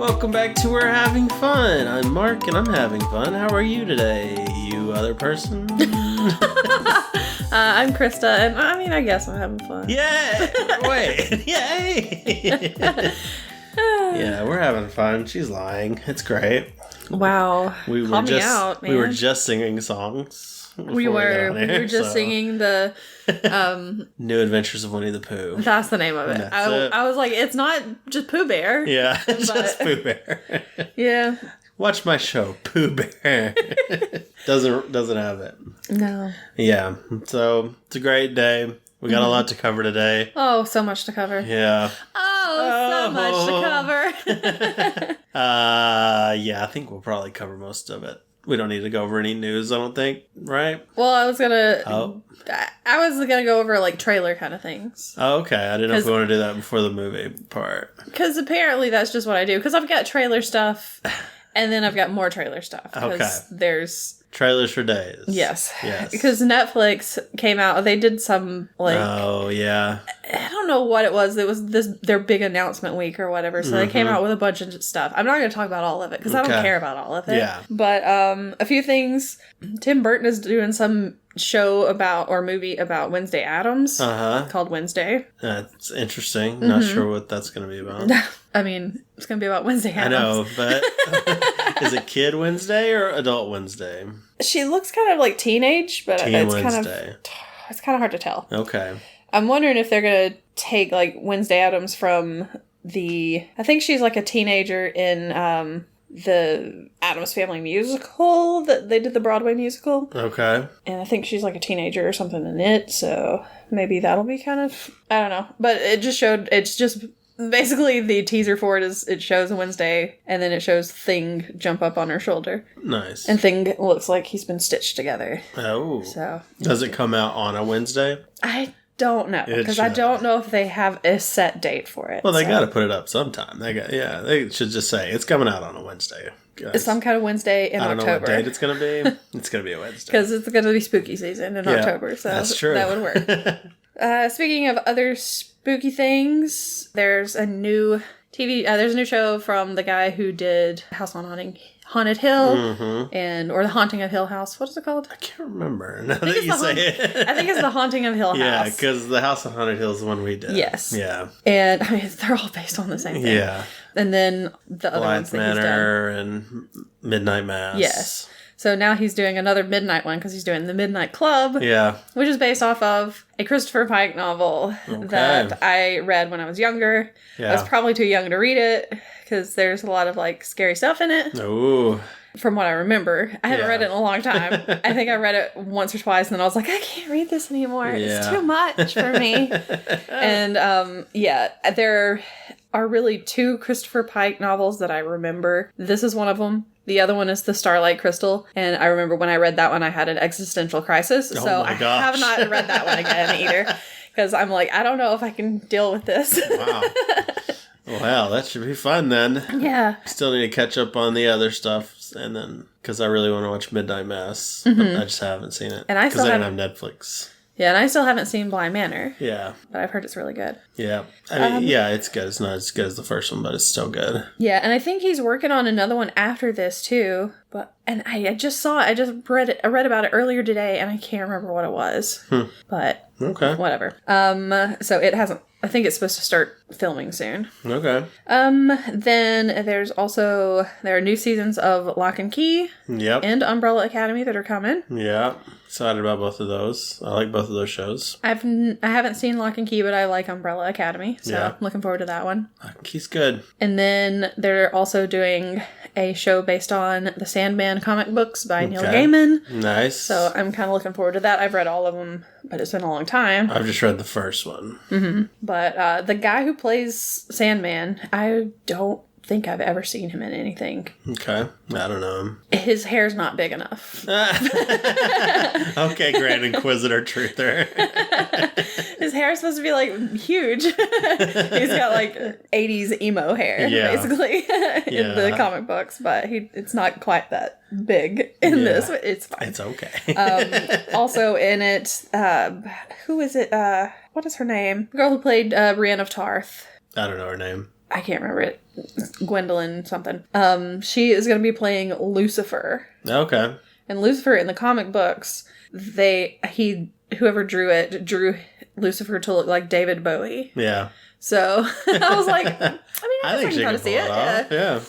Welcome back to We're Having Fun. I'm Mark and I'm having fun. How are you today, you other person? I'm Krista, and I guess I'm having fun. Yeah! Wait! Yay! Yeah, we're having fun. She's lying. It's great. Wow. Call me out, man. We were just singing songs. We were just singing the New Adventures of Winnie the Pooh. That's the name of it. I was like, it's not just Pooh Bear. Yeah, just Pooh Bear. Yeah. Watch my show, Pooh Bear. doesn't have it. No. Yeah. So it's a great day. We got a lot to cover today. Oh, so much to cover. Yeah. So much to cover. Yeah, I think we'll probably cover most of it. We don't need to go over any news, I don't think, right? Well, I was gonna go over like trailer kind of things. Oh, okay. I didn't know if we want to do that before the movie part. Because apparently that's just what I do. Because I've got trailer stuff, and then I've got more trailer stuff. Okay. There's trailers for days. Yes. Because Netflix came out. They did some like. Oh yeah. I don't know what it was. It was their big announcement week or whatever. So they came out with a bunch of stuff. I'm not going to talk about all of it because I don't care about all of it. Yeah. But a few things. Tim Burton is doing some show or movie about Wednesday Addams called Wednesday. That's interesting. Not sure what that's going to be about. I mean, it's going to be about Wednesday Addams. I know, but is it Kid Wednesday or Adult Wednesday? She looks kind of like teenage, but it's kind of hard to tell. Okay. I'm wondering if they're going to take, like, Wednesday Addams from I think she's, like, a teenager in the Addams Family musical, that they did the Broadway musical. Okay. And I think she's, like, a teenager or something in it, so maybe that'll be kind of, I don't know. But it's just, basically the teaser for it is, it shows a Wednesday, and then it shows Thing jump up on her shoulder. Nice. And Thing looks like he's been stitched together. Oh. So. Does it come out on a Wednesday? I don't know, because I don't know if they have a set date for it. Well, they got to put it up sometime. They should just say it's coming out on a Wednesday. Guys. Some kind of Wednesday in October. I don't know what date it's going to be. It's going to be a Wednesday. Because it's going to be spooky season in October, so that's true. That would work. Speaking of other spooky things, there's a new there's a new show from the guy who did House on Haunted Hill, or The Haunting of Hill House. What is it called? I can't remember now that you say it. I think it's The Haunting of Hill House. Yeah, because The House on Haunted Hill is the one we did. Yes. Yeah. And I mean, they're all based on the same thing. Yeah. And then the other ones that he's done. Manor and Midnight Mass. Yes. So now he's doing another midnight one because he's doing The Midnight Club. Yeah. Which is based off of a Christopher Pike novel that I read when I was younger. Yeah. I was probably too young to read it because there's a lot of like scary stuff in it. Ooh. From what I remember. I haven't read it in a long time. I think I read it once or twice and then I was like, I can't read this anymore. Yeah. It's too much for me. And there are really two Christopher Pike novels that I remember. This is one of them. The other one is The Starlight Crystal. And I remember when I read that one, I had an existential crisis. So I have not read that one again either. Because I'm like, I don't know if I can deal with this. Wow. Wow, that should be fun then. Yeah. Still need to catch up on the other stuff. And then, because I really want to watch Midnight Mass. But I just haven't seen it. Because I don't have Netflix. Yeah, and I still haven't seen Bly Manor. Yeah. But I've heard it's really good. Yeah. I mean, it's good. It's not as good as the first one, but it's still good. Yeah, and I think he's working on another one after this, too. And I just saw it. I read about it earlier today, and I can't remember what it was. But, whatever. So it hasn't... I think it's supposed to start filming soon. Okay. Then there are new seasons of Lock and Key. Yep. And Umbrella Academy that are coming. Yeah. Excited about both of those. I like both of those shows. I haven't seen Lock and Key, but I like Umbrella Academy. So I'm looking forward to that one. Lock and Key's good. And then they're also doing a show based on the Sandman comic books by Neil Gaiman. Nice. So I'm kind of looking forward to that. I've read all of them, but it's been a long time. I've just read the first one. But the guy who plays Sandman, I don't think I've ever seen him in anything. Okay. I don't know him. His hair's not big enough. Okay, Grand Inquisitor Truther. His hair is supposed to be, like, huge. He's got, like, 80s emo hair, basically, in the comic books. But it's not quite that big in this. It's fine. It's okay. Also in it, who is it? What is her name? The girl who played Brienne of Tarth. I don't know her name. I can't remember it. Gwendolyn something. She is going to be playing Lucifer. Okay. And Lucifer in the comic books, whoever drew it drew Lucifer to look like David Bowie. Yeah. So I was like, I think she can see it. Yeah.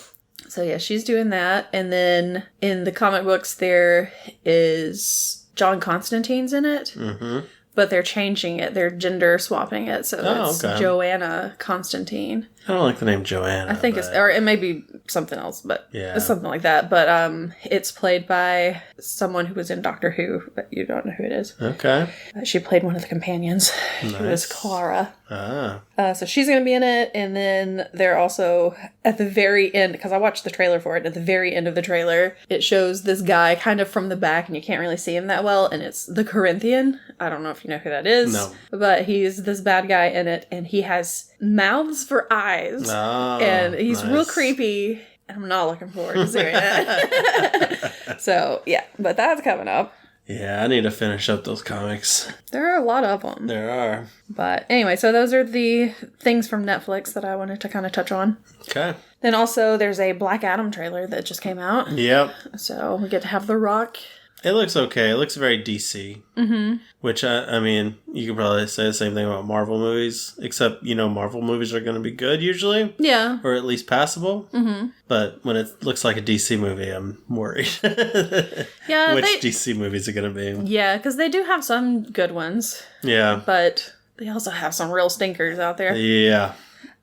So yeah, she's doing that. And then in the comic books, there is John Constantine's in it. Mm-hmm. But they're changing it. They're gender swapping it. So it's Joanna Constantine. I don't like the name Joanna. I think or it may be something else, but it's something like that. But it's played by someone who was in Doctor Who, but you don't know who it is. Okay. She played one of the companions. Nice. She was Clara. Ah. So she's going to be in it. And then they're also at the very end, because I watched the trailer for it. At the very end of the trailer, it shows this guy kind of from the back, and you can't really see him that well. And it's the Corinthian. I don't know if you know who that is. No. But he's this bad guy in it, and he has mouths for eyes. Oh, and he's real creepy. I'm not looking forward to seeing it. So, yeah. But that's coming up. Yeah, I need to finish up those comics. There are a lot of them. There are. But anyway, so those are the things from Netflix that I wanted to kind of touch on. Okay. Then also there's a Black Adam trailer that just came out. Yep. So we get to have The Rock. It looks okay. It looks very DC. Mm-hmm. Which, I mean, you could probably say the same thing about Marvel movies. Except, Marvel movies are going to be good usually. Yeah. Or at least passable. Mm-hmm. But when it looks like a DC movie, I'm worried. Yeah. Which DC movies are going to be. Yeah, because they do have some good ones. Yeah. But they also have some real stinkers out there. Yeah.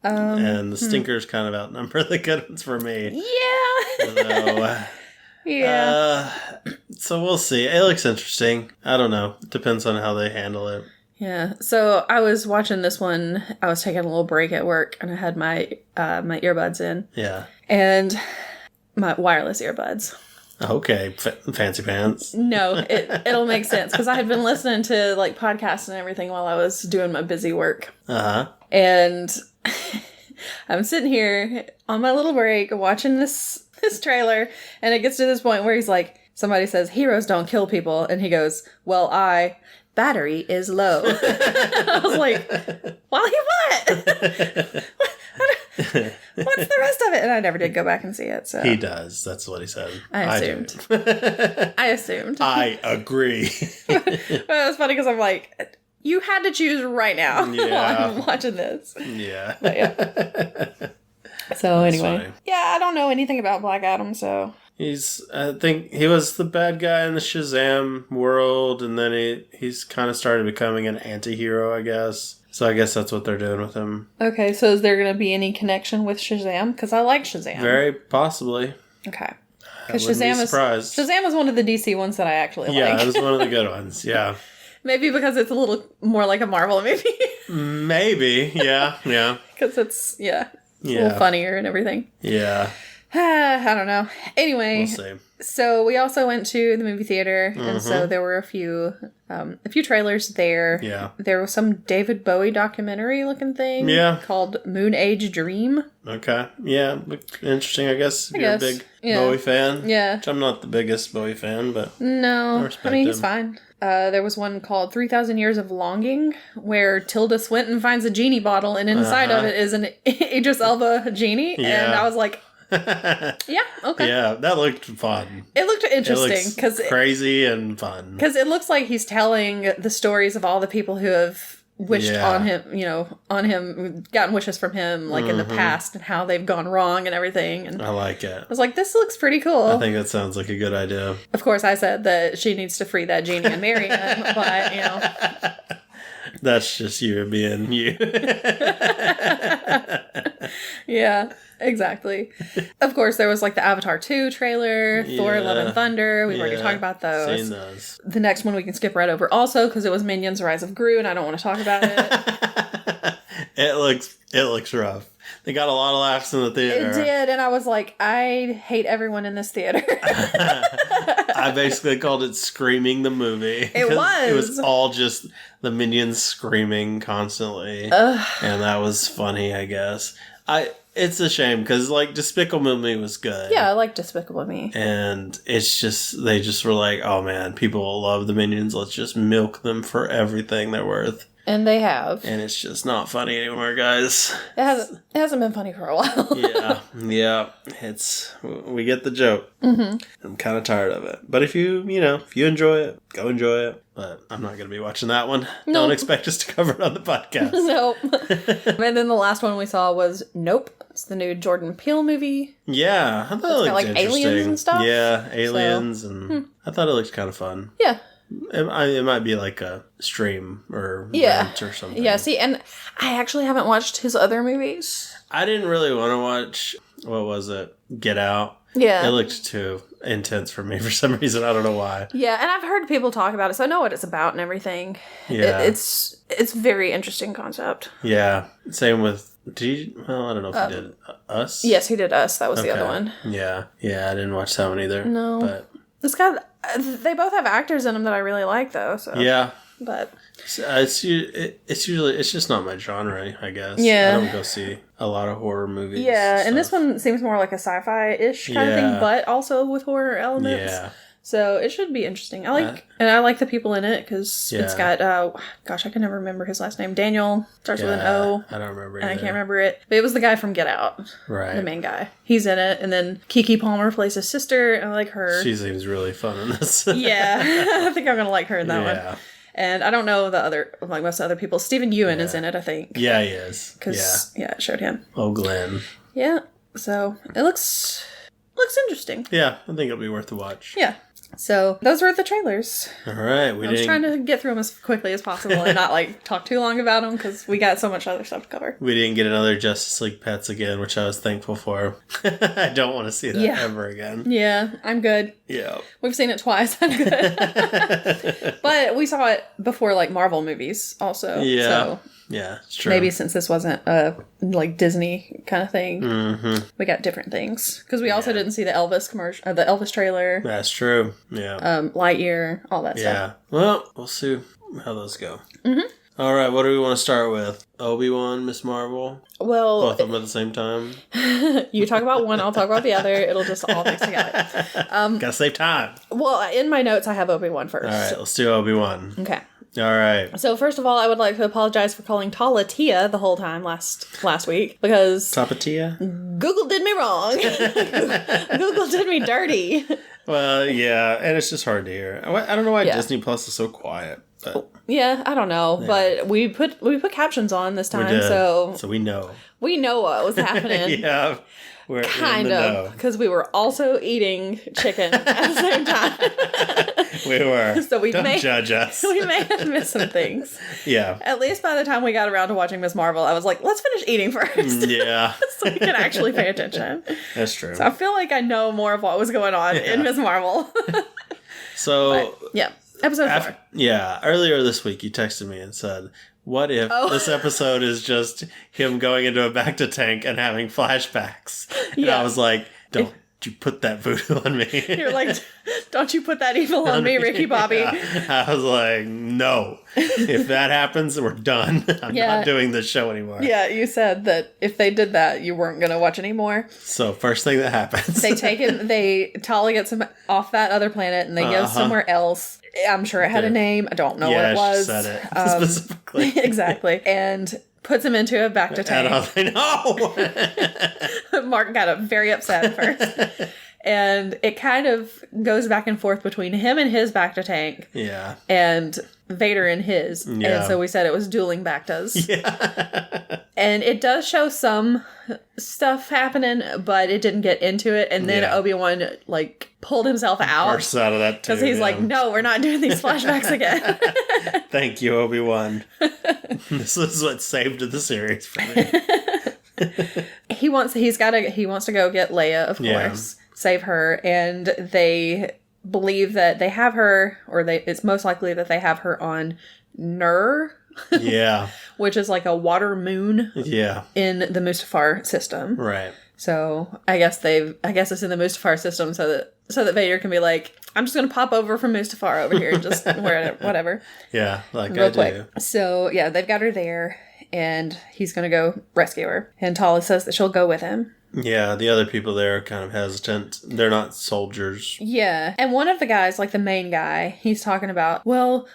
And the stinkers kind of outnumber the good ones for me. Yeah. So... Yeah. So we'll see. It looks interesting. I don't know. It depends on how they handle it. Yeah. So I was watching this one. I was taking a little break at work, and I had my my earbuds in. Yeah. And my wireless earbuds. Okay. Fancy pants. No, it'll make sense because I had been listening to like podcasts and everything while I was doing my busy work. Uh-huh. And I'm sitting here on my little break watching this trailer, and it gets to this point where he's like, somebody says, "Heroes don't kill people," and he goes, "Well, battery is low." I was like, "Well, he what? What's the rest of it?" And I never did go back and see it. So he does. That's what he said. I assumed. I assumed. I agree. But it was funny because I'm like, you had to choose right now while I'm watching this. Yeah. But yeah. So anyway, I don't know anything about Black Adam, so... I think he was the bad guy in the Shazam world, and then he's kind of started becoming an anti-hero, I guess. So I guess that's what they're doing with him. Okay, so is there going to be any connection with Shazam? Because I like Shazam. Very possibly. Okay. Because Shazam is one of the DC ones that I actually like. Yeah, it was one of the good ones, yeah. Maybe because it's a little more like a Marvel movie. Maybe, yeah. Because it's, a little funnier and everything. Yeah. I don't know. Anyway, we'll see. So we also went to the movie theater, and so there were a few trailers there. Yeah. There was some David Bowie documentary looking thing. Yeah. Called Moon Age Dream. Okay. Yeah. Interesting, I guess. If you're a big Bowie fan. Yeah. Which I'm not the biggest Bowie fan, but no. I mean, he's fine. There was one called 3,000 Years of Longing, where Tilda Swinton finds a genie bottle, and inside of it is an Idris Elba genie. Yeah. And I was like, yeah, okay. Yeah, that looked fun. It looked interesting because crazy and fun. Because it looks like he's telling the stories of all the people who have wished on him, gotten wishes from him, like in the past, and how they've gone wrong and everything. And I like it. I was like, this looks pretty cool. I think that sounds like a good idea. Of course, I said that she needs to free that genie and marry him, but that's just you being you. Yeah, exactly. Of course, there was like the Avatar 2 trailer, Thor Love and Thunder. We've already talked about those. Seen those. The next one we can skip right over also because it was Minions Rise of Gru, and I don't want to talk about it. It looks rough. They got a lot of laughs in the theater. It did, and I was like, I hate everyone in this theater. I basically called it Screaming the Movie. It was all just the Minions screaming constantly. And that was funny, I guess. It's a shame, because, like, Despicable Me was good. Yeah, I like Despicable Me. And it's just, they just were like, oh man, people love the Minions, let's just milk them for everything they're worth. And they have. And it's just not funny anymore, guys. It hasn't been funny for a while. Yeah. We get the joke. Mm-hmm. I'm kind of tired of it. But if you enjoy it, go enjoy it. But I'm not going to be watching that one. Nope. Don't expect us to cover it on the podcast. Nope. And then the last one we saw was Nope. It's the new Jordan Peele movie. Yeah. I thought it looked interesting. Aliens and stuff. Yeah, aliens. And I thought it looked kind of fun. Yeah. It might be like a stream or rent or something. Yeah, see, and I actually haven't watched his other movies. I didn't really want to watch, what was it? Get Out. Yeah. It looked too intense for me for some reason. I don't know why. Yeah, and I've heard people talk about it, so I know what it's about and everything. Yeah. It's very interesting concept. Yeah. Same with, I don't know if he did Us. Yes, he did Us. That was the other one. Yeah. Yeah, I didn't watch that one either. No. But they both have actors in them that I really like, though. So. Yeah. But it's just not my genre, I guess. Yeah. I don't go see a lot of horror movies. Yeah, and this one seems more like a sci-fi-ish kind of thing, but also with horror elements. Yeah. So it should be interesting. I like the people in it because it's got I can never remember his last name. Daniel starts with an O. I don't remember. And I can't remember it. But it was the guy from Get Out. Right. The main guy. He's in it, and then Keke Palmer plays his sister, and I like her. She seems really fun in this. Yeah, I think I'm gonna like her in that one. And I don't know most other people. Stephen Ewan is in it, I think. Yeah, he is. Because it showed him. Oh, Glenn. Yeah. So it looks interesting. Yeah, I think it'll be worth a watch. Yeah. So those were the trailers. All right. I was trying to get through them as quickly as possible and not talk too long about them because we got so much other stuff to cover. We didn't get another Justice League Pets again, which I was thankful for. I don't want to see that ever again. Yeah, I'm good. Yeah. We've seen it twice. I'm good. But we saw it before Marvel movies also. Yeah. So yeah, it's true. Maybe since this wasn't a Disney kind of thing, we got different things. Because we also didn't see the Elvis commercial, the Elvis trailer. That's true. Yeah. Lightyear, all that stuff. Yeah. Well, we'll see how those go. Mm-hmm. All right. What do we want to start with? Obi-Wan, Miss Marvel. Well, both of them at the same time. You talk about one, I'll talk about the other. It'll just all mix together. Gotta save time. Well, in my notes, I have Obi-Wan first. All right. Let's do Obi-Wan. Okay. All right. So first of all, I would like to apologize for calling Tala Tia the whole time last week because Tapatia? Google did me wrong. Google did me dirty. Well, yeah, and it's just hard to hear. I don't know why Disney Plus is so quiet. But yeah, I don't know, but we put captions on this time, so we know what was happening. Yeah. We're kind of, because we were also eating chicken at the same time. We were. So Don't judge us. We may have missed some things. Yeah. At least by the time we got around to watching Miss Marvel, I was like, let's finish eating first. Yeah. So we can actually pay attention. That's true. So I feel like I know more of what was going on in Miss Marvel. So. But, yeah. Episode 4. Yeah. Earlier this week, you texted me and said, what if this episode is just him going into a Bacta tank and having flashbacks? And I was like, don't you put that voodoo on me. You're like, don't you put that evil on me, Ricky Bobby. Yeah. I was like, no. If that happens, we're done. I'm not doing this show anymore. Yeah, you said that if they did that, you weren't going to watch anymore. So first thing that happens. Tala gets him off that other planet and they go somewhere else. I'm sure it had a name. I don't know what it was. She said it specifically. Exactly. And puts him into a Bacta tank. And I was like, no! Mark got very upset at first. And it kind of goes back and forth between him and his Bacta tank. Yeah. And Vader and his. Yeah. And so we said it was dueling Bactas. Yeah. And it does show some stuff happening, but it didn't get into it. And then Obi-Wan, pulled himself out. Bursts out of that, too. Because he's like, no, we're not doing these flashbacks again. Thank you, Obi-Wan. This is what saved the series for me. He wants to go get Leia, of course. Save her. And they believe that they have her, it's most likely that they have her on Nur. Yeah. Which is like a water moon. Yeah. In the Mustafar system. Right. So I guess it's in the Mustafar system so that Vader can be like, I'm just gonna pop over from Mustafar over here and just whatever. Yeah, real quick. So yeah, they've got her there, and he's gonna go rescue her. And Tala says that she'll go with him, Yeah, the other people there are kind of hesitant. They're not soldiers. Yeah. And one of the guys, like the main guy, he's talking about, well,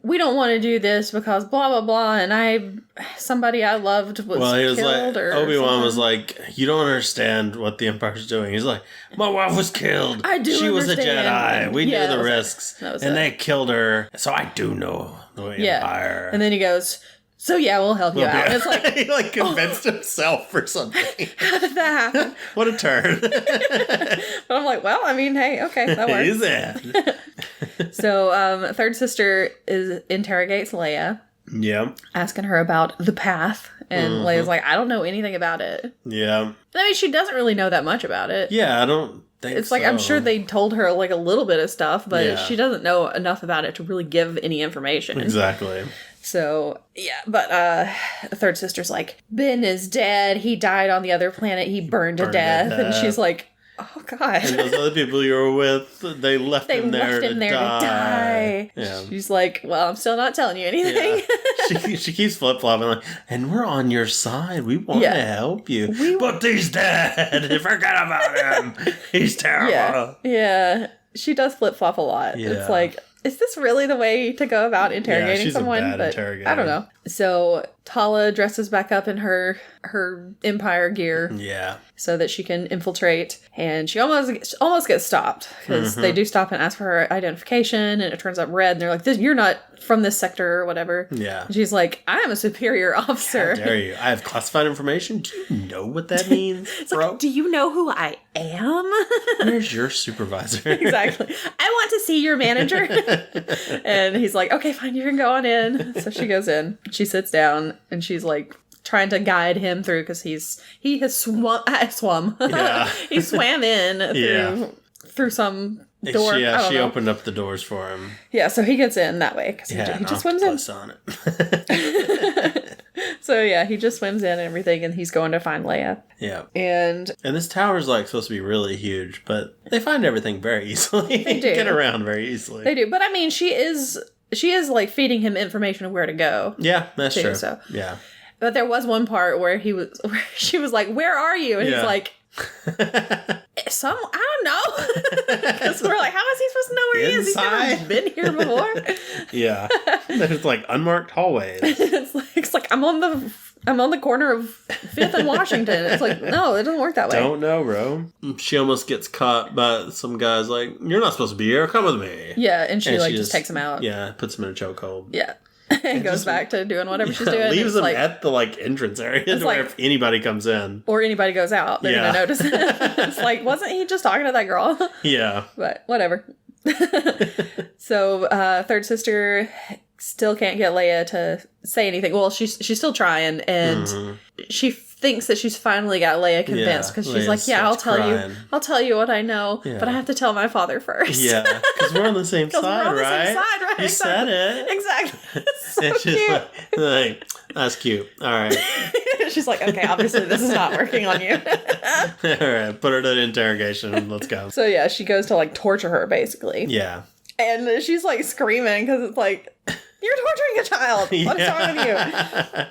we don't want to do this because blah, blah, blah, and somebody I loved was he was killed like, Obi-Wan was like, you don't understand what the Empire's doing. He's like, my wife was killed. I do She was a understand. Jedi. We knew the risks. And they killed her. So I do know the Empire. And then he goes, so yeah, we'll help you out. And it's like, he like convinced himself or something. How did that happen? What a turn. But I'm like, well, I mean, hey, okay, that works. He's in. So, third sister interrogates Leia. Yeah. Asking her about the path. And Leia's like, I don't know anything about it. Yeah. I mean, she doesn't really know that much about it. Yeah, I don't think It's like, I'm sure they told her like a little bit of stuff, but she doesn't know enough about it to really give any information. Exactly. So, yeah, but third sister's like, Ben is dead. He died on the other planet. He burned to death. And she's like, oh, God. And those other people you were with, they left him there to die. Yeah. She's like, well, I'm still not telling you anything. Yeah. She keeps flip-flopping like, and we're on your side. We want to help you. But he's dead. Forget about him. He's terrible. Yeah. She does flip-flop a lot. Yeah. It's like, is this really the way to go about interrogating someone? A bad interrogator. I don't know. So Tala dresses back up in her Empire gear. Yeah. So that she can infiltrate. And she almost gets stopped. Because they do stop and ask for her identification. And it turns up red. And they're like, you're not from this sector or whatever. Yeah. And she's like, I am a superior officer. How dare you? I have classified information. Do you know what that means, it's bro? Like, do you know who I am? Where's your supervisor? Exactly. I want to see your manager. And he's like, okay, fine, you can go on in. So she goes in. She sits down and she's like trying to guide him through because he has swum. Yeah. He swam in through some door. She opened up the doors for him. Yeah, so he gets in that way because he just swims in. On it. So yeah, he just swims in and everything, and he's going to find Leia. Yeah, and this tower's like supposed to be really huge, but they find everything very easily. They do get around very easily. They do, but I mean, she is like feeding him information of where to go. Yeah, that's true. So yeah, but there was one part where she was like, "Where are you?" And he's like, I don't know. Because we're like, how is he supposed to know where he is? He's never been here before. Yeah. There's like unmarked hallways. It's like I'm on the corner of 5th and Washington. It's like, no, it doesn't work that way. Don't know, bro. She almost gets caught by some guys like, you're not supposed to be here. Come with me. Yeah, and she just takes him out. Yeah, puts him in a chokehold. Yeah. And goes back to doing whatever she's doing. Leaves them at the entrance area to where if anybody comes in. Or anybody goes out, they're going to notice it. It's like, wasn't he just talking to that girl? Yeah. But whatever. So, third sister still can't get Leia to say anything. Well, she's still trying, and she thinks that she's finally got Leia convinced because she's like, yeah, I'll tell you what I know, but I have to tell my father first. Yeah, because we're on the same side, right? You said it. Exactly. It's so and she's like, that's cute. All right. She's like, okay, obviously this is not working on you. All right, put her to interrogation and let's go. So yeah, she goes to torture her basically. Yeah. And she's screaming because it's like, you're torturing a child. What's wrong with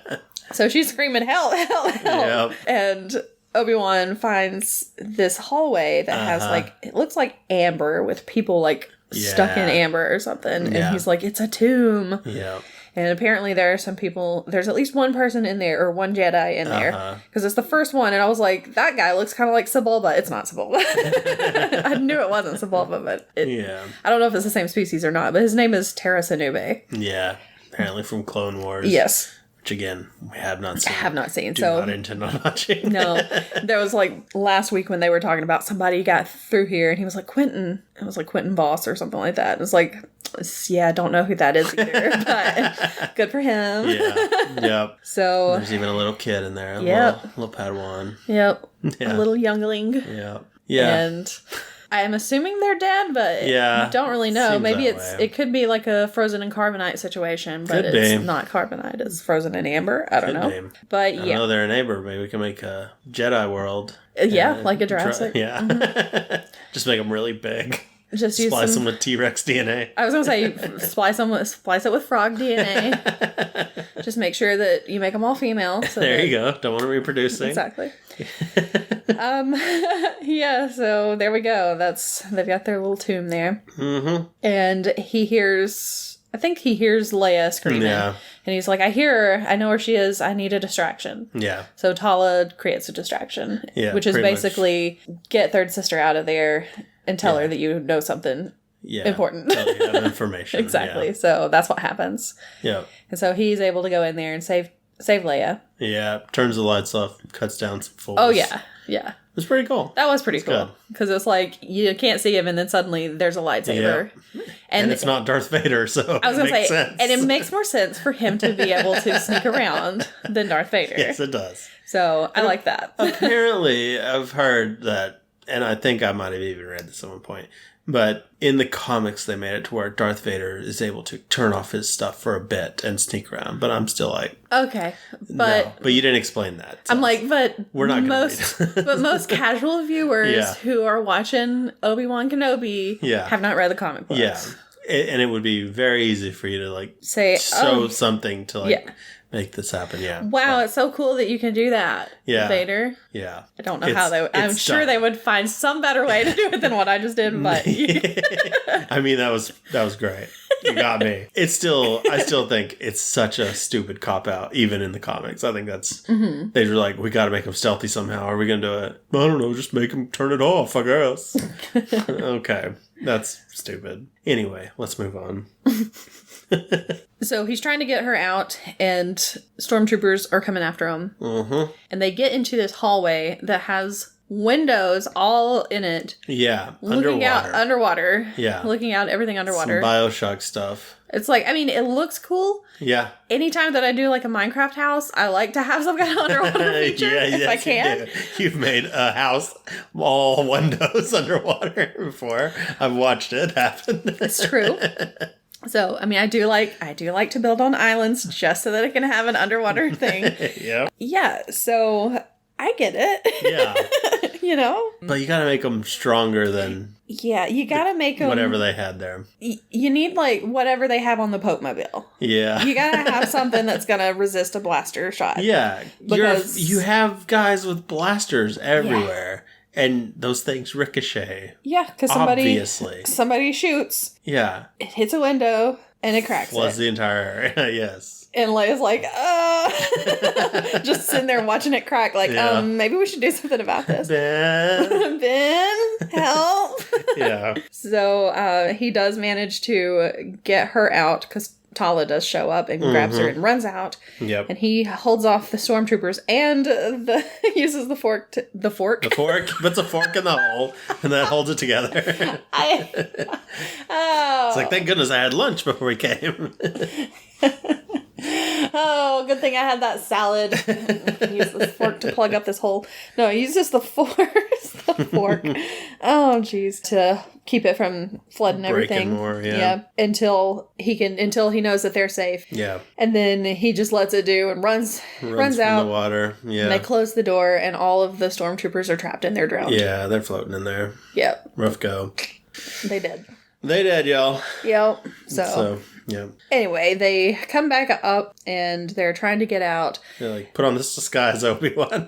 you? So she's screaming, help, help, help. Yep. And Obi-Wan finds this hallway that has it looks like amber with people stuck in amber or something. Yeah. And he's like, it's a tomb. Yeah. And apparently there are some people, there's at least one person in there, or one Jedi in there. Because it's the first one, and I was like, that guy looks kind of like Sebulba. It's not Sebulba. I knew it wasn't Sebulba, but I don't know if it's the same species or not, but his name is Terra-Sanube. Yeah, apparently from Clone Wars. Yes. Which, again, we have not seen. Do not intend on watching. No. There was, last week when they were talking about somebody got through here, and he was like, Quentin. It was like Quentin Boss or something like that. And it's like, yeah, I don't know who that is either, but good for him. Yeah. Yep. So. There's even a little kid in there. Little Padawan. Yep. Yeah. A little youngling. Yep. Yeah. And I'm assuming they're dead, but don't really know. Maybe it could be like a frozen in carbonite situation, but it's not carbonite. It's frozen in amber. I don't know. But I know they're an amber. Maybe we can make a Jedi world. Yeah, like a Jurassic. Yeah. Mm-hmm. Just make them really big. Just splice them with T-Rex DNA. I was going to say, splice it with frog DNA. Just make sure that you make them all female. So there you go. Don't want to reproducing. Exactly. Yeah, so there we go. They've got their little tomb there. Mm-hmm. And I think he hears Leia screaming. Yeah. And he's like, I hear her. I know where she is. I need a distraction. Yeah. So Tala creates a distraction. Yeah, which is basically get third sister out of there and tell her that you know something important. Tell you have information. Exactly. Yeah. So that's what happens. Yeah. And so he's able to go in there and save Leia. Yeah. Turns the lights off. Cuts down some fools. Oh, yeah. Yeah. It was pretty cool. That was pretty cool. Because it's like, you can't see him, and then suddenly there's a lightsaber. Yeah. And it's not Darth Vader, so I was going to say, sense. And it makes more sense for him to be able to sneak around than Darth Vader. Yes, it does. So I like that. Apparently, I've heard that, and I think I might have even read this at one point, but in the comics, they made it to where Darth Vader is able to turn off his stuff for a bit and sneak around. But I'm still like, okay, but no. But you didn't explain that. So I'm like, but we're not but most casual viewers who are watching Obi-Wan Kenobi have not read the comic books. Yeah, and it would be very easy for you to like show something to like. Make this happen, yeah. Wow, it's so cool that you can do that, Vader. Yeah. I don't know how I'm sure they would find some better way to do it than what I just did, but... I mean, that was great. You got me. I still think it's such a stupid cop-out, even in the comics. I think that's... Mm-hmm. They were like, we gotta make him stealthy somehow. Are we gonna do it? I don't know, just make him turn it off, I guess. Okay, that's stupid. Anyway, let's move on. So he's trying to get her out, and stormtroopers are coming after him. Mm-hmm. And they get into this hallway that has windows all in it. Yeah, looking out underwater. Yeah, looking out everything underwater. Some Bioshock stuff. It's like, I mean, it looks cool. Yeah. Anytime that I do like a Minecraft house, I like to have some kind of underwater feature if I can. You've made a house all windows underwater before. I've watched it happen. It's true. So, I mean, I do like to build on islands just so that I can have an underwater thing. Yeah. Yeah, so I get it. Yeah. You know? But you gotta make them stronger than... Yeah, you gotta make them... Whatever they had there. You need, like, whatever they have on the Pope-mobile. Yeah. You gotta have something that's gonna resist a blaster shot. Yeah. Because... You have guys with blasters everywhere. Yeah. And those things ricochet. Yeah, because somebody shoots. Yeah. It hits a window, and it cracks Floods the entire area, yes. And Leia's like, just sitting there watching it crack, like, maybe we should do something about this. Ben, help. Yeah. So he does manage to get her out, because Tala does show up and grabs her and runs out. Yep. And he holds off the stormtroopers and uses the fork. The fork? The fork. Puts a fork in the hole and then holds it together. It's like, thank goodness I had lunch before we came. Oh, good thing I had that salad. Use this fork to plug up this hole. No, he uses the fork. Oh, jeez. To keep it from flooding everything. More, yeah. Until he knows that they're safe. Yeah. And then he just lets it do and runs out in the water. Yeah. And they close the door, and all of the stormtroopers are trapped and they're drowned. Yeah, they're floating in there. Yep. Rough go. They did. They did, y'all. Yep. So yeah. Anyway, they come back up and they're trying to get out. They're like, put on this disguise, Obi-Wan.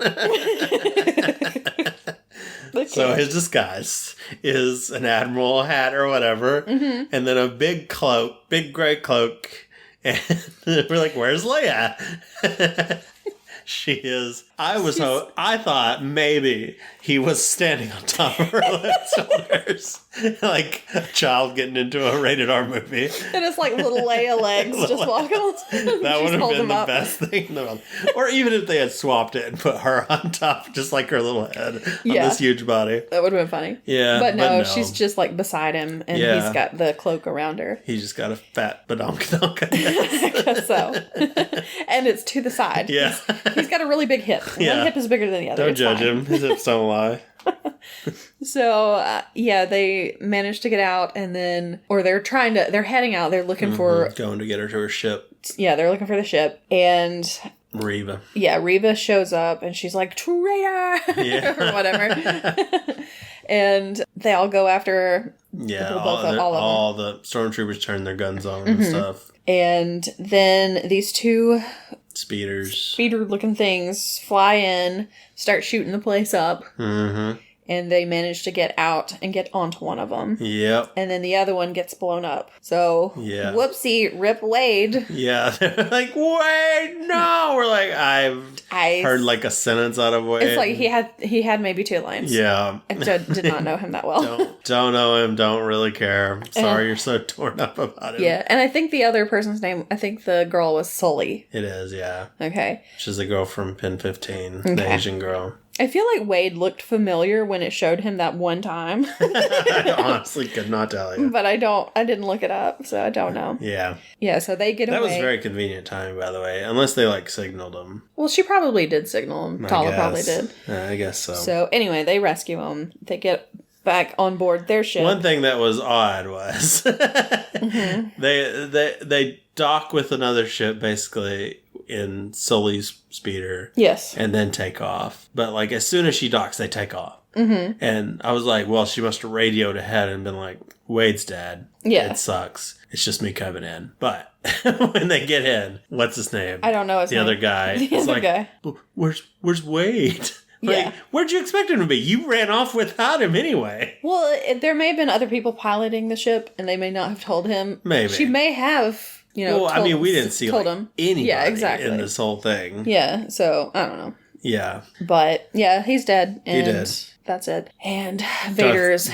So his disguise is an admiral hat or whatever, and then a big cloak, big gray cloak. And we're like, where's Leia? She is. I thought maybe he was standing on top of her shoulders. Like a child getting into a rated R movie. And it's like little Leia legs just walking on. That would have been the best thing in the world. Or even if they had swapped it and put her on top, just like her little head on this huge body. That would have been funny. Yeah. But no, she's just like beside him and he's got the cloak around her. He's just got a fat badonkadonk, I guess so. And it's to the side. Yeah. He's got a really big hip. One hip is bigger than the other. Don't judge him. His hips don't lie. So, they managed to get out and then... Or they're heading out. They're looking for... Going to get her to her ship. Yeah, they're looking for the ship. And... Reva. Yeah, Reva shows up and she's like, traitor! Yeah. Or whatever. And they all go after Yeah, all the stormtroopers turn their guns on and stuff. And then these two speeder-looking things fly in, start shooting the place up. Mm-hmm. And they manage to get out and get onto one of them. Yep. And then the other one gets blown up. So, whoopsie, rip Wade. Yeah. They're like, Wade, no! We're like, I've heard like a sentence out of Wade. It's like he had maybe 2 lines. Yeah. I did not know him that well. Don't know him, don't really care. Sorry you're so torn up about him. Yeah, and I think the other person's name, I think the girl was Sully. It is, yeah. Okay. She's the girl from Pen 15, the Asian girl. I feel like Wade looked familiar when it showed him that one time. I honestly could not tell you. But I didn't look it up, so I don't know. Yeah. Yeah, so they get away. That was very convenient timing, by the way, unless they, like, signaled him. Well, she probably did signal him. Tala probably did. I guess so. So, anyway, they rescue him. They get back on board their ship. One thing that was odd was they dock with another ship, basically, in Sully's speeder. Yes. And then take off. But, like, as soon as she docks, they take off. Mm-hmm. And I was like, well, she must have radioed ahead and been like, Wade's dead. Yeah. It sucks. It's just me coming in. But when they get in, what's his name? I don't know his name. The other guy. The other guy. Where's Wade? Like, where'd you expect him to be? You ran off without him anyway. Well, there may have been other people piloting the ship, and they may not have told him. Maybe. She may have... we didn't see anybody in this whole thing. Yeah, so, I don't know. Yeah. But, yeah, he's dead. And he did. That's it. And Vader's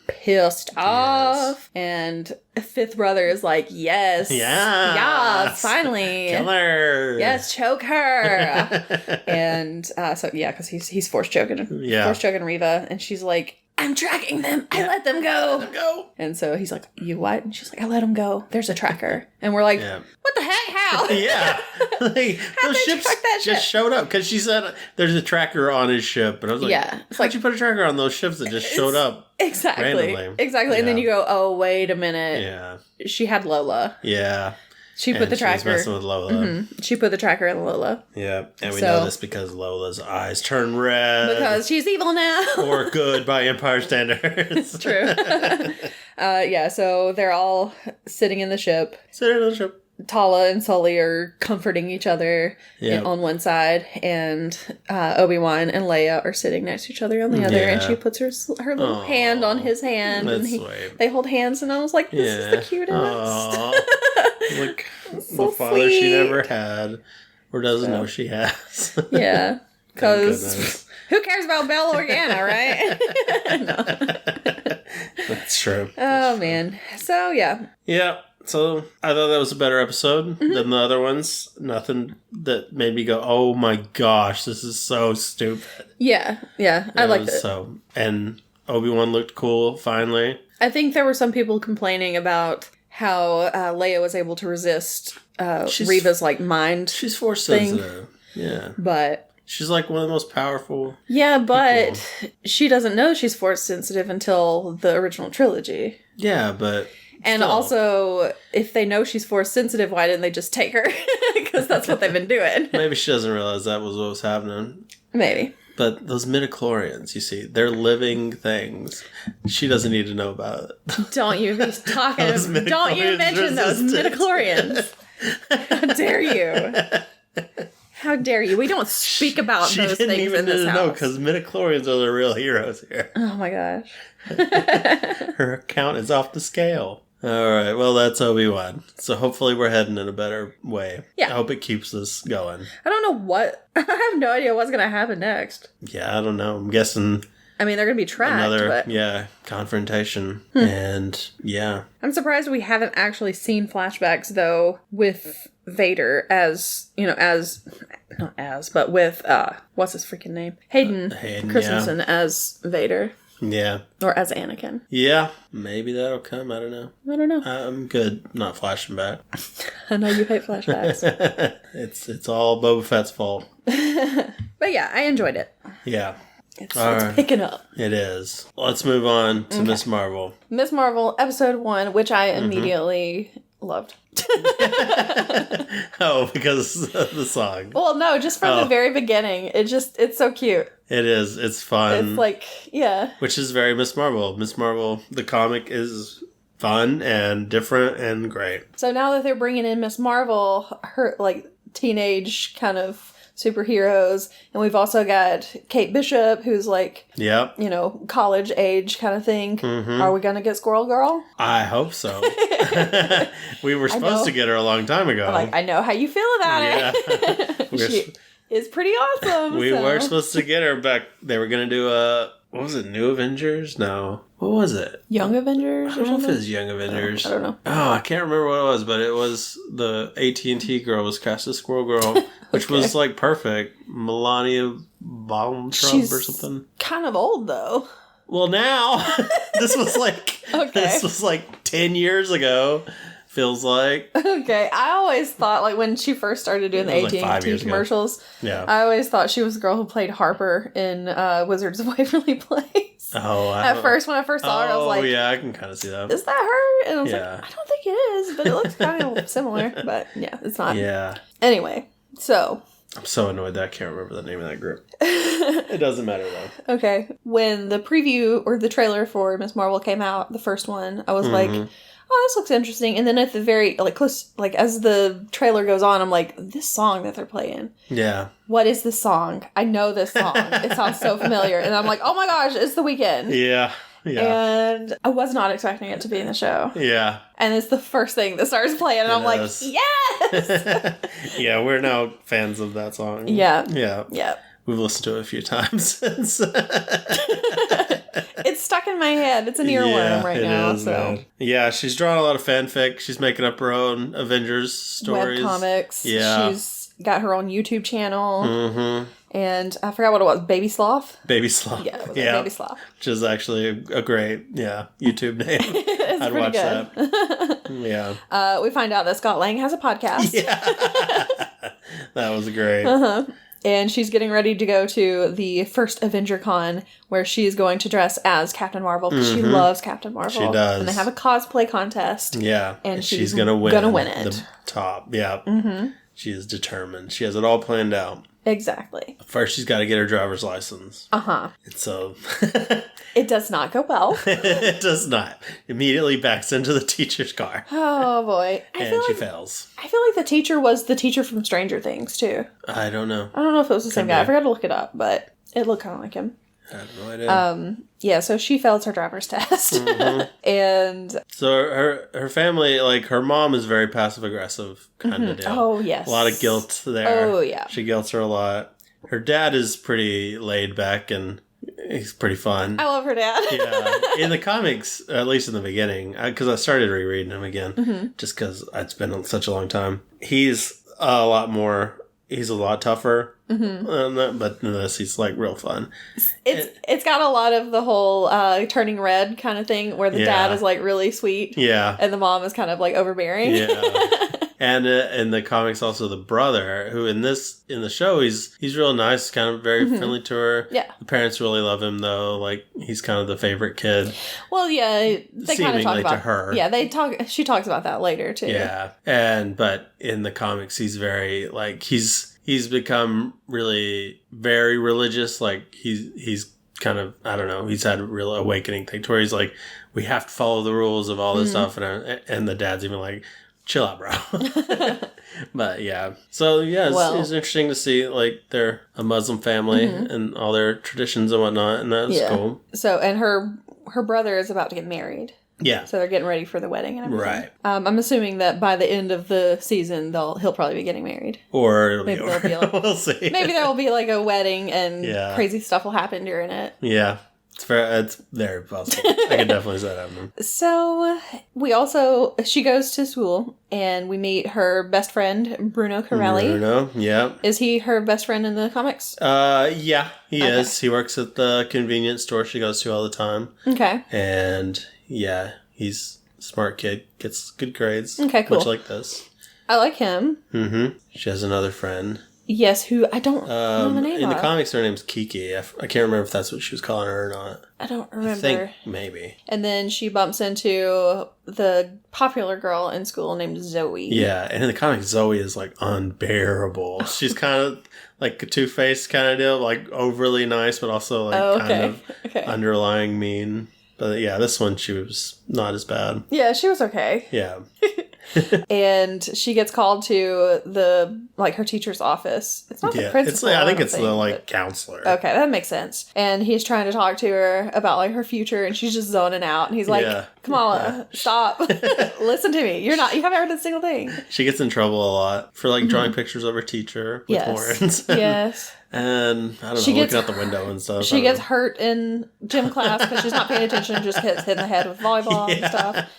pissed off. And fifth brother is like, yes. Yeah. Finally. Kill her. Yes, choke her. And because he's force choking Reva. And she's like, I'm tracking them. I let them go. Let them go. And so he's like, you what? And she's like, I let them go. There's a tracker. And we're like, what the heck? How? Yeah. Like, those ships just showed up. Because she said there's a tracker on his ship. And I was like, how'd you put a tracker on those ships that just showed up? Exactly. Randomly? Exactly. Yeah. And then you go, oh, wait a minute. Yeah. She had Lola. Yeah. She put the tracker. She was messing with Lola. Mm-hmm. She put the tracker in Lola. Yeah, and we know this because Lola's eyes turn red. Because she's evil now. Or good by Empire standards. True. So they're all sitting in the ship. Tala and Sully are comforting each other on one side, and Obi-Wan and Leia are sitting next to each other on the other, and she puts her little hand on his hand, and they hold hands, and I was like, this is the cutest. Like the father she never had, or doesn't know she has. Yeah, because who cares about Bell Organa, right? That's true. Oh, man. So, yeah. Yeah. So, I thought that was a better episode than the other ones. Nothing that made me go, oh my gosh, this is so stupid. Yeah. I liked it. And Obi-Wan looked cool, finally. I think there were some people complaining about how Leia was able to resist Reva's, mind She's force sensitive. Yeah. But... she's like one of the most powerful. Yeah, but she doesn't know she's force sensitive until the original trilogy. Yeah, but... and also, if they know she's force sensitive, why didn't they just take her? Because that's what they've been doing. Maybe she doesn't realize that was what was happening. Maybe. But those midichlorians, you see, they're living things. She doesn't need to know about it. Don't you be talking. Don't you mention those midichlorians. How dare you? How dare you? We don't speak about those things in this house. No, because midichlorians are the real heroes here. Oh my gosh. Her account is off the scale. Alright, well that's Obi-Wan. So hopefully we're heading in a better way. Yeah. I hope it keeps us going. I don't know what... I have no idea what's going to happen next. Yeah, I don't know. I'm guessing... I mean, they're going to be tracked, confrontation. And, I'm surprised we haven't actually seen flashbacks, though, with Vader with, what's his freaking name? Hayden Christensen as Vader. Yeah. Or as Anakin. Yeah. Maybe that'll come. I don't know. I'm good not flashing back. I know you hate flashbacks. It's all Boba Fett's fault. But yeah, I enjoyed it. Yeah. It's picking up. It is. Let's move on to Miss Marvel. Miss Marvel, episode 1, which I immediately loved. Oh, because of the song. Well, no, just from the very beginning. It's so cute. It is. It's fun. It's like, yeah. Which is very Miss Marvel. Miss Marvel, the comic is fun and different and great. So now that they're bringing in Miss Marvel, her, like, teenage kind of superheroes, and we've also got Kate Bishop, who's like, yep, you know, college age kind of thing. Are we gonna get Squirrel Girl? I hope so. We were supposed to get her a long time ago. I'm like, I know how you feel about it. She is pretty awesome. We were supposed to get her back. They were gonna do what was it, New Avengers? No. What was it? Young Avengers? I don't know if it was Young Avengers. I don't know. Oh, I can't remember what it was, but it was the AT&T girl was cast as Squirrel Girl, which was like perfect. Melania Baumtrump or something. Kind of old though. Well, now this was like 10 years ago. Feels like. Okay. I always thought, like, when she first started doing the AT&T commercials, I always thought she was the girl who played Harper in Wizards of Waverly Place. Oh, when I first saw her, I was like, oh, yeah, I can kind of see that. Is that her? And I was like, I don't think it is, but it looks kind of similar. But yeah, it's not. Yeah. Anyway, so. I'm so annoyed that I can't remember the name of that group. It doesn't matter, though. Okay. When the preview or the trailer for Miss Marvel came out, the first one, I was like, oh, this looks interesting. And then at the very, like, close, like, as the trailer goes on, I'm like, this song that they're playing. Yeah. What is this song? I know this song. It sounds so familiar. And I'm like, oh my gosh, it's The Weeknd. Yeah. Yeah. And I was not expecting it to be in the show. Yeah. And it's the first thing that starts playing. And I'm like, yes! Yeah, we're now fans of that song. Yeah. Yeah. Yeah. We've listened to it a few times since. It's stuck in my head. It's an earworm right now. Is, man. Yeah, she's drawn a lot of fanfic. She's making up her own Avengers stories. Webcomics. Yeah. She's got her own YouTube channel. And I forgot what it was. Baby Sloth? Baby Sloth. Yeah, it was Baby Sloth. Which is actually a great, YouTube name. I'd watch good. that. Yeah. We find out that Scott Lang has a podcast. Yeah. That was great. And she's getting ready to go to the first Avenger Con, where she's going to dress as Captain Marvel, because she loves Captain Marvel. She does. And they have a cosplay contest. Yeah. And she's going to win. it. The top. Yeah. She is determined. She has it all planned out. Exactly. First, she's got to get her driver's license. And so... It does not go well. It does not. Immediately backs into the teacher's car. Oh, boy. And she fails. I feel like the teacher was the teacher from Stranger Things, too. I don't know. I don't know if it was the same guy. I forgot to look it up, but it looked kind of like him. I have no idea. Yeah, so she failed her driver's test. And... So her family, like, her mom is very passive-aggressive kind of deal. Oh, yes. A lot of guilt there. Oh, yeah. She guilts her a lot. Her dad is pretty laid back and he's pretty fun. I love her dad. Yeah. In the comics, at least in the beginning, because I started rereading him again, just because it's been such a long time. He's a lot tougher. But in this, he's like real fun. It's got a lot of the whole turning red kind of thing, where the dad is like really sweet. Yeah. And the mom is kind of like overbearing. Yeah. And in the comics, also the brother, who in the show, he's real nice, kind of very friendly to her. Yeah. The parents really love him, though. Like, he's kind of the favorite kid. Well, yeah, they kind of talk about to her. Yeah, she talks about that later too. Yeah, but in the comics, he's very like he's become really very religious. Like he's kind of, I don't know, he's had a real awakening thing to where he's like, we have to follow the rules of all this stuff, and the dad's even like, chill out, bro. But yeah, so yeah, it's interesting to see like they're a Muslim family and all their traditions and whatnot, and that's cool. So, and her brother is about to get married. Yeah. So they're getting ready for the wedding and everything. Right. I'm assuming that by the end of the season, he'll probably be getting married. Or it'll be we'll see. Maybe there will be like a wedding and crazy stuff will happen during it. Yeah. It's very possible. I can definitely see that happening. So she goes to school and we meet her best friend, Bruno Corelli. Bruno, yeah. Is he her best friend in the comics? Yeah, he is. He works at the convenience store she goes to all the time. Okay. And yeah, he's a smart kid, gets good grades. Okay, cool. Much like this. I like him. She has another friend Yes, who I don't know the name in of. the comics, her name's Kiki. I can't remember if that's what she was calling her or not. I don't remember. I think maybe. And then she bumps into the popular girl in school named Zoe. Yeah, and in the comics, Zoe is like unbearable. She's kind of like a two-faced kind of deal, like overly nice, but also like kind of underlying mean. But yeah, this one, she was not as bad. Yeah, she was okay. Yeah. And she gets called to her teacher's office. It's not the principal. I think it's the counselor. Okay, that makes sense. And he's trying to talk to her about like her future, and she's just zoning out. And he's like, Kamala, stop. Listen to me. You haven't heard a single thing. She gets in trouble a lot for like drawing pictures of her teacher with horns. Yes. And I don't know, looking out the window and stuff. She gets hurt in gym class because she's not paying attention and just gets hit in the head with volleyball and stuff.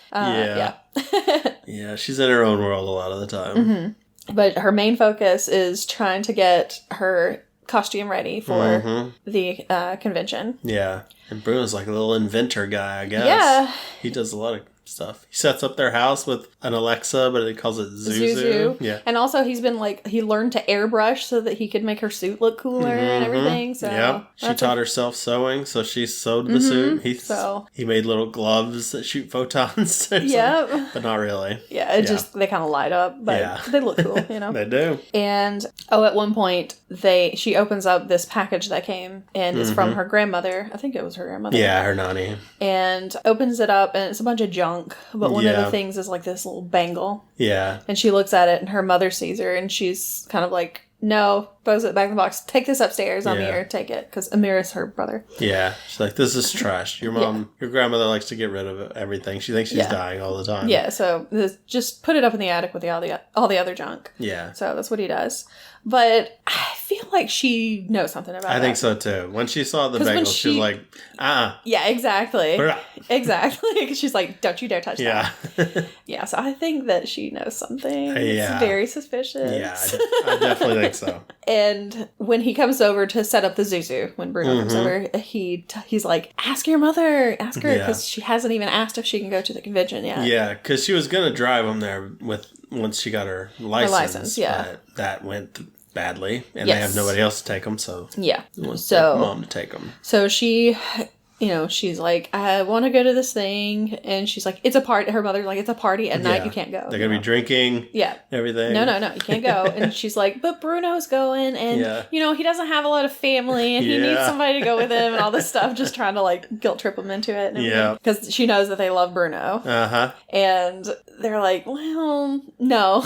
Yeah, she's in her own world a lot of the time. Mm-hmm. But her main focus is trying to get her costume ready for the convention. Yeah. And Bruno's like a little inventor guy, I guess. Yeah. He does a lot of stuff. He sets up their house with an Alexa, but he calls it Zuzu. Yeah. And also he learned to airbrush so that he could make her suit look cooler and everything. So yeah. She taught herself sewing, so she sewed the suit. He made little gloves that shoot photons. Yeah. But not really. Yeah, they kind of light up, but they look cool, you know. They do. And at one point she opens up this package that came and it's from her grandmother. I think it was her grandmother. Yeah, her nanny. And opens it up and it's a bunch of junk. But one of the things is like this little bangle. Yeah. And she looks at it and her mother sees her and she's kind of like, no, throws it back in the box. Take this upstairs, Amir. Take it. Because Amir is her brother. Yeah. She's like, this is trash. Your grandmother likes to get rid of everything. She thinks she's dying all the time. Yeah, so just put it up in the attic with all the other junk. Yeah. So that's what he does. But I feel like she knows something about it. I think so too. When she saw the bagel, she was like, Yeah, exactly. Exactly. Because she's like, don't you dare touch that. Yeah, so I think that she knows something. It's very suspicious. Yeah, I definitely think so. And when he comes over to set up the Zuzu, when Bruno comes over, he's like, ask your mother. Ask her. Because she hasn't even asked if she can go to the convention yet. Yeah, because she was going to drive him there once she got her license. But that went badly, and they have nobody else to take them, so so mom to take them. So she, she's like, I want to go to this thing, and she's like, it's a party. Her mother's like, it's a party at night. You can't go. They're gonna be drinking. Everything. No, you can't go. And she's like, but Bruno's going, and he doesn't have a lot of family, and he needs somebody to go with him, and all this stuff, just trying to like guilt trip him into it. Because she knows that they love Bruno. And they're like, well, no.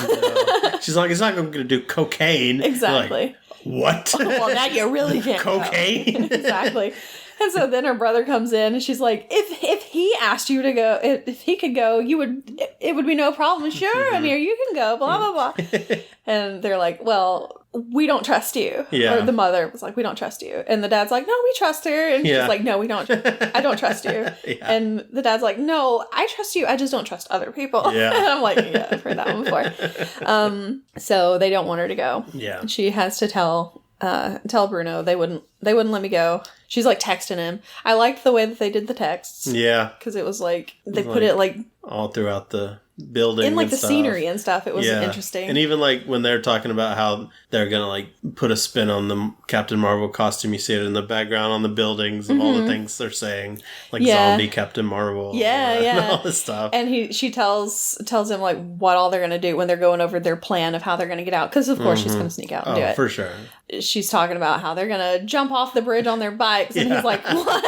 She's like, it's not going to do cocaine. Exactly. Like, what? Well, now you really can't. Cocaine. Exactly. And so then her brother comes in and she's like, if he asked you to go, if he could go, it would be no problem. Sure, Amir, you can go, blah, blah, blah. And they're like, well, we don't trust you. Yeah. Or the mother was like, we don't trust you. And the dad's like, no, we trust her. And she's like, no, we don't. I don't trust you. And the dad's like, no, I trust you. I just don't trust other people. Yeah. And I'm like, yeah, I've heard that one before. So they don't want her to go. Yeah. And she has to tell Bruno they wouldn't let me go. She's like texting him. I liked the way that they did the texts. Yeah. Because it was like, they put it like all throughout the building in like and the stuff. scenery and stuff. It was interesting. And even like when they're talking about how they're gonna like put a spin on the Captain Marvel costume, you see it in the background on the buildings of all the things they're saying, like zombie Captain Marvel, and all this stuff. And she tells him like what all they're gonna do when they're going over their plan of how they're gonna get out, because of course she's gonna sneak out and do it for sure. She's talking about how they're gonna jump off the bridge on their bikes, and he's like, what?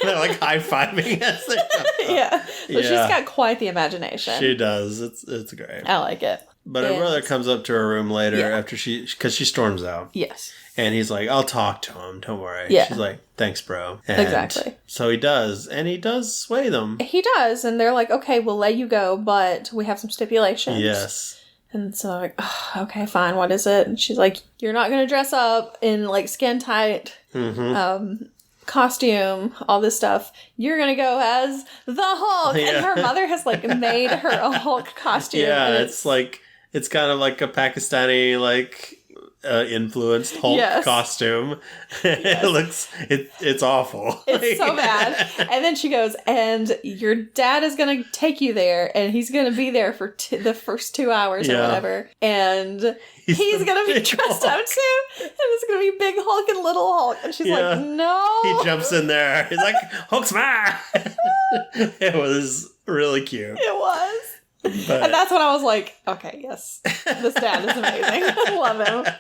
They're like high-fiving as they jump up. So she's got quite the imagination. She does. It's great. I like it. But her brother comes up to her room later after because she storms out. Yes. And he's like, I'll talk to him. Don't worry. Yeah. She's like, thanks, bro. And exactly. So he does. And he does sway them. He does. And they're like, okay, we'll let you go, but we have some stipulations. Yes. And so I'm like, oh, okay, fine. What is it? And she's like, you're not going to dress up in like skin tight costume, all this stuff. You're going to go as the Hulk. Yeah. And her mother has like made her a Hulk costume. Yeah, it's like, it's kind of like a Pakistani like influenced Hulk costume. It's awful. It's so bad. And then she goes, and your dad is going to take you there, and he's going to be there for the first 2 hours or whatever. And he's going to be dressed up too. And it's going to be Big Hulk and Little Hulk. And she's like, no. He jumps in there. He's like, Hulk smash! It was really cute. It was. But, and that's when I was like, okay, yes, this dad is amazing. I love him.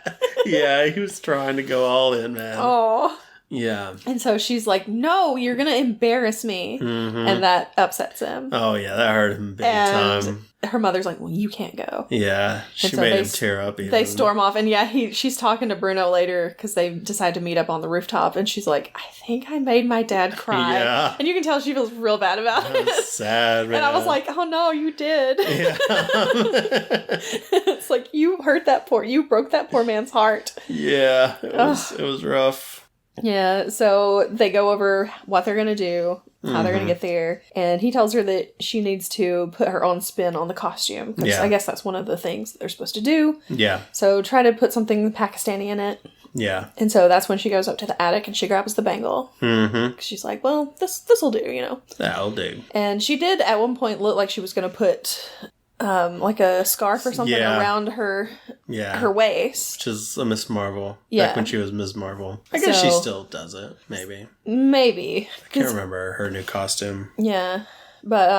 Yeah, he was trying to go all in, man. Oh. Yeah. And so she's like, no, you're going to embarrass me. Mm-hmm. And that upsets him. Oh, yeah, that hurt him big time. Her mother's like, well, you can't go. Yeah, she made him tear up even. They storm off. And she's talking to Bruno later because they decide to meet up on the rooftop. And she's like, I think I made my dad cry. Yeah. And you can tell she feels real bad about it. Sad, man. And I was like, oh no, you did. Yeah. It's like, you broke that poor man's heart. Yeah, it was rough. Yeah, so they go over what they're going to do, how they're going to get there, and he tells her that she needs to put her own spin on the costume, because I guess that's one of the things that they're supposed to do. Yeah. So try to put something Pakistani in it. Yeah. And so that's when she goes up to the attic and she grabs the bangle. Mm-hmm. She's like, well, this'll do, you know. That'll do. And she did at one point look like she was going to put like a scarf or something around her waist. Which is a Miss Marvel. Yeah. Back when she was Ms. Marvel. I guess she still does it, maybe. Maybe. I can't remember her new costume. Yeah. But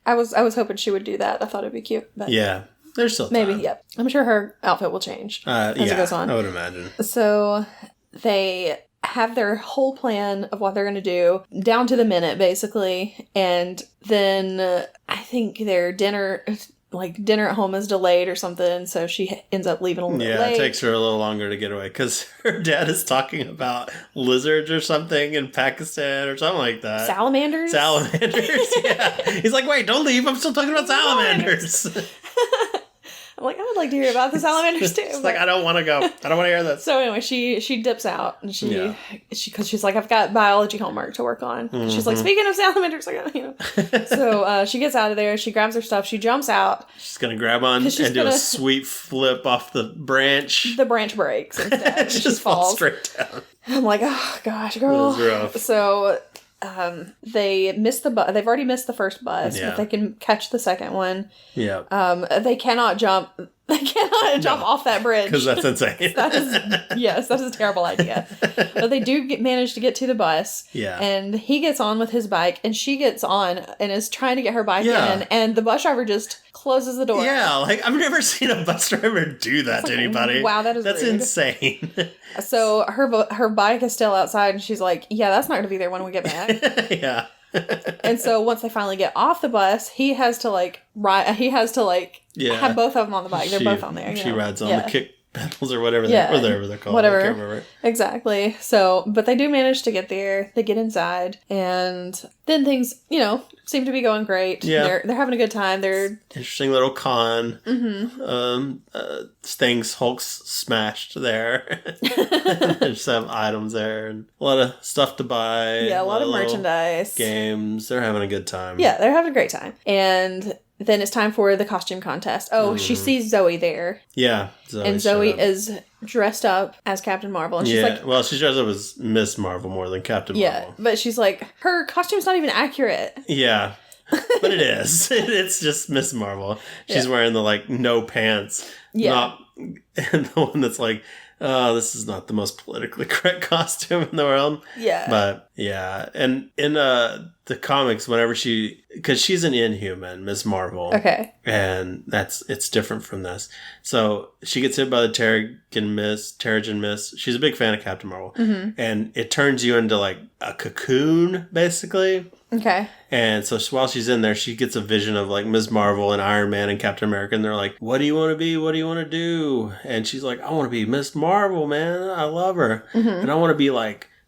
I was hoping she would do that. I thought it'd be cute. But yeah. There's still time. Maybe, yep. I'm sure her outfit will change as it goes on. I would imagine. So they have their whole plan of what they're going to do down to the minute, basically. And then I think their dinner at home is delayed or something. So she ends up leaving a little bit late. It takes her a little longer to get away because her dad is talking about lizards or something in Pakistan or something like that. Salamanders, yeah. He's like, wait, don't leave. I'm still talking about salamanders. I'm like, I would like to hear about the salamanders too. It's like, I don't want to go. I don't want to hear this. So anyway, she dips out and because she's like, I've got biology homework to work on. Mm-hmm. She's like, speaking of salamanders, So she gets out of there. She grabs her stuff. She jumps out. She's gonna grab on and do a sweet flip off the branch. The branch breaks instead. She just falls straight down. I'm like, oh gosh, girl. It was rough. So they missed the bus. They've already missed the first bus, but they can catch the second one. Yeah. They cannot jump. They cannot jump off that bridge because that's insane. That is a terrible idea. But they do manage to get to the bus. Yeah. And he gets on with his bike, and she gets on and is trying to get her bike in, and the bus driver just closes the door. Yeah, like I've never seen a bus driver do that to anybody. Wow, that's rude. Insane. So her bike is still outside, and she's like, "Yeah, that's not going to be there when we get back." Yeah. And so once they finally get off the bus, he has to have both of them on the bike. They're both on there. She rides on the kick pedals or whatever they're called. Whatever. I can't remember. Exactly. So, but they do manage to get there. They get inside, and then things, seem to be going great. Yeah. They're having a good time. They're interesting little con. Mm-hmm. Things Hulk's smashed there. There's some items there and a lot of stuff to buy. Yeah, a lot of merchandise. Games. They're having a good time. Yeah, they're having a great time. And then it's time for the costume contest. Oh, she sees Zoe there. Yeah. Zoe is dressed up as Captain Marvel. And she's like, well, she's dressed up as Miss Marvel more than Captain Marvel. Yeah, but she's like, her costume's not even accurate. Yeah. But it is. It's just Miss Marvel. She's wearing the, no pants. Yeah. And the one that's like, oh, this is not the most politically correct costume in the world. Yeah. But, yeah. And in the comics, whenever because she's an Inhuman, Miss Marvel. Okay. And it's different from this. So she gets hit by the Terrigen Mist. She's a big fan of Captain Marvel. Mm-hmm. And it turns you into, a cocoon, basically. Okay. And so while she's in there, she gets a vision of Ms. Marvel and Iron Man and Captain America. And they're like, what do you want to be? What do you want to do? And she's like, I want to be Ms. Marvel, man. I love her. Mm-hmm. And I want to be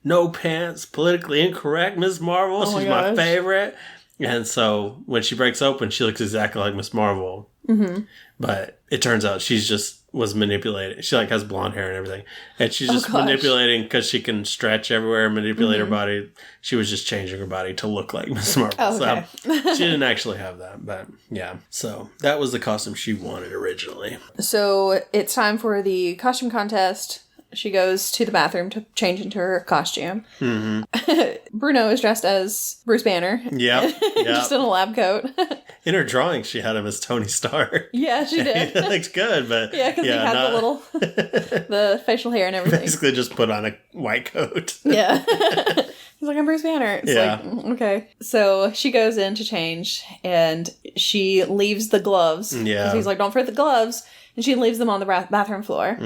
no pants, politically incorrect Ms. Marvel. She's my favorite. And so when she breaks open, she looks exactly like Ms. Marvel. Mm-hmm. But it turns out she's just was manipulating. She like has blonde hair and everything, and she's just manipulating because she can stretch everywhere and manipulate her body. She was just changing her body to look like Miss Marvel. Oh, okay. So she didn't actually have that, but yeah. So that was the costume she wanted originally. So it's time for the costume contest. She goes to the bathroom to change into her costume. Bruno is dressed as Bruce Banner. Yep. Just in a lab coat. In her drawing, she had him as Tony Stark. Yeah, she did. It looks good, but yeah, because he had the little, the facial hair and everything. Basically, just put on a white coat. Yeah. He's like, I'm Bruce Banner. It's like, okay. So she goes in to change, and she leaves the gloves. Yeah. He's like, don't forget the gloves. And she leaves them on the bathroom floor.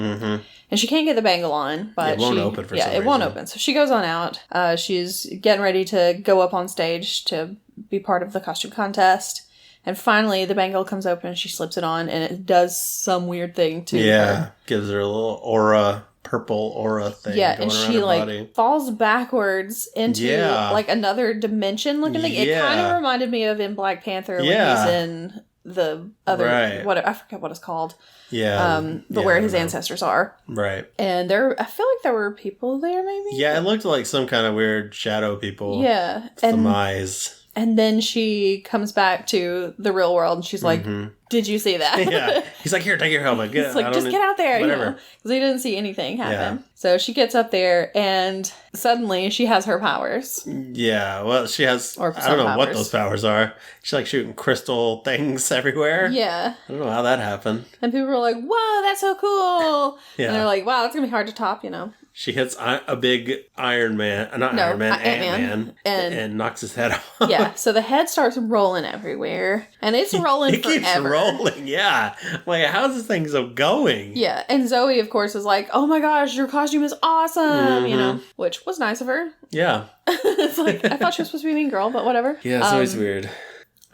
And she can't get the bangle on. But it won't open for some reason. Yeah, it won't open. So she goes on out. She's getting ready to go up on stage to be part of the costume contest. And finally, the bangle comes open and she slips it on. And it does some weird thing to her. Yeah, gives her a little purple aura thing. Yeah, going and she body. falls backwards into like another dimension looking thing. It kind of reminded me of in Black Panther when he's in the other I forget what it's called. Yeah. Where his ancestors are. Right. And I feel like there were people there maybe. Yeah, it looked like some kind of weird shadow people. Yeah. Some eyes. And then she comes back to the real world and she's like, did you see that? Yeah. He's like, here, take your helmet. He's like, just get out there. Whatever. Because he didn't see anything happen. Yeah. So she gets up there and suddenly she has her powers. Yeah. Well, she has, I don't know what those powers are. She's like shooting crystal things everywhere. Yeah. I don't know how that happened. And people were like, whoa, that's so cool. Yeah. And they're like, wow, that's going to be hard to top, She hits a big Iron Man, Ant-Man, and knocks his head off. Yeah, so the head starts rolling everywhere, and it's rolling forever. It keeps rolling, yeah. Like, how's this thing so going? Yeah, and Zoe, of course, is like, oh my gosh, your costume is awesome, which was nice of her. Yeah. It's like, I thought she was supposed to be a mean girl, but whatever. Yeah, it's always weird.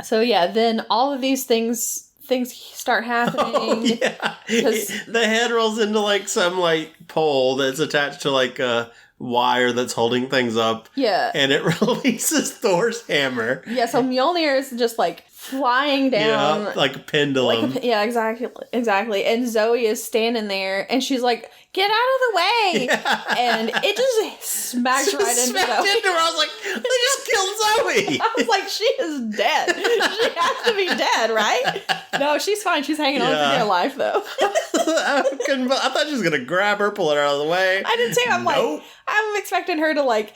So yeah, then all of these things start happening. Oh, yeah. The head rolls into like some like pole that's attached to like a wire that's holding things up. Yeah. And it releases Thor's hammer. Yeah, so Mjolnir is just like flying down. Yeah, like a pendulum. Yeah, exactly. And Zoe is standing there and she's like, get out of the way. Yeah. And it just smacks right into her. I was like, they just killed Zoe. I was like, she is dead. She has to be dead, right? No, she's fine. She's hanging on for dear life, though. I thought she was going to grab her, pull her out of the way. I did too. I'm like, I'm expecting her to like,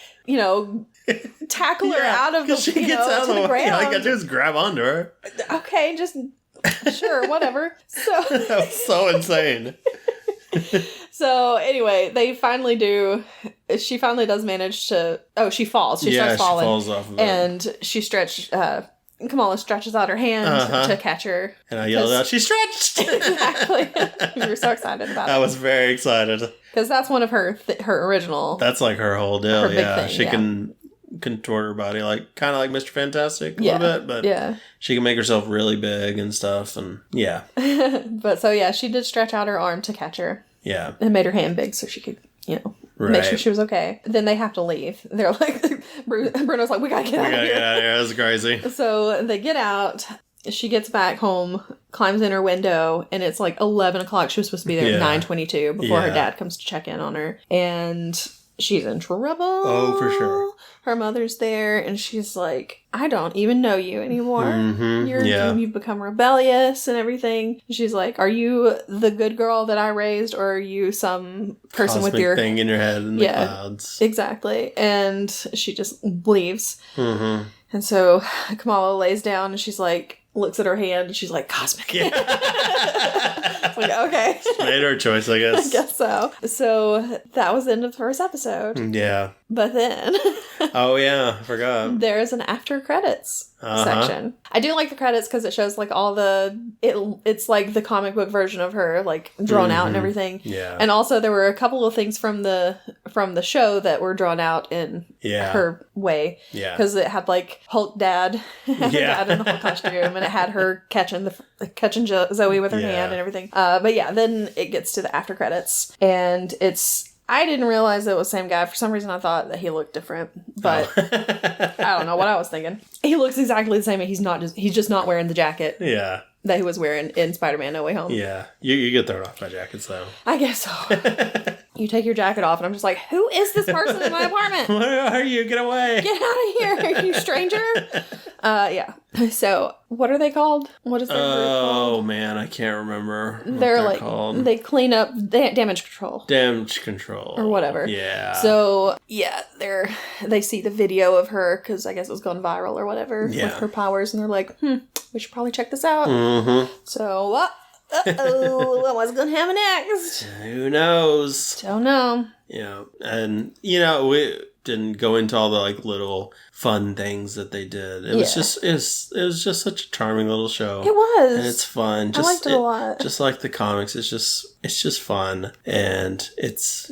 tackle her out of the, she gets out of the ground. All you got to do is grab onto her. Okay, just, sure, whatever. So that was so insane. So anyway, she finally does manage to, she falls. She starts falling. She falls off of it. And Kamala stretches out her hand to catch her. And I yelled out, she stretched! Exactly. We were so excited about it. I was very excited. Because that's one of her original. That's like her whole deal, she can contort her body, like kind of like Mr. Fantastic a little bit, but she can make herself really big and stuff, and But so she did stretch out her arm to catch her. Yeah. And made her hand big so she could, make sure she was okay. Then they have to leave. They're like, Bruno's like, we gotta get out of here. Get out of here. That's crazy. So they get out. She gets back home, climbs in her window, and it's like 11 o'clock. She was supposed to be there at 9:22 before her dad comes to check in on her. And she's in trouble. Oh, for sure. Her mother's there, and she's like, I don't even know you anymore. You've become rebellious and everything. She's like, are you the good girl that I raised, or are you some person Cosmic with your thing in your head in the clouds? Exactly. And she just leaves. And so Kamala lays down, and she's like, looks at her hand, and she's like, cosmic. Yeah. It's like, okay. She made her choice, I guess. I guess so. So that was the end of the first episode. Yeah. But then... oh, yeah. I forgot. There's an after credits section. I do like the credits because it shows like all the... It's like the comic book version of her, like drawn out and everything. Yeah. And also there were a couple of things from the show that were drawn out in her way. Yeah. Because it had like Hulk Dad. Dad in the Hulk costume. And it had her catching Zoe with her hand and everything. But yeah, then it gets to the after credits. And I didn't realize it was the same guy. For some reason, I thought that he looked different, but I don't know what I was thinking. He looks exactly the same. He's just not wearing the jacket. Yeah. that he was wearing in Spider-Man No Way Home. Yeah. You get thrown off by jackets, though. I guess so. You take your jacket off, and I'm just like, who is this person in my apartment? Where are you? Get away. Get out of here, you stranger. Yeah. So, what are they called? What is their group called? Oh, man, I can't remember what they're like, called. They clean up damage control. Damage control. Or whatever. Yeah. So, yeah, they see the video of her, because I guess it was going viral or whatever, with her powers, and they're like, we should probably check this out. Mm-hmm. So, uh-oh, what's going to happen next? Who knows? Don't know. Yeah, and, we didn't go into all the, like, little fun things that they did. It was just such a charming little show. It was. And it's fun. I liked it a lot. Just like the comics, it's just fun. And it's,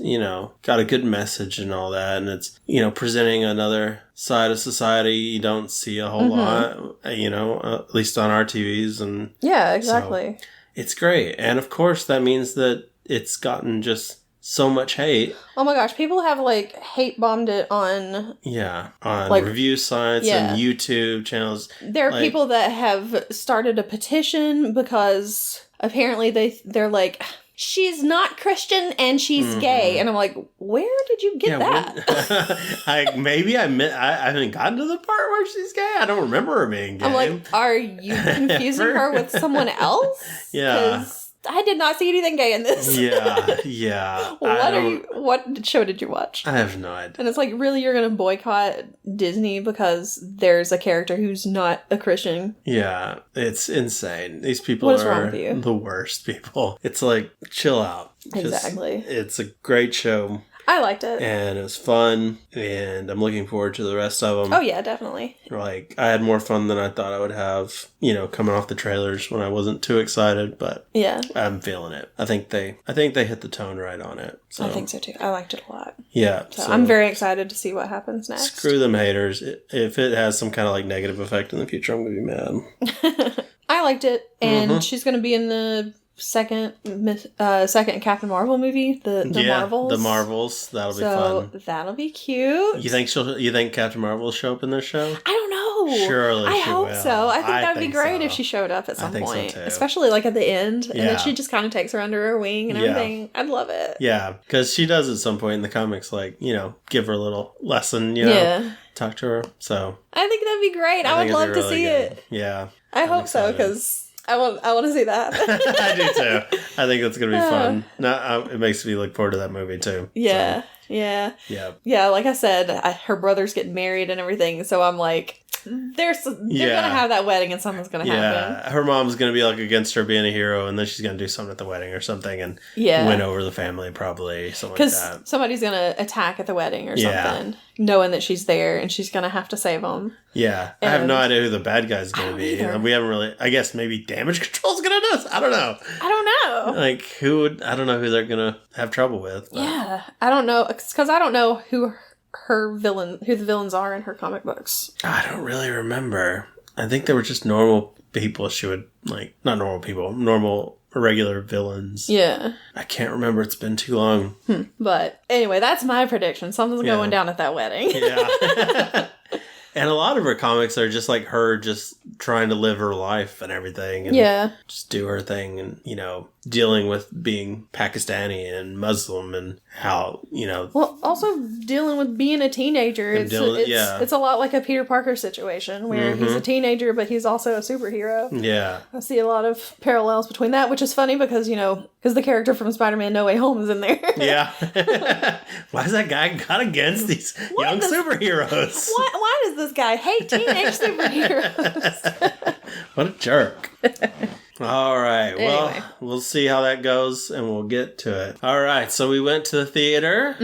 got a good message and all that. And it's, presenting another side of society you don't see a whole lot, at least on our TVs. And yeah, exactly. So it's great. And of course, that means that it's gotten just so much hate. Oh my gosh, people have like hate bombed it on review sites and YouTube channels. There are people that have started a petition because apparently they're like, she's not Christian and she's gay, and I'm like, where did you get that? I haven't gotten to the part where she's gay. I don't remember her being gay. I'm like, are you confusing her with someone else? Yeah. I did not see anything gay in this. Yeah. What show did you watch? I have no idea. And it's like, really, you're going to boycott Disney because there's a character who's not a Christian? Yeah, it's insane. These people wrong with you? The worst people. It's like, chill out. Exactly. It's a great show. I liked it. And it was fun, and I'm looking forward to the rest of them. Oh, yeah, definitely. Like, I had more fun than I thought I would have, coming off the trailers when I wasn't too excited, but yeah, I'm feeling it. I think they hit the tone right on it. So. I think so, too. I liked it a lot. Yeah. So I'm very excited to see what happens next. Screw them haters. If it has some kind of, like, negative effect in the future, I'm going to be mad. I liked it, and she's going to be in the second Captain Marvel movie, the Marvels. The Marvels. That'll be fun. So that'll be cute. You think Captain Marvel will show up in this show? I don't know. Surely I hope will. so. I think that'd be great if she showed up at some point. So too. Especially like at the end. And then she just kind of takes her under her wing and everything. I'd love it. Yeah, because she does at some point in the comics, like, give her a little lesson, talk to her. So I think that'd be great. I would love to see it. Yeah. I hope so, because I want to see that. I do too. I think that's going to be fun. It makes me look forward to that movie too. Yeah. So. Yeah. Yeah. Yeah, like I said, her brother's getting married and everything, so I'm like, they're going to have that wedding and something's going to happen. Yeah, her mom's going to be like against her being a hero, and then she's going to do something at the wedding or something and win over the family, probably, something like that. Because somebody's going to attack at the wedding or something, knowing that she's there, and she's going to have to save them. Yeah, I have no idea who the bad guy's going to be. We haven't really, I guess maybe Damage Control's going to do this. I don't know. Like, I don't know who they're going to have trouble with. But. Yeah, I don't know, because I don't know who the villains are in her comic books. I don't really remember. I think they were just normal people she would, like, not normal people, normal regular villains. Yeah. I can't remember. It's been too long. But anyway, that's my prediction. Something's going down at that wedding. Yeah. And a lot of her comics are just like her just trying to live her life and everything. And just do her thing and, dealing with being Pakistani and Muslim and how, Well, also dealing with being a teenager. It's a lot like a Peter Parker situation where he's a teenager, but he's also a superhero. Yeah. I see a lot of parallels between that, which is funny because, because the character from Spider-Man No Way Home is in there. Yeah. Why has that guy got against these young superheroes? Why does this guy hate teenage superheroes? What a jerk. All right. Anyway. Well, we'll see how that goes and we'll get to it. All right. So we went to the theater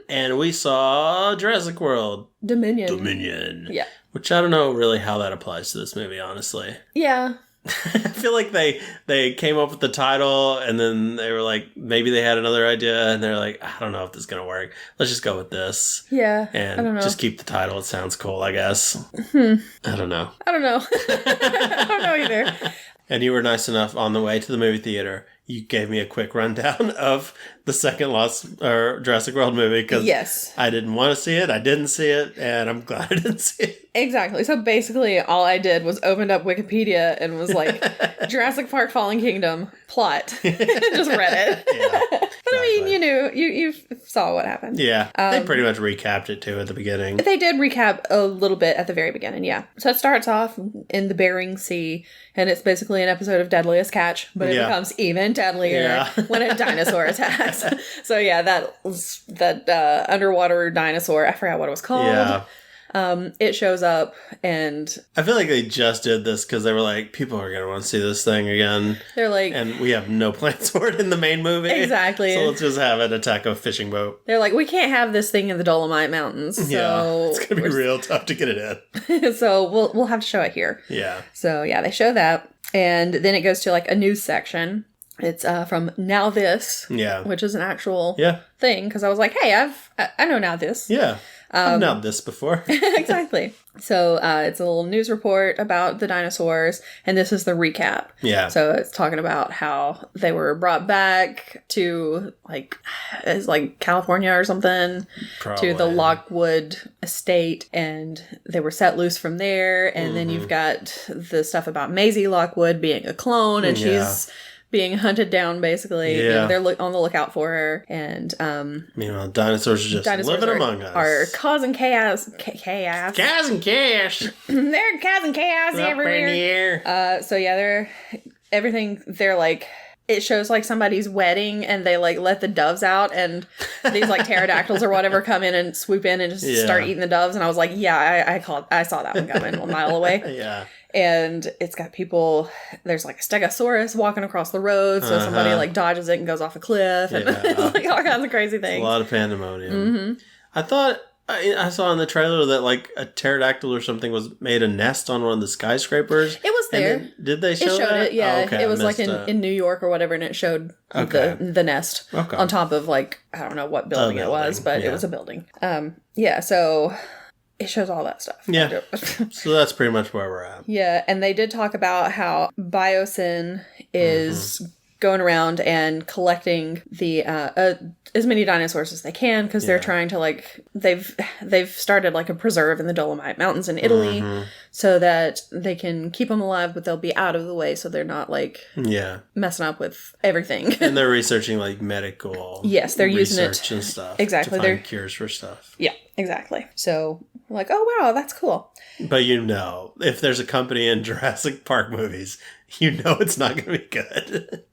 and we saw Jurassic World. Dominion. Yeah. Which I don't know really how that applies to this movie, honestly. Yeah. I feel like they came up with the title and then they were like, maybe they had another idea and they're like, I don't know if this is going to work. Let's just go with this. Yeah. And I don't know. Just keep the title. It sounds cool, I guess. I don't know. I don't know. I don't know either. And you were nice enough on the way to the movie theater. you gave me a quick rundown of the second Jurassic World movie because I didn't want to see it. I didn't see it, and I'm glad I didn't see it. Exactly. So basically, all I did was opened up Wikipedia and was like, Jurassic Park Fallen Kingdom plot. Just read it. Yeah, exactly. But I mean, you saw what happened. Yeah. They pretty much recapped it too at the beginning. They did recap a little bit at the very beginning, yeah. So it starts off in the Bering Sea, and it's basically an episode of Deadliest Catch, but it becomes even deadlier when a dinosaur attacks. So yeah, that underwater dinosaur, I forgot what it was called. Yeah. It shows up, and I feel like they just did this because they were like, people are going to want to see this thing again. They're like... And we have no plans for it in the main movie. Exactly. So let's just have it attack a fishing boat. They're like, we can't have this thing in the Dolomite Mountains. So it's going to be real tough to get it in. So we'll have to show it here. Yeah. So yeah, they show that. And then it goes to like a news section. It's from Now This. Yeah. Which is an actual thing. Because I was like, hey, I know Now This. Yeah. I've known this before. Exactly. So it's a little news report about the dinosaurs, and this is the recap. Yeah. So it's talking about how they were brought back to it's like California or something, to the Lockwood estate, and they were set loose from there. And then you've got the stuff about Maisie Lockwood being a clone, and she's being hunted down, basically. Yeah. They're on the lookout for her. And, meanwhile, dinosaurs are just living among us. Are causing chaos. Chaos. Causing chaos. They're causing chaos everywhere. So yeah, they're like, it shows like somebody's wedding, and they like let the doves out, and these like pterodactyls or whatever come in and swoop in and just start eating the doves. And I was like, I saw that one coming a mile away. Yeah. And it's got people, there's like a stegosaurus walking across the road, so somebody like dodges it and goes off a cliff, and like all kinds of crazy things. A lot of pandemonium. Mm-hmm. I thought I saw in the trailer that like a pterodactyl or something was made a nest on one of the skyscrapers. It was there. Did they show it? It showed that? It, yeah. Oh, okay. It was like in New York or whatever, and it showed the nest on top of like, I don't know what building it was, but it was a building. Yeah, so... It shows all that stuff. Yeah. So that's pretty much where we're at. Yeah. And they did talk about how Biosyn is going around and collecting the as many dinosaurs as they can, because they're trying to like they've started like a preserve in the Dolomite Mountains in Italy so that they can keep them alive, but they'll be out of the way so they're not like messing up with everything. And they're researching like medical they're using it and stuff exactly to find cures for stuff. Yeah, exactly. So like, oh wow, that's cool. But if there's a company in Jurassic Park movies, it's not going to be good.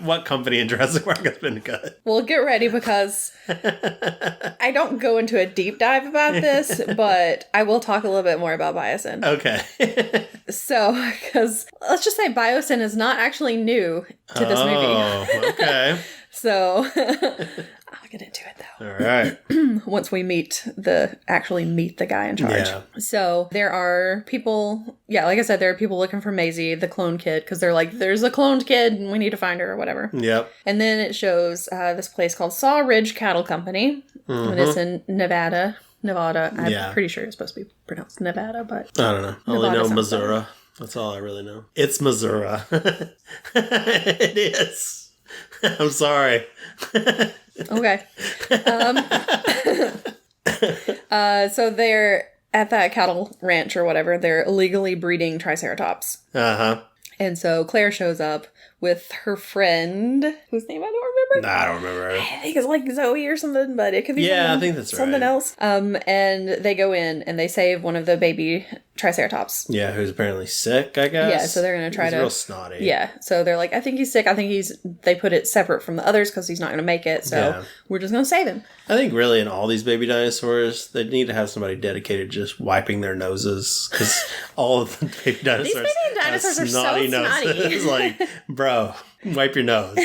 What company in Jurassic Park has been good? Well, get ready, because I don't go into a deep dive about this, but I will talk a little bit more about Biosyn. Okay. So, because let's just say Biosyn is not actually new to this movie. Oh, okay. So, I'll get into it though. All right. Once we actually meet the guy in charge. Yeah. So there are people, like I said, there are people looking for Maisie, the clone kid, because they're like, there's a cloned kid and we need to find her or whatever. Yep. And then it shows this place called Saw Ridge Cattle Company, and it's in Nevada. I'm pretty sure it's supposed to be pronounced Nevada, but I don't know. I only know Missouri. That's all I really know. It's Missouri. It is. I'm sorry. Okay. So they're at that cattle ranch or whatever. They're illegally breeding Triceratops. Uh-huh. And so Claire shows up with her friend, whose name I don't remember. I don't remember. I think it's like Zoe or something, but it could be I think that's something else. And they go in and they save one of the baby Triceratops. Yeah, who's apparently sick, I guess. Yeah, so they're going to try he's real snotty. Yeah, so they're like, I think he's sick. I think they put it separate from the others because he's not going to make it. So we're just going to save him. I think really in all these baby dinosaurs, they need to have somebody dedicated to just wiping their noses, because all of the baby dinosaurs, these baby dinosaurs are so snotty. It's like, bro, wipe your nose.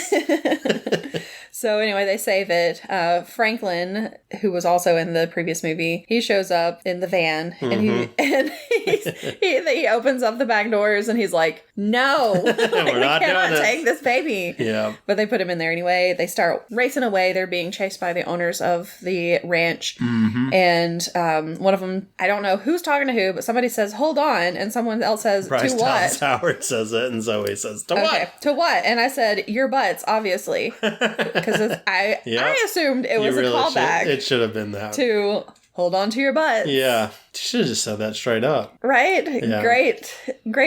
So anyway, they save it. Franklin, who was also in the previous movie, he shows up in the van, and he opens up the back doors and he's like, no, we cannot take this baby. Yeah. But they put him in there anyway. They start racing away. They're being chased by the owners of the ranch. Mm-hmm. And one of them, I don't know who's talking to who, but somebody says, hold on. And someone else says, Bryce to what? Howard says it, and Zoe says, to what? To what? And I said, your butts, obviously. Because I assumed it was really a callback. It should have been that. To hold on to your butts. Yeah. You should have just said that straight up. Right? Yeah. Great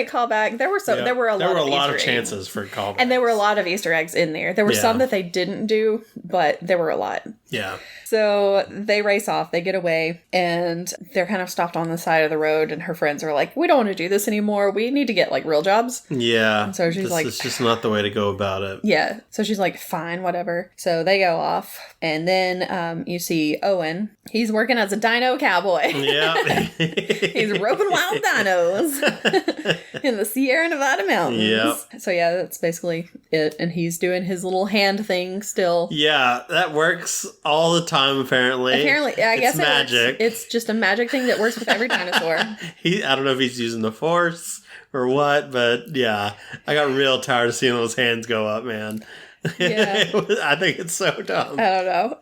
callback. There were a lot of chances for callbacks. And there were a lot of Easter eggs in there. There were some that they didn't do, but there were a lot. Yeah. So they race off, they get away, and they're kind of stopped on the side of the road, and her friends are like, we don't want to do this anymore. We need to get, like, real jobs. Yeah. And so she's like... It's just not the way to go about it. Yeah. So she's like, fine, whatever. So they go off, and then you see Owen. He's working as a dino cowboy. Yeah. He's roping wild dinos in the Sierra Nevada mountains. Yep. So yeah, that's basically it. And he's doing his little hand thing still. Yeah, that works all the time, apparently. I guess it's magic. It's just a magic thing that works with every dinosaur. I don't know if he's using the Force or what, but yeah, I got real tired of seeing those hands go up, man. Yeah. I think it's so dumb. I don't know.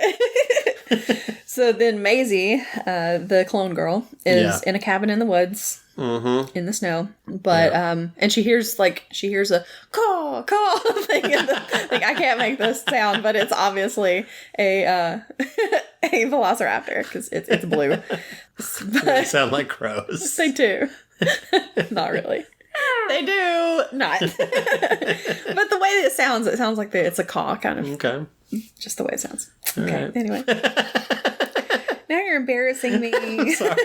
So then Maisie, the clone girl, is in a cabin in the woods. Mm-hmm. In the snow, but and she hears a caw thing. Like, I can't make this sound, but it's obviously a velociraptor because it's blue. They sound like crows. They do. Not really. They do not. But the way it sounds like it's a caw kind of. Okay. Just the way it sounds. All okay. Right. Anyway. Now you're embarrassing me. Sorry.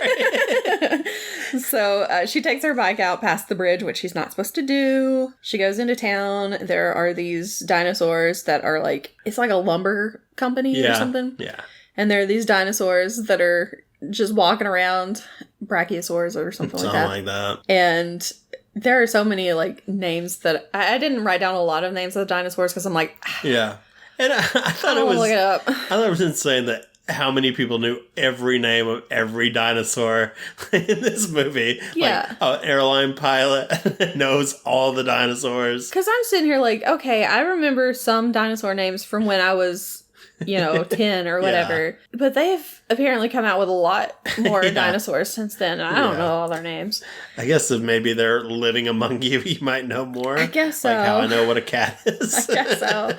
So she takes her bike out past the bridge, which she's not supposed to do. She goes into town. There are these dinosaurs that are like, it's like a lumber company or something. Yeah. And there are these dinosaurs that are just walking around, brachiosaurs or something like that. Something like that. And there are so many like names that I didn't write down a lot of names of the dinosaurs because I'm like, yeah. And I thought it was look it up. I thought it was insane that how many people knew every name of every dinosaur in this movie. Yeah. Like, an airline pilot knows all the dinosaurs. Because I'm sitting here like, okay, I remember some dinosaur names from when I was, 10 or whatever. Yeah. But they've apparently come out with a lot more dinosaurs since then. And I don't know all their names. I guess if maybe they're living among you, you might know more. I guess so. Like how I know what a cat is. I guess so.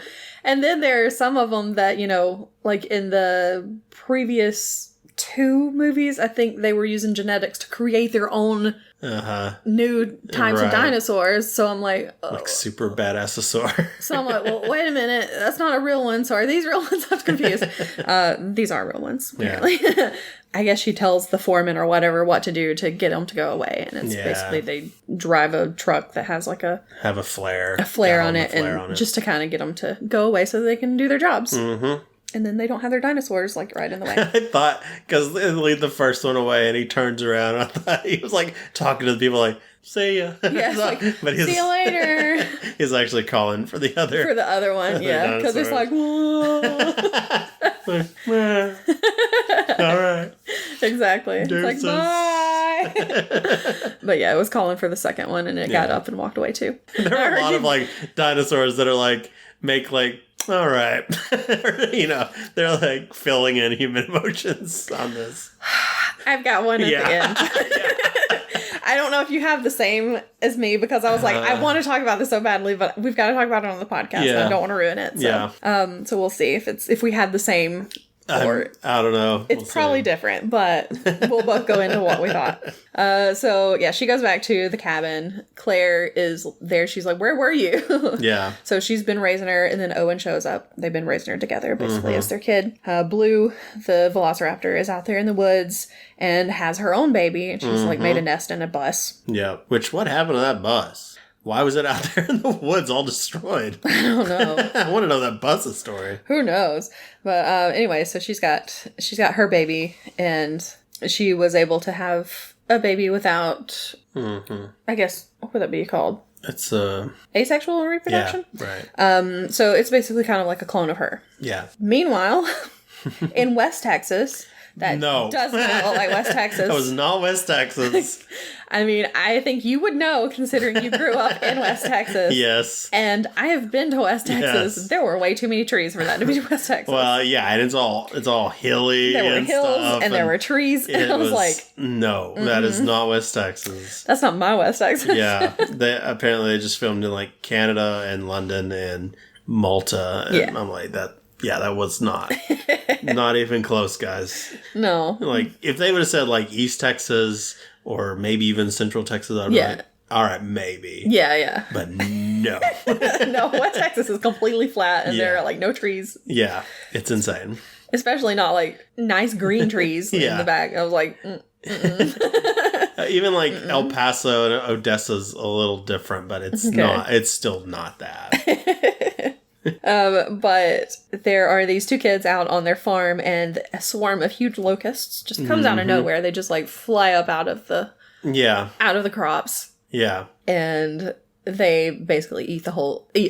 And then there are some of them that, like in the previous 2 movies, I think they were using genetics to create their own new types of dinosaurs. So I'm like... Oh. Like super badassosaur. So I'm like, well, wait a minute. That's not a real one. So are these real ones? I'm confused. These are real ones, apparently. Yeah. I guess she tells the foreman or whatever what to do to get them to go away. And it's basically they drive a truck that has like a flare. A flare on it. Just to kind of get them to go away so they can do their jobs. Mm-hmm. And then they don't have their dinosaurs, like, right in the way. I thought, because they lead the first one away, and he turns around, I thought he was, like, talking to the people, like, see ya. Yeah, but see you later. He's actually calling for the other... For the other one, yeah. Because it's like, whoa. All right. Exactly. It's like, bye. But yeah, it was calling for the second one, and it got up and walked away, too. There are a lot of, like, dinosaurs that are, like, make, like, all right. They're like filling in human emotions on this. I've got one at the end. I don't know if you have the same as me because I was like, I want to talk about this so badly, but we've got to talk about it on the podcast. And I don't want to ruin it. So, so we'll see if we had the same. Or I don't know. It's probably different, but we'll both go into what we thought. So yeah, she goes back to the cabin. Claire is there. She's like, where were you? Yeah. So she's been raising her, and then Owen shows up. They've been raising her together, basically, as their kid. Blue, the velociraptor, is out there in the woods and has her own baby, and she's like made a nest in a bus. Yeah. What happened to that bus? Why was it out there in the woods all destroyed? I don't know. I want to know that bus's story. Who knows? But anyway, so she's got her baby, and she was able to have a baby without, I guess, what would that be called? It's asexual reproduction? Yeah, right. So it's basically kind of like a clone of her. Yeah. Meanwhile, in West Texas, that does not look like West Texas. That was not West Texas. I mean, I think you would know, considering you grew up in West Texas. Yes. And I have been to West Texas. Yes. There were way too many trees for that to be West Texas. Well, yeah, and it's all hilly. There were and hills stuff, and there were trees. And I was like, no, that is not West Texas. That's not my West Texas. Yeah. They just filmed in like Canada and London and Malta. And I'm like, that was not even close, guys. No. Like, if they would have said like East Texas or maybe even Central Texas, I'd be like, all right, maybe. Yeah. But no. No, West Texas is completely flat and there are like no trees. Yeah, it's insane. Especially not like nice green trees in the back. I was like, even like El Paso and Odessa's a little different, but it's not. It's still not that. But there are these two kids out on their farm, and a swarm of huge locusts just comes out of nowhere. They just like fly up out of the crops. Yeah, and they basically eat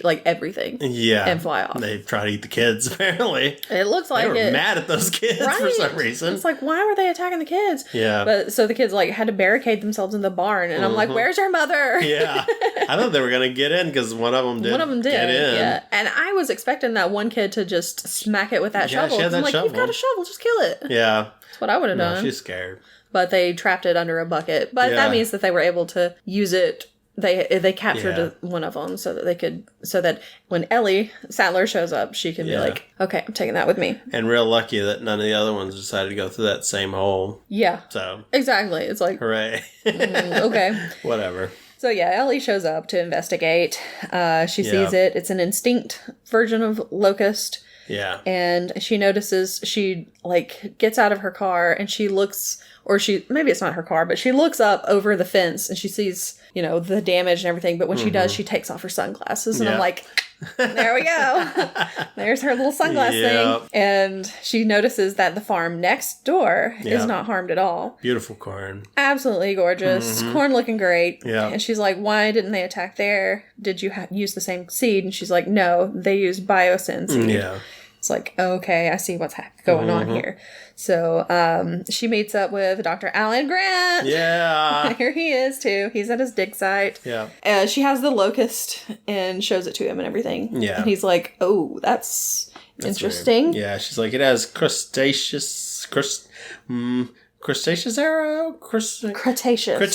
like everything. Yeah, and fly off. They try to eat the kids. Apparently, it looks like they were mad at those kids for some reason. It's like, why were they attacking the kids? Yeah, but so the kids like had to barricade themselves in the barn, and I'm like, where's your mother? Yeah, I thought they were gonna get in because one of them did. Get in. Yeah, and I was expecting that one kid to just smack it with that shovel. She had that like, shovel. You've got a shovel, just kill it. Yeah, that's what I would have done. She's scared. But they trapped it under a bucket. But that means that they were able to use it. They captured one of them so that when Ellie Sattler shows up, she can be like, okay, I'm taking that with me. And real lucky that none of the other ones decided to go through that same hole. Yeah. So exactly. It's like, hooray. Okay. Whatever. So yeah, Ellie shows up to investigate. She sees it. It's an extinct version of locust. Yeah. And she notices, she like gets out of her car and she looks, maybe it's not her car, but she looks up over the fence and she sees, the damage and everything. But when she does, she takes off her sunglasses and I'm like, there we go. There's her little sunglass thing. And she notices that the farm next door is not harmed at all. Beautiful corn. Absolutely gorgeous. Corn looking great. Yeah. And she's like, why didn't they attack there? Did you use the same seed? And she's like, no, they used biosyn seed. Yeah. It's like, okay, I see what's going on here. So she meets up with Dr. Alan Grant. Yeah. Here he is, too. He's at his dig site. Yeah. She has the locust and shows it to him and everything. Yeah. And he's like, oh, that's interesting. Weird. Yeah, she's like, it has Cretaceous era? Cretaceous.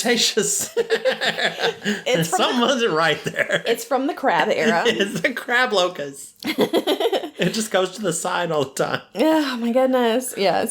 Something wasn't right there. It's from the crab era. It's the crab locust. It just goes to the side all the time. Oh my goodness. Yeah,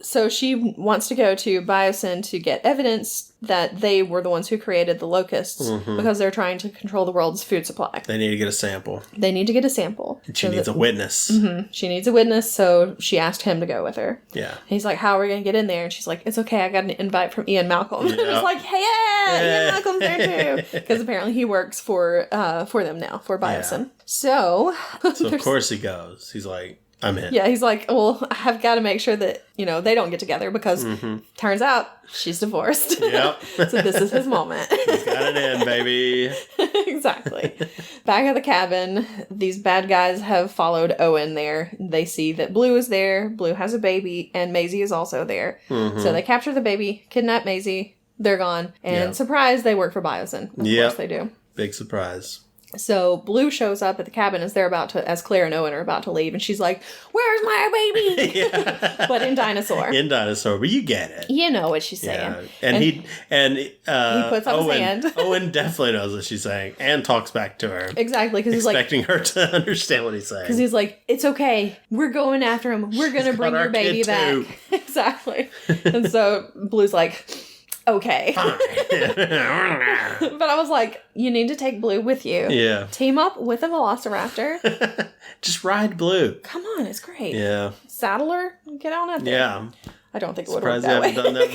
so she wants to go to Biosyn to get evidence that they were the ones who created the locusts because they're trying to control the world's food supply. They need to get a sample. And she needs a witness. She needs a witness, so she asked him to go with her. Yeah. And he's like, how are we going to get in there? And she's like, it's okay, I got an invite from Ian Malcolm. And it's like, hey, Ian Malcolm's there too. Because apparently he works for them now, for Biosyn. Yeah. So of course he goes. He's like, I'm in. Yeah, he's like, well, I've got to make sure that, they don't get together because turns out she's divorced. Yep. So this is his moment. He's got it in, baby. Exactly. Back at the cabin, these bad guys have followed Owen there. They see that Blue is there. Blue has a baby, and Maisie is also there. So they capture the baby, kidnap Maisie. They're gone. And surprise, they work for Biosyn. Of course they do. Big surprise. So Blue shows up at the cabin as Claire and Owen are about to leave, and she's like, "Where's my baby?" But in dinosaur. But you get it. You know what she's saying. And he puts up his hand. Owen definitely knows what she's saying and talks back to her. Exactly, because he's like expecting her to understand what he's saying. Because he's like, "It's okay. We're going after him. We're gonna bring your baby back." Exactly. And so Blue's like, okay. But I was like, you need to take Blue with you. Yeah. Team up with a velociraptor. Just ride Blue. Come on, it's great. Yeah. Saddle her, get on out there. Yeah. I don't think it would work that way. Surprised you haven't done that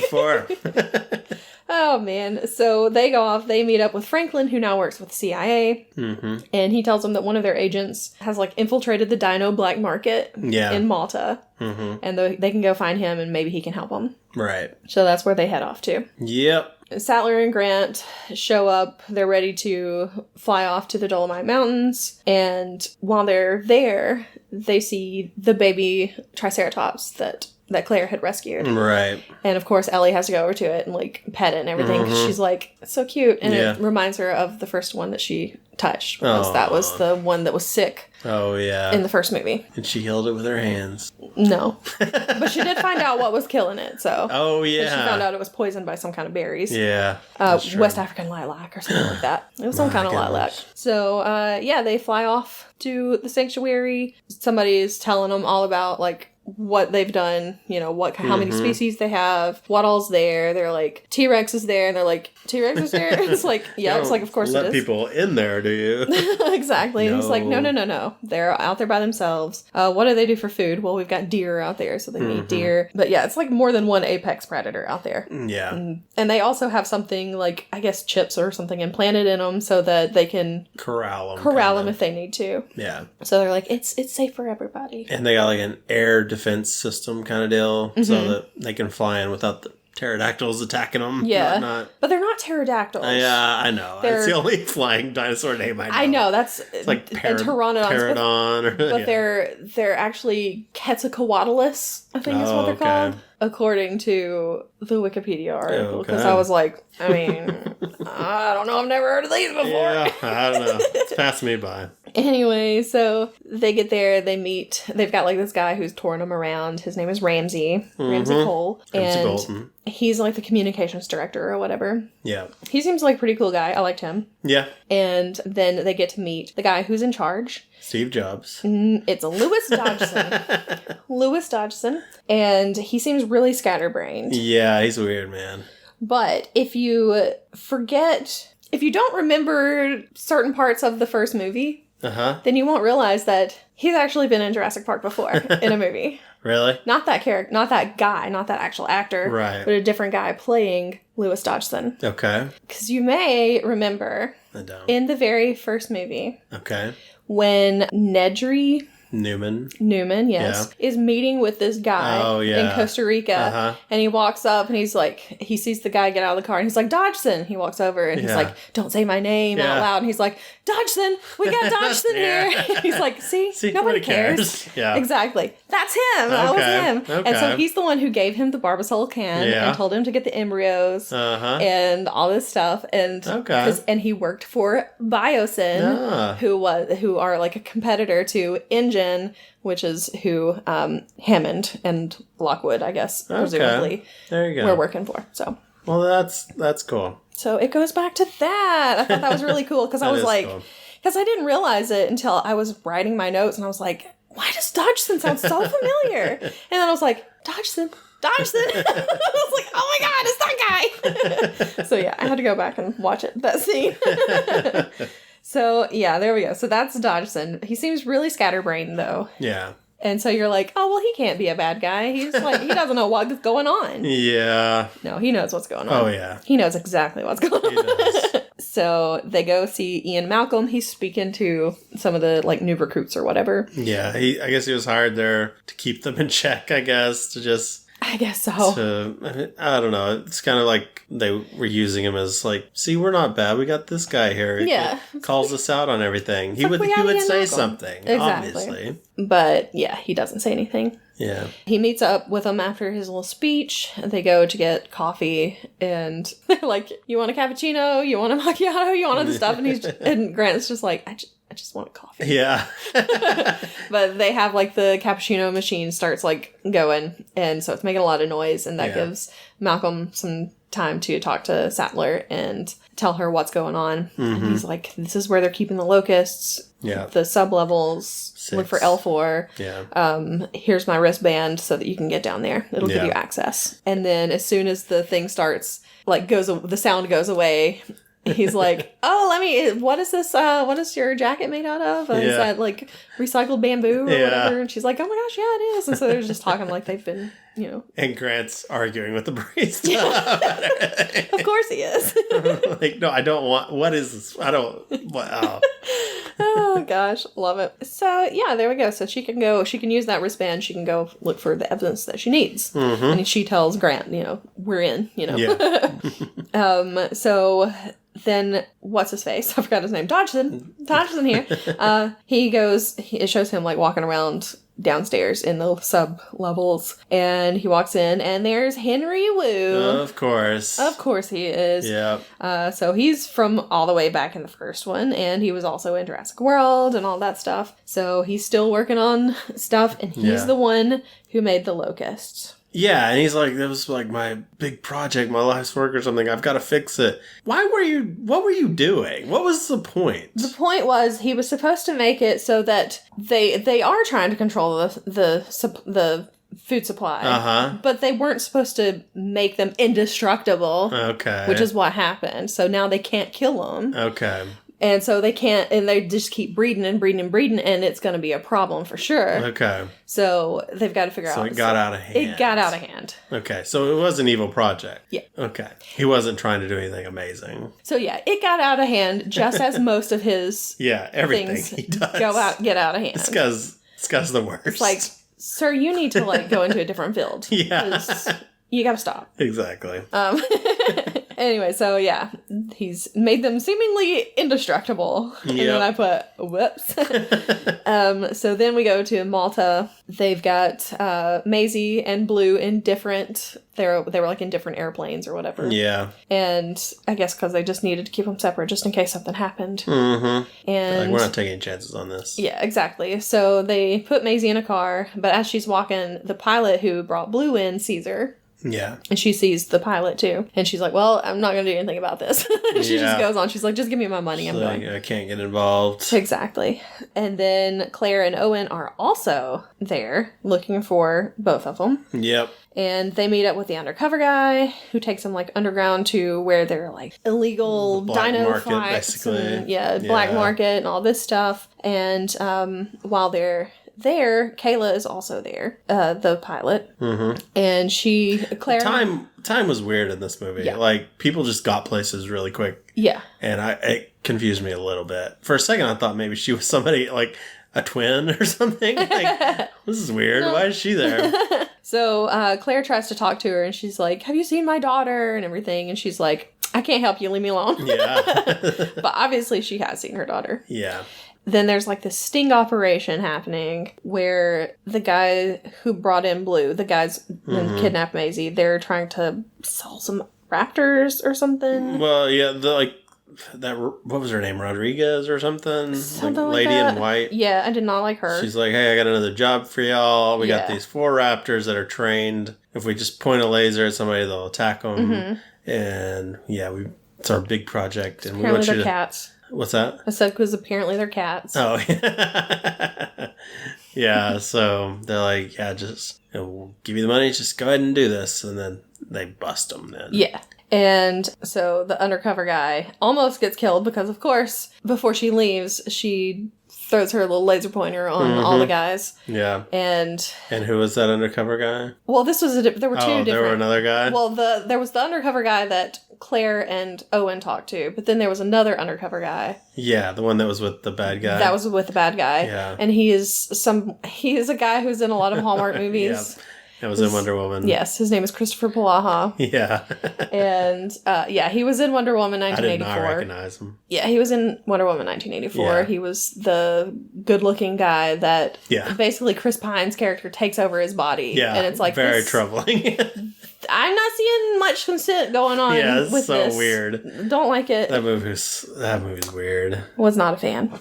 before. Oh, man. So they go off. They meet up with Franklin, who now works with the CIA. And he tells them that one of their agents has, infiltrated the dino black market in Malta. And they can go find him, and maybe he can help them. Right. So that's where they head off to. Yep. Sattler and Grant show up. They're ready to fly off to the Dolomite Mountains. And while they're there, they see the baby Triceratops that that Claire had rescued. Right. And of course, Ellie has to go over to it and like pet it and everything. Mm-hmm. She's like, it's so cute. And it reminds her of the first one that she touched. That was the one that was sick. Oh, yeah. In the first movie. And she healed it with her hands. No. But she did find out what was killing it, so. Oh, yeah. She found out it was poisoned by some kind of berries. Yeah. West African lilac or something like that. It was some kind of lilac. So, they fly off to the sanctuary. Somebody's telling them all about, like, what they've done, how many species they have, what all's there. They're like, T-Rex is there, and they're like, T-Rex is there? It's like, yeah, it's like, of course it is. Let people in there, do you? Exactly. No. And he's like, no. They're out there by themselves. What do they do for food? Well, we've got deer out there, so they need deer. But yeah, it's like more than one apex predator out there. Yeah. And they also have something like, I guess, chips or something implanted in them so that they can corral them if they need to. Yeah. So they're like, it's safe for everybody. And they got like an air defense system kind of deal so that they can fly in without the pterodactyls attacking them. Yeah. But they're not pterodactyls. Yeah, I know. It's the only flying dinosaur name I know. I know. That's it's like Pteranodon. But they're actually Quetzalcoatlus, I think is what they're called. According to the Wikipedia article. Because I was like, I don't know. I've never heard of these before. Yeah, I don't know. It's passed me by. Anyway, so they get there, they meet, they've got like this guy who's touring them around. His name is Ramsey Cole. Ramsey Bolton. He's like the communications director or whatever. Yeah. He seems like a pretty cool guy. I liked him. Yeah. And then they get to meet the guy who's in charge. Steve Jobs. It's Louis Dodgson. And he seems really scatterbrained. Yeah, he's weird, man. But if you don't remember certain parts of the first movie, then you won't realize that he's actually been in Jurassic Park before in a movie. Really? Not that character, not that guy, not that actual actor. Right. But a different guy playing Louis Dodgson. Okay. Because you may remember in the very first movie. Okay. When Nedry Newman, yes, is meeting with this guy in Costa Rica, and he walks up and he's like, he sees the guy get out of the car and he's like, Dodgson. He walks over and he's like, don't say my name out loud. And he's like, Dodgson, we got Dodgson here. He's like, see nobody cares. Yeah, exactly. That's him. That was him. And so he's the one who gave him the Barbasol can and told him to get the embryos and all this stuff. And and he worked for Biosyn, who are like a competitor to Engine, which is who Hammond and Lockwood, I guess, presumably, there you go, we're working for. So, well, that's cool. So it goes back to that. I thought that was really cool because I was like, because I didn't realize it until I was writing my notes and I was like, why does Dodgson sound so familiar? And then I was like, Dodgson. I was like, oh my god, it's that guy. So yeah, I had to go back and watch that scene. So, yeah, there we go. So that's Dodgson. He seems really scatterbrained, though. Yeah. And so you're like, oh, well, he can't be a bad guy. He's like, he doesn't know what's going on. Yeah. No, he knows what's going on. Oh, yeah. He knows exactly what's going on. He does. So they go see Ian Malcolm. He's speaking to some of the, like, new recruits or whatever. Yeah, I guess he was hired there to keep them in check, I guess, to just... I guess so. I don't know. It's kind of like they were using him as like, see, we're not bad. We got this guy here. Yeah. He calls us out on everything. He would say something, obviously. But yeah, he doesn't say anything. Yeah. He meets up with them after his little speech. They go to get coffee and they're like, you want a cappuccino? You want a macchiato? You want all this stuff? And Grant's just like, I just want a coffee. Yeah. But they have like the cappuccino machine starts like going. And so it's making a lot of noise. And that gives Malcolm some time to talk to Sattler and tell her what's going on. Mm-hmm. And he's like, this is where they're keeping the locusts. Yeah. The sub-levels. 6. Look for L4. Yeah. Here's my wristband so that you can get down there. It'll give you access. And then as soon as the thing starts, like the sound goes away, he's like, oh, what is this? What is your jacket made out of? Is that like recycled bamboo or whatever? And she's like, oh my gosh, yeah, it is. And so they're just talking like they've been, And Grant's arguing with the barista. Yeah. Of course he is. Like, no, I don't want, what is this? I don't, oh. Oh gosh, love it. So yeah, there we go. So she can use that wristband. She can go look for the evidence that she needs. Mm-hmm. And she tells Grant, we're in, Yeah. So then what's his face? I forgot his name. Dodgson here. It shows him like walking around downstairs in the sub levels, and he walks in, and there's Henry Wu. Of course. Of course he is. Yep. So he's from all the way back in the first one, and he was also in Jurassic World and all that stuff. So he's still working on stuff, and he's the one who made the locusts. Yeah, and he's like, that was like my big project, my life's work or something. I've got to fix it. What were you doing? What was the point? The point was he was supposed to make it so that they are trying to control the food supply. But they weren't supposed to make them indestructible. Okay. Which is what happened. So now they can't kill them. Okay. And so they can't, and they just keep breeding and breeding and breeding, and it's going to be a problem for sure. Okay. So they've got to figure out. So it got out of hand. It got out of hand. Okay. So it was an evil project. Yeah. Okay. He wasn't trying to do anything amazing. So yeah, it got out of hand just as most of his everything things he does get out of hand. It's because the worst. It's like, sir, you need to go into a different field. Yeah. You got to stop. Exactly. Anyway, so yeah, he's made them seemingly indestructible. Yep. And then I put, whoops. So then we go to Malta. They've got Maisie and Blue in different, they were like in different airplanes or whatever. Yeah. And I guess because they just needed to keep them separate just in case something happened. Mm-hmm. And like, we're not taking any chances on this. Yeah, exactly. So they put Maisie in a car, but as she's walking, the pilot who brought Blue in sees her. Yeah. And she sees the pilot too. And she's like, well, I'm not going to do anything about this. She just goes on. She's like, just give me my money. I'm going. I can't get involved. Exactly. And then Claire and Owen are also there looking for both of them. Yep. And they meet up with the undercover guy who takes them like underground to where they're like illegal dino fights. Black market and all this stuff. And while they're there, Kayla is also there, the pilot. Mm-hmm. And Claire... Time was weird in this movie. Yeah. Like, people just got places really quick. Yeah. And it confused me a little bit. For a second, I thought maybe she was somebody, like, a twin or something. Like, this is weird. No. Why is she there? So, Claire tries to talk to her, and she's like, have you seen my daughter? And everything. And she's like, I can't help you. Leave me alone. Yeah. But obviously, she has seen her daughter. Yeah. Then there's like this sting operation happening where the guy who brought in Blue, the guys who kidnapped Maisie, they're trying to sell some raptors or something. Well, yeah, what was her name? Rodriguez or something? Something like lady that. in white. Yeah, I did not like her. She's like, hey, I got another job for y'all. We got these 4 raptors that are trained. If we just point a laser at somebody, they'll attack them. Mm-hmm. And it's our big project. And apparently they're cats. What's that? I said because apparently they're cats. Oh, yeah. So they're like, just we'll give you the money. Just go ahead and do this. And then they bust them then. Yeah. And so the undercover guy almost gets killed because, of course, before she leaves, she throws her little laser pointer on all the guys. Yeah. And who was that undercover guy? Well, this was there were two different. There were another guy? Well, there was the undercover guy that Claire and Owen talked to, but then there was another undercover guy. Yeah, the one that was with the bad guy. That was with the bad guy. Yeah. And he is a guy who's in a lot of Hallmark movies. Yeah. That was in Wonder Woman. Yes, his name is Christopher Polaha. Yeah. And, he was in Wonder Woman 1984. I did not recognize him. Yeah, he was in Wonder Woman 1984. Yeah. He was the good-looking guy that basically Chris Pine's character takes over his body. Yeah, and it's like very troubling. I'm not seeing much consent going on with this. Yeah, so weird. Don't like it. That movie's weird. Was not a fan.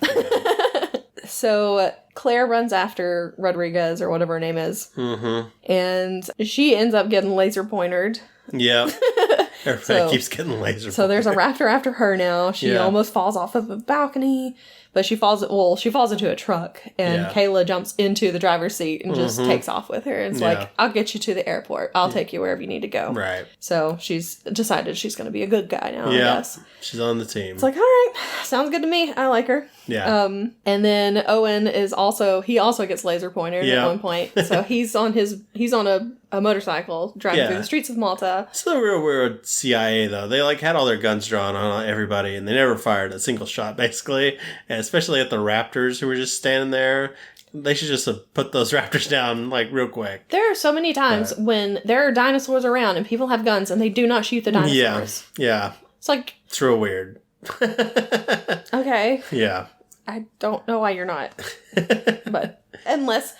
So Claire runs after Rodriguez or whatever her name is. Mm-hmm. And she ends up getting laser pointered. Yeah. Everybody keeps getting laser pointered. So there's a raptor after her now. She almost falls off of a balcony. But she falls into a truck, and Kayla jumps into the driver's seat and just takes off with her. And it's like, I'll get you to the airport. I'll take you wherever you need to go. Right. So she's decided she's going to be a good guy now, I guess. She's on the team. It's like, all right, sounds good to me. I like her. Yeah. And then Owen also gets laser pointed at one point. So he's on a motorcycle driving through the streets of Malta. It's the real weird CIA, though. They had all their guns drawn on everybody, and they never fired a single shot, basically. And especially at the raptors who were just standing there. They should just have put those raptors down, real quick. There are so many times when there are dinosaurs around and people have guns and they do not shoot the dinosaurs. Yeah. It's like... It's real weird. Okay. Yeah. I don't know why you're not. But unless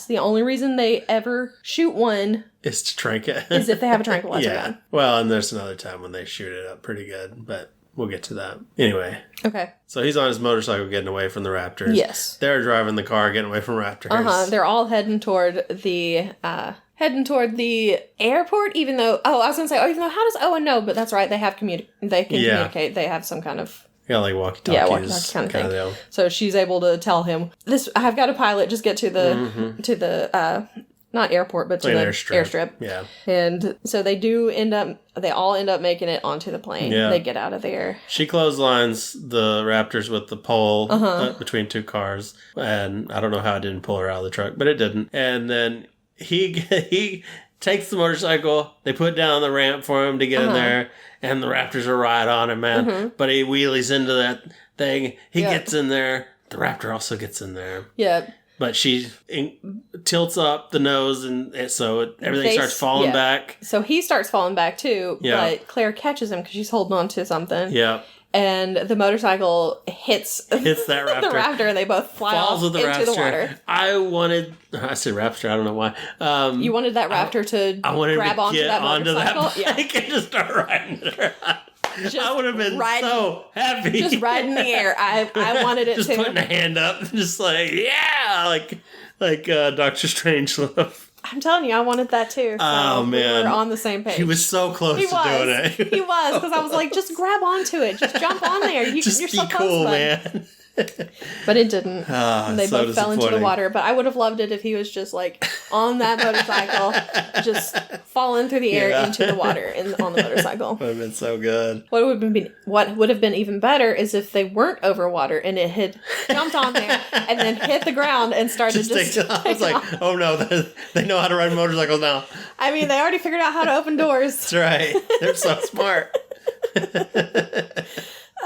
the only reason they ever shoot one is to trank it. Is if they have a tranquilizer gun. Well, and there's another time when they shoot it up pretty good, but we'll get to that. Anyway. Okay. So he's on his motorcycle getting away from the raptors. Yes. They're driving the car getting away from raptors. They're all heading toward the airport, even though how does Owen know? But that's right, they can communicate. They have some kind of like walkie-talkies kind of thing. So she's able to tell him, I've got a pilot, just get to the not airport, but to the airstrip. Yeah. And so they all end up making it onto the plane. Yeah. They get out of there. She clotheslines the raptors with the pole between two cars. And I don't know how it didn't pull her out of the truck, but it didn't. And then he takes the motorcycle. They put down the ramp for him to get in there. And the raptors are right on him, man. Mm-hmm. But he wheelies into that thing. He gets in there. The raptor also gets in there. Yeah. But she tilts up the nose, and so everything starts falling back. So he starts falling back, too. Yeah. But Claire catches him because she's holding on to something. Yeah. And the motorcycle hits that raptor. The raptor, and they both fly off into the water. I said raptor, I don't know why. You wanted that raptor to grab onto that motorcycle? Bike and just start riding it around. I would have been so happy. Just riding the air. I wanted it just too. Just putting a hand up, just like, yeah, like Doctor Strangelove. I'm telling you, I wanted that too. So oh, man. We were on the same page. He was so close to doing it. He was, because I was like, just grab onto it. Just jump on there. You're so close, cool, man. But it didn't. They so both fell into the water. But I would have loved it if he was just on that motorcycle, just falling through the air into the water on the motorcycle. Would have been so good. What would have been even better is if they weren't over water and it had jumped on there and then hit the ground and started I was like, oh no, they know how to ride motorcycles now. I mean, they already figured out how to open doors. That's right. They're so smart.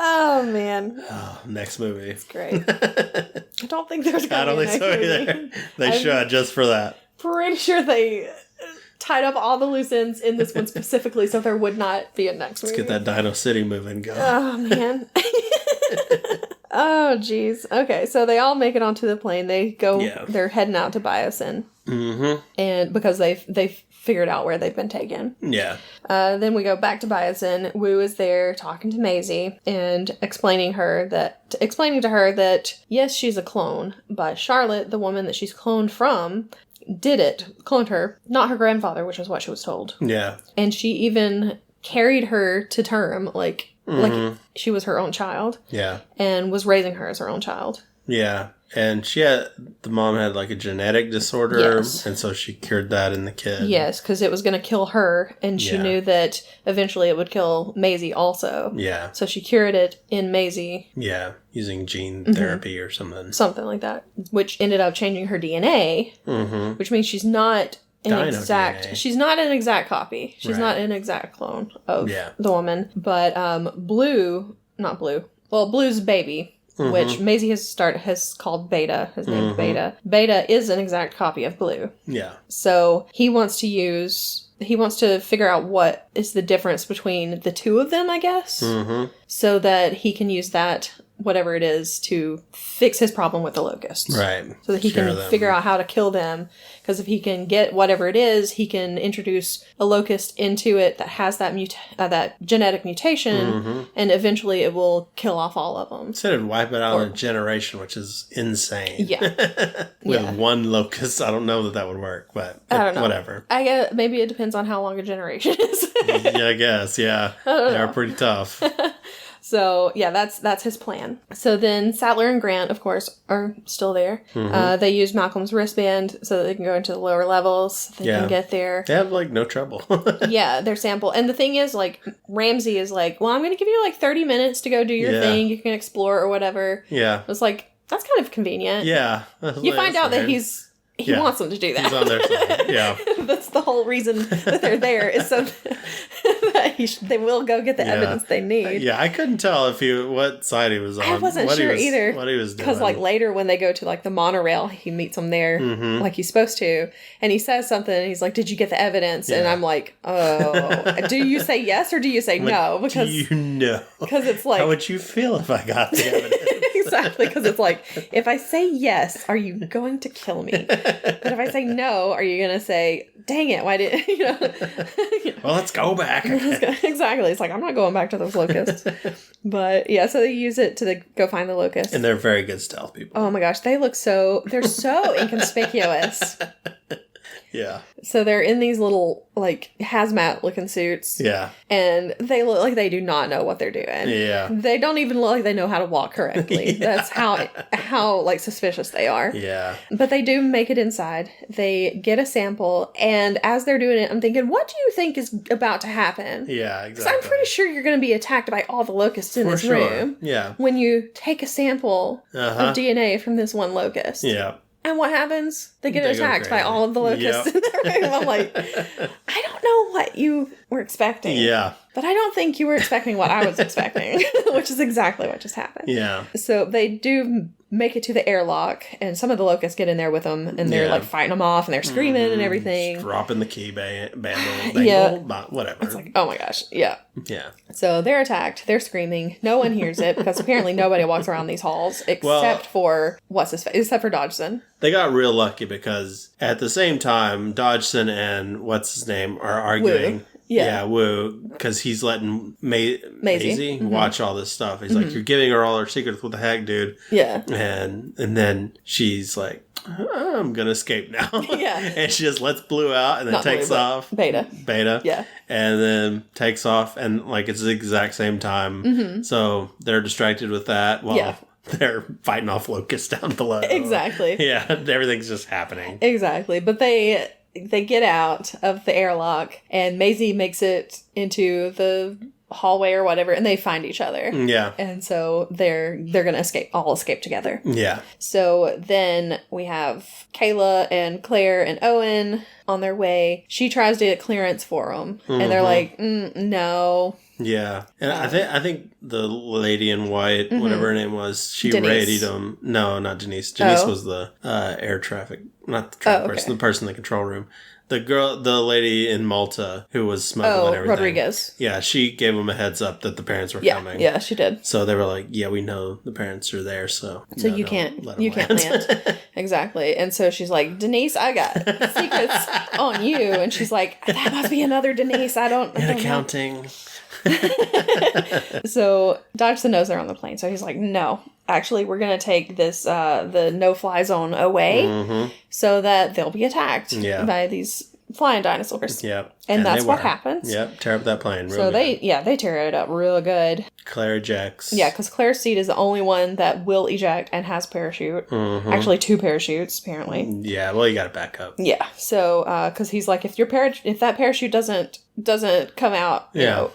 Oh, man. Oh, next movie. It's great. I don't think there's going to be a next movie. I don't think so either. They should, just for that. Pretty sure they tied up all the loose ends in this one specifically so there would not be a next movie. Let's get that Dino City moving going. Oh, man. Oh, jeez. Okay, so they all make it onto the plane. They go, they're heading out to Biosyn. Mm-hmm. And because they've figured out where they've been taken. Yeah. Then we go back to Biosyn. Wu is there talking to Maisie and explaining to her that, yes, she's a clone, but Charlotte, the woman that she's cloned from, cloned her, not her grandfather, which is what she was told. Yeah. And she even carried her to term, like she was her own child. Yeah. And was raising her as her own child. Yeah. And the mom had a genetic disorder, yes. And so she cured that in the kid. Yes, because it was going to kill her, and she knew that eventually it would kill Maisie also. Yeah. So she cured it in Maisie. Yeah, using gene therapy or something. Something like that, which ended up changing her DNA, which means she's not an exact copy. She's not an exact clone of the woman. But Blue's baby, which Maisie has called Beta. His name's Beta. Beta is an exact copy of Blue. Yeah. So he wants to figure out what is the difference between the two of them, I guess. Mm-hmm. So that he can use that, whatever it is, to fix his problem with the locusts. Right. So that he can figure out how to kill them. Because if he can get whatever it is, he can introduce a locust into it that has that genetic mutation, and eventually it will kill off all of them. Instead of wipe it out in a generation, which is insane. Yeah. With one locust, I don't know that would work, but I don't know. Whatever. I guess maybe it depends on how long a generation is. Yeah, I guess, yeah. They are pretty tough. So, yeah, that's his plan. So then Sattler and Grant, of course, are still there. Mm-hmm. They use Malcolm's wristband so that they can go into the lower levels. They can get there. They have, no trouble. Yeah, their sample. And the thing is, Ramsey is well, I'm going to give you, 30 minutes to go do your thing. You can explore or whatever. Yeah. It's that's kind of convenient. Yeah. You find out that he wants them to do that. He's on their side. Yeah. That's the whole reason that they're there, is so that they will go get the evidence they need. Yeah, I couldn't tell what side he was on. I wasn't sure either. What he was doing. Because later when they go to the monorail, he meets them there like he's supposed to. And he says something and he's like, did you get the evidence? Yeah. And I'm like, oh, do you say yes or do you say no? Because do you know? Because it's how would you feel if I got the evidence? Exactly, because it's like, if I say yes, are you going to kill me? But if I say no, are you going to say, dang it, why did you know? Well, let's go back. Exactly. It's like, I'm not going back to those locusts. But yeah, so they use it to go find the locusts. And they're very good stealth people. Oh my gosh, they're so inconspicuous. Yeah. So they're in these little, like, hazmat looking suits. Yeah. And they look like they do not know what they're doing. Yeah. They don't even look like they know how to walk correctly. Yeah. That's how like suspicious they are. Yeah. But they do make it inside. They get a sample, and as they're doing it, I'm thinking, what do you think is about to happen? Yeah, exactly. Because I'm pretty sure you're going to be attacked by all the locusts in this room. Yeah. When you take a sample of DNA from this one locust. Yeah. And what happens? They get attacked by all of the locusts in the room. I'm like, I don't know what you were expecting. Yeah. But I don't think you were expecting what I was expecting, which is exactly what just happened. Yeah. So they do make it to the airlock, and some of the locusts get in there with them, and they're like fighting them off, and they're screaming and everything. Just dropping the key whatever. It's like, oh my gosh, yeah. Yeah. So they're attacked, they're screaming, no one hears it, because apparently nobody walks around these halls, except for, except for Dodgson. They got real lucky because at the same time, Dodgson and what's-his-name are arguing. Woo. Yeah, Woo, because he's letting Maisie watch all this stuff. He's like, you're giving her all her secrets. What the heck, dude? Yeah. And then she's like, I'm going to escape now. Yeah. And she just lets Blue out and then takes off. Beta. Yeah. And then takes off, and like it's the exact same time. Mm-hmm. So they're distracted with that while they're fighting off locusts down below. Exactly. Yeah. Everything's just happening. Exactly. But they get out of the airlock, and Maisie makes it into the hallway or whatever, and they find each other. Yeah. And so they're going to all escape together. Yeah. So then we have Kayla and Claire and Owen on their way. She tries to get clearance for them, and they're like, no. Yeah. And I think the lady in white, whatever her name was, she raided them. No, not Denise. Denise was the air traffic, not the traffic person, the person in the control room. The lady in Malta who was smuggling everything. Rodriguez. Yeah, she gave them a heads up that the parents were coming. Yeah, she did. So they were like, yeah, we know the parents are there, so you can't land. Exactly. And so she's like, Denise, I got secrets on you. And she's like, that must be another Denise. I don't accounting. Know. So Dodgson knows they're on the plane, so he's like, no, actually we're gonna take this the no-fly zone away so that they'll be attacked by these flying dinosaurs. Yep. And that's what happens. Yep, tear up that plane real so good. they tear it up real good. Claire ejects. Yeah, because Claire's seat is the only one that will eject and has parachute. Actually 2 parachutes apparently. Yeah, well, you gotta back up. Yeah, so because he's like, if that parachute doesn't come out, you know,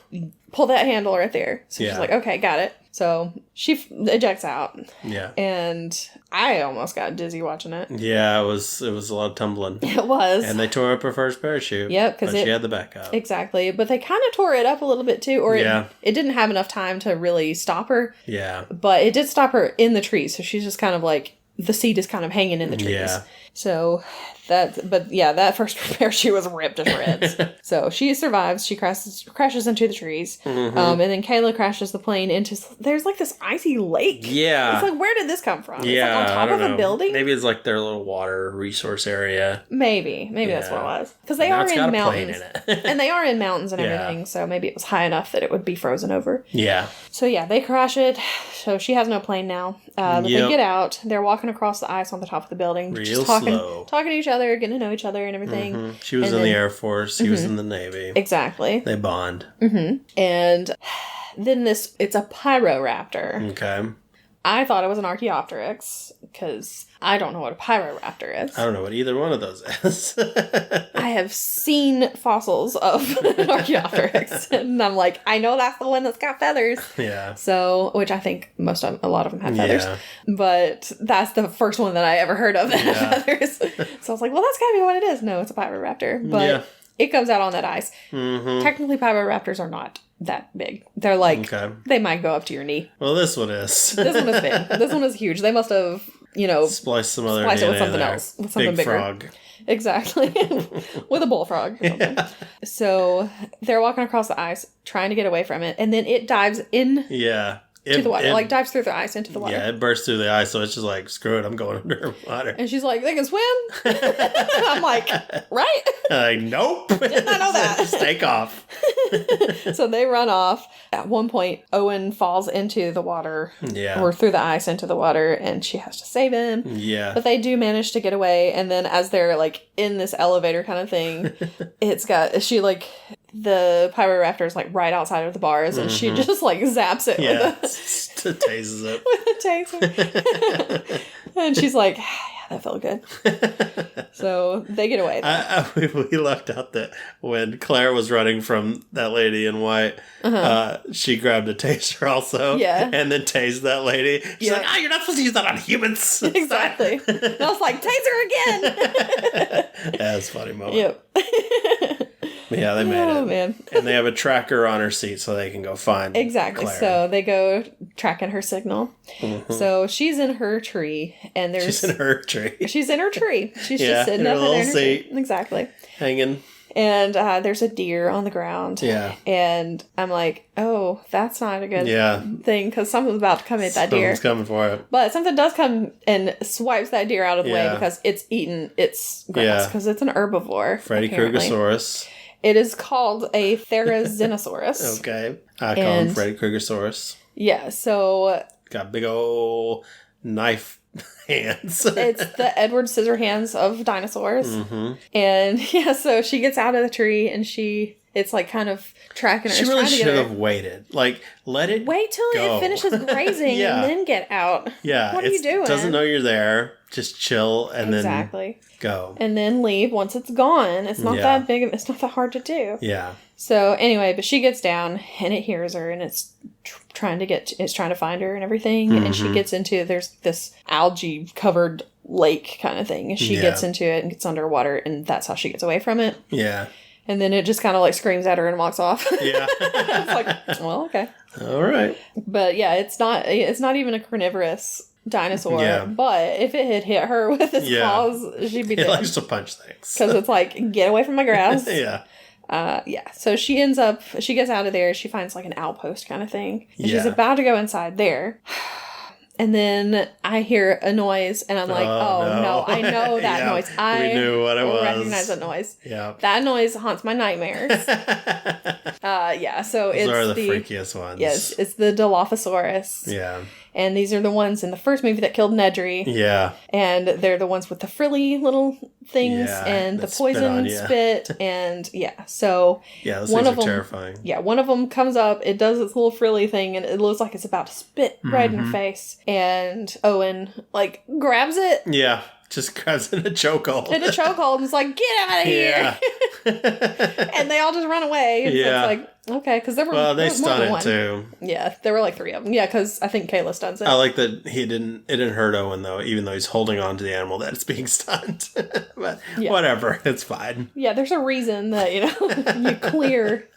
pull that handle right there. So she's like, okay, got it. So she ejects out. Yeah. And I almost got dizzy watching it. Yeah, it was a lot of tumbling. It was. And they tore up her first parachute. Yep, because she had the backup. Exactly. But they kind of tore it up a little bit too, or it didn't have enough time to really stop her. Yeah. But it did stop her in the trees, so she's just kind of like, the seat is kind of hanging in the trees. Yeah. So that first parachute was ripped to shreds. So she survives. She crashes into the trees. And then Kayla crashes the plane into, there's like this icy lake. Yeah. It's like, where did this come from? Yeah. It's like on top of a building? Maybe it's like their little water resource area. Maybe that's what it was. Because they are in mountains. And they are in mountains and everything. So maybe it was high enough that it would be frozen over. Yeah. So they crash it. So she has no plane now. But they get out. They're walking across the ice on the top of the building. Real slow. Talking to each other, getting to know each other and everything. She was in the Air Force. He was in the Navy. Exactly. They bond. And then it's a pyroraptor. Okay. I thought it was an Archaeopteryx because I don't know what a pyroraptor is. I don't know what either one of those is. I have seen fossils of an Archaeopteryx, and I'm like, I know that's the one that's got feathers. Yeah. So, which I think a lot of them have feathers. Yeah. But that's the first one that I ever heard of that had feathers. So I was like, well, that's gotta be what it is. No, it's a pyroraptor. But it comes out on that ice. Technically, pyroraptors are not that big. They're like, they might go up to your knee. Well, this one is. This one is big. This one is huge. They must have, spliced some other it with something else. With something big bigger. Frog. Exactly. With a bullfrog or something. Yeah. So they're walking across the ice, trying to get away from it, and then it dives in to the water. Like, dives through the ice into the water. Yeah, it bursts through the ice, so it's just like, screw it, I'm going underwater. And she's like, they can swim? I'm like, right? Nope. Did not know that. Just take off. So they run off. At one point, Owen falls into the water. Yeah. Or through the ice into the water, and she has to save him. Yeah. But they do manage to get away, and then as they're, like, in this elevator kind of thing, the Pyroraptor is, like, right outside of the bars, and she just, like, zaps it with tases it. With a taser. And she's like, yeah, that felt good. So they get away. We left out that when Claire was running from that lady in white, she grabbed a taser also. Yeah. And then tased that lady. She's like, you're not supposed to use that on humans. Exactly. And I was like, taser again. That's a funny moment. Yep. Yeah, they made it. Oh, man. And they have a tracker on her seat so they can go find Exactly. Claire. So they go tracking her signal. Mm-hmm. So she's in her tree, and there's... She's in her tree. She's in her tree. She's just sitting up there in her seat. Tree. Exactly. Hanging. And there's a deer on the ground. Yeah. And I'm like, oh, that's not a good thing, because something's about to come at that deer. Something's coming for it. But something does come and swipes that deer out of the way, because it's eating its grass, because it's an herbivore. Freddy Kruegersaurus. It is called a Therizinosaurus. Okay. I call him Freddy Kruegersaurus. Yeah, so... Got big old knife hands. It's the Edward Scissorhands of dinosaurs. Mm-hmm. And, so she gets out of the tree, and it's, like, kind of tracking her. She really should have waited. Like, let it Wait till it finishes grazing and then get out. Yeah. What are you doing? Doesn't know you're there. Just chill and then go. And then leave once it's gone. It's not that big. It's not that hard to do. Yeah. So anyway, but she gets down and it hears her, and it's trying to find her and everything. Mm-hmm. And she gets there's this algae covered lake kind of thing. And she gets into it and gets underwater, and that's how she gets away from it. Yeah. And then it just kind of like screams at her and walks off. Yeah. It's like, well, okay. All right. But yeah, it's not even a carnivorous dinosaur, but if it had hit her with its claws, she'd be dead. It likes to punch things. Because it's like, get away from my grass. So she gets out of there, she finds like an outpost kind of thing, and she's about to go inside there. And then I hear a noise, and I'm like, no, I know that noise. We knew what it was. Recognize that noise. Yeah. That noise haunts my nightmares. So Those are the freakiest ones. Yes, it's the Dilophosaurus. Yeah. And these are the ones in the first movie that killed Nedry. Yeah. And they're the ones with the frilly little things and the poison spit. And so those things are terrifying. Yeah, one of them comes up, it does its little frilly thing, and it looks like it's about to spit right in her face. And Owen, like, grabs it. Yeah. Just grabs in a chokehold. And is like, get out of here. And they all just run away. And so it's like, okay, because they stun it too. Yeah, there were like 3 of them. Yeah, because I think Kayla stuns it. I like that it didn't hurt Owen though, even though he's holding on to the animal that it's being stunned. But whatever, it's fine. Yeah, there's a reason that, you clear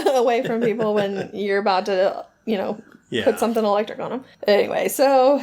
away from people when you're about to, put something electric on them. Anyway, so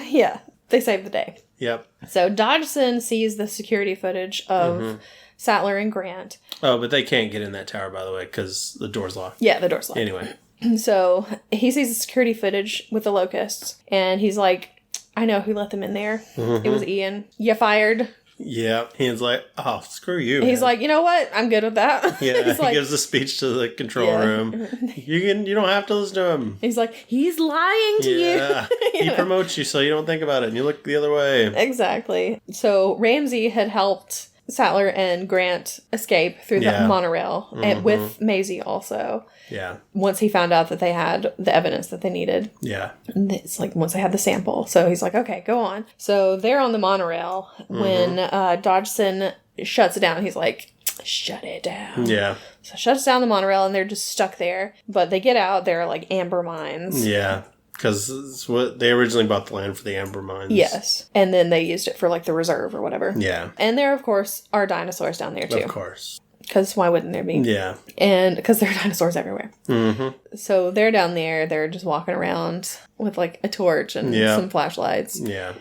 they save the day. Yep. So Dodgson sees the security footage of Sattler and Grant. Oh, but they can't get in that tower, by the way, because the door's locked. Yeah, the door's locked. Anyway. So he sees the security footage with the locusts, and he's like, I know who let them in there. Mm-hmm. It was Ian. You fired. Yeah. Ian's like, oh, screw you. He's like, you know what? I'm good with that. Yeah. He gives a speech to the control room. You don't have to listen to him. He's like, he's lying to you. He promotes you so you don't think about it and you look the other way. Exactly. So Ramsey had helped Sattler and Grant escape through the monorail, and with Maisie also. Yeah. Once he found out that they had the evidence that they needed. Yeah. It's like once they had the sample. So he's like, okay, go on. So they're on the monorail when Dodgson shuts it down. He's like, shut it down. Yeah. So shuts down the monorail, and they're just stuck there. But they get out. They're like amber mines. Yeah. Because it's what they originally bought the land for, the amber mines. Yes. And then they used it for like the reserve or whatever. Yeah. And there, of course, are dinosaurs down there too. Of course. Because why wouldn't there be? Yeah. And because there are dinosaurs everywhere. Mm-hmm. So they're down there. They're just walking around with like a torch and some flashlights. Yeah.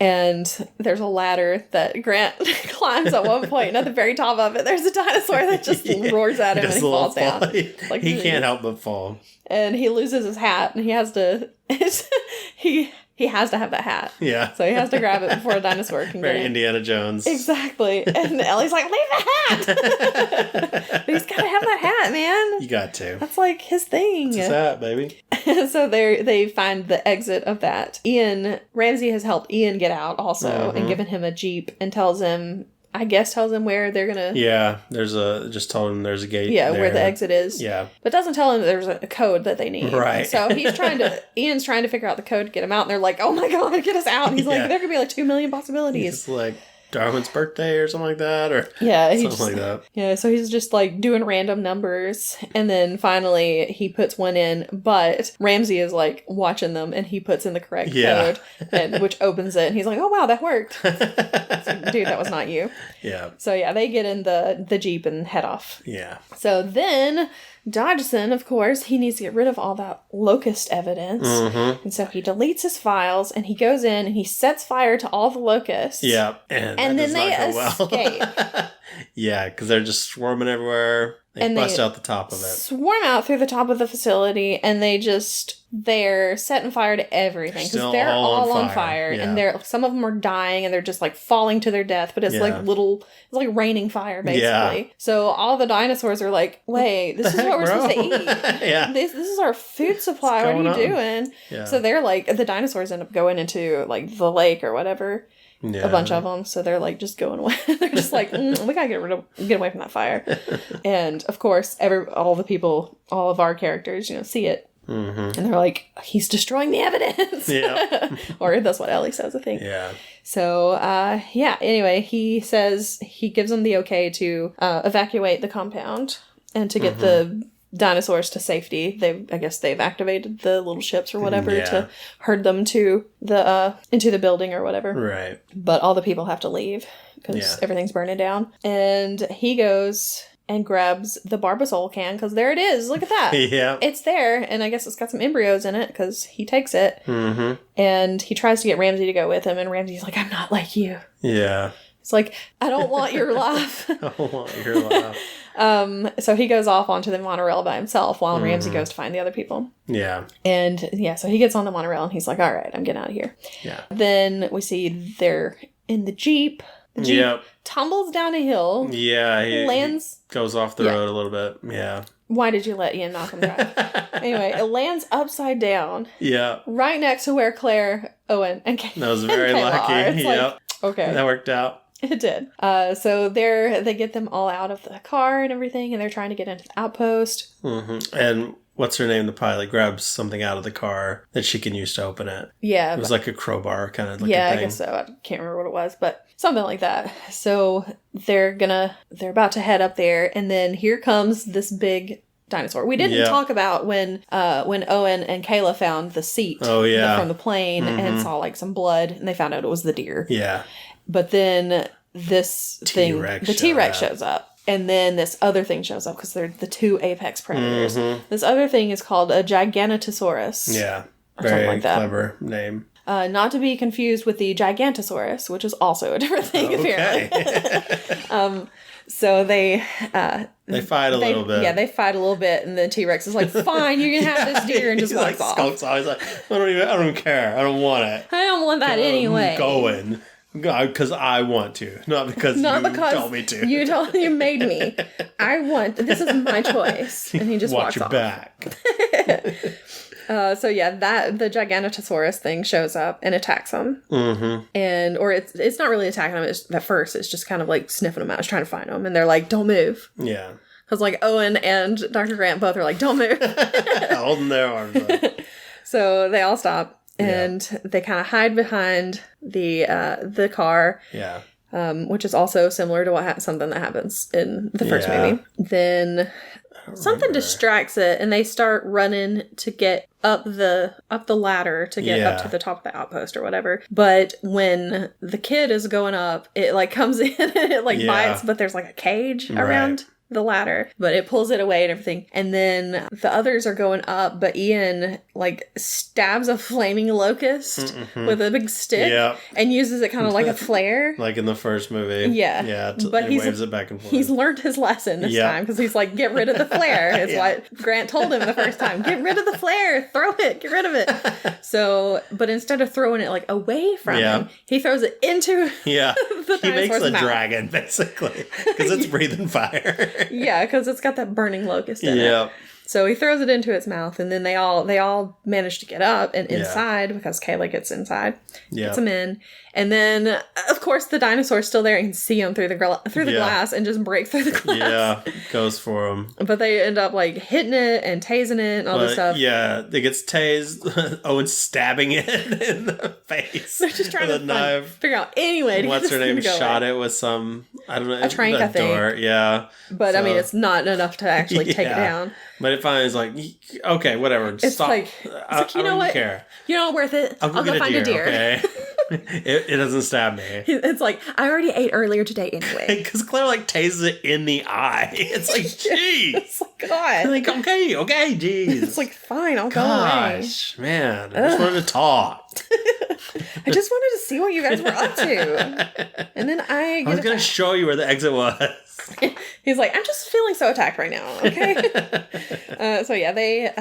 And there's a ladder that Grant climbs at one point. And at the very top of it, there's a dinosaur that just roars at him and he falls down. He can't help but fall. And he loses his hat, and he has to he has to have that hat. Yeah. So he has to grab it before a dinosaur can Very get it. Indiana Jones. Exactly. And Ellie's like, leave the hat! He's got to have that hat, man. You got to. That's like his thing. It's his hat, baby. So they find the exit of that. Ramsey has helped Ian get out also and given him a Jeep and tells him where they're gonna... Yeah, just told him there's a gate Yeah, there. where the exit is. Yeah. But doesn't tell him there's a code that they need. Right. So Ian's trying to figure out the code to get him out, and they're like, oh my god, get us out. And he's like, there could be like 2 million possibilities. It's like Darwin's birthday or something like that, or something like that. Yeah, so he's just like doing random numbers, and then finally he puts one in, but Ramsey is like watching them, and he puts in the correct code, which opens it, and he's like, oh wow, that worked. It's like, dude, that was not you. Yeah. So yeah, they get in the Jeep and head off. Yeah. So then Dodgson, of course, he needs to get rid of all that locust evidence. And so he deletes his files and he goes in and he sets fire to all the locusts. Yeah. And then they escape. Yeah, because they're just swarming everywhere. They bust out the top of it. Swarm out through the top of the facility and they're setting fire to everything because they're all on fire. Yeah. And some of them are dying and they're just like falling to their death, but it's it's like raining fire basically. Yeah. So all the dinosaurs are like, wait, this is what we're supposed to eat. Yeah. This is our food supply. What are you doing? Yeah. So they're like, the dinosaurs end up going into like the lake or whatever. Yeah. A bunch of them, so they're like just going away. They're just like, we gotta get away from that fire. And of course, all of our characters, see it, and they're like, he's destroying the evidence. Yeah, or that's what Ellie says, I think. Yeah. So, Anyway, he says he gives them the okay to evacuate the compound and to get the dinosaurs to safety. They've activated the little ships or whatever to herd them to into the building or whatever. Right. But all the people have to leave because everything's burning down. And he goes and grabs the Barbasol can because there it is. Look at that. Yeah. It's there, and I guess it's got some embryos in it because he takes it. And he tries to get Ramsey to go with him, and Ramsey's like, I'm not like you. Yeah. It's like, I don't want your life. I don't want your life. So he goes off onto the monorail by himself while Ramsey goes to find the other people. Yeah. And so he gets on the monorail and he's like, all right, I'm getting out of here. Yeah. Then we see they're in the Jeep. The Jeep tumbles down a hill. Yeah. He goes off the road a little bit. Yeah. Why did you let Ian Malcolm drive? Anyway, it lands upside down. Yeah. Right next to where Claire, Owen, and Kayla. That was very lucky. It's like, okay. That worked out. It did. So they get them all out of the car and everything, and they're trying to get into the outpost. And what's her name? The pilot grabs something out of the car that she can use to open it. Yeah. It was like a crowbar kind of looking thing. I guess so. I can't remember what it was, but something like that. So they're about to head up there, and then here comes this big dinosaur. We didn't talk about when Owen and Kayla found the seat from the plane and saw like some blood, and they found out it was the deer. Yeah. But then the T-Rex shows up. And then this other thing shows up because they're the two apex predators. This other thing is called a Giganotosaurus. Yeah. Very like clever name. Not to be confused with the Gigantosaurus, which is also a different thing, apparently. So they fight a little bit. Yeah, they fight a little bit, and the T-Rex is like, fine, you can have this deer, and just walks off. Skulks off. He's like, I don't even care. I don't want it. I don't want that anyway. I'm going. Because I want to, not because you told me to. You made me. This is my choice. And he just walks off. Watch your back. The Giganotosaurus thing shows up and attacks him. Or it's not really attacking him. At first, it's just kind of like sniffing him out. It's trying to find him. And they're like, don't move. Yeah. Because like Owen and Dr. Grant both are like, don't move. Holding their arms up. So they all stop. And they kind of hide behind the car. Yeah. Which is also similar to something that happens in the first movie. Then something distracts it, and they start running to get up the ladder to get up to the top of the outpost or whatever. But when the kid is going up, it like comes in and it like bites, but there's like a cage around the ladder, but it pulls it away and everything. And then the others are going up, but Ian like stabs a flaming locust with a big stick and uses it kind of like a flare. Like in the first movie. Yeah. Yeah. But he waves it back and forth. He's learned his lesson this time because he's like, get rid of the flare. Is what Grant told him the first time. Get rid of the flare. Throw it. Get rid of it. So, but instead of throwing it like away from him, he throws it into the he makes a mouth. dragon, basically, because it's breathing fire. Yeah, because it's got that burning locust in it. So he throws it into its mouth, and then they all manage to get up and inside because Kayla gets inside, gets them in, and then of course the dinosaur's still there. You can see him through the glass and just break through the glass. Yeah, goes for him. But they end up like hitting it and tasing it and all this stuff. Yeah, it gets tased. Owen's stabbing it in the face. They're just trying to knife. Figure out any way to What's get her this name? thing to go Shot away. it with some, I don't know, a trank, I think. door. Yeah, but I mean, it's not enough to actually take it down. But it finally is like, okay, whatever. It's stop. like, you know what? Care. You're not worth it. I'll go find a deer. Okay? it doesn't stab me. It's like, I already ate earlier today anyway. Because Claire like tases it in the eye. It's like, geez. It's like, God. I'm like, okay, geez. It's like, fine, I'll go away. Gosh, man. I just wanted to talk. I just wanted to see what you guys were up to. And then I was going to show you where the exit was. He's like, I'm just feeling so attacked right now, okay? So yeah, they,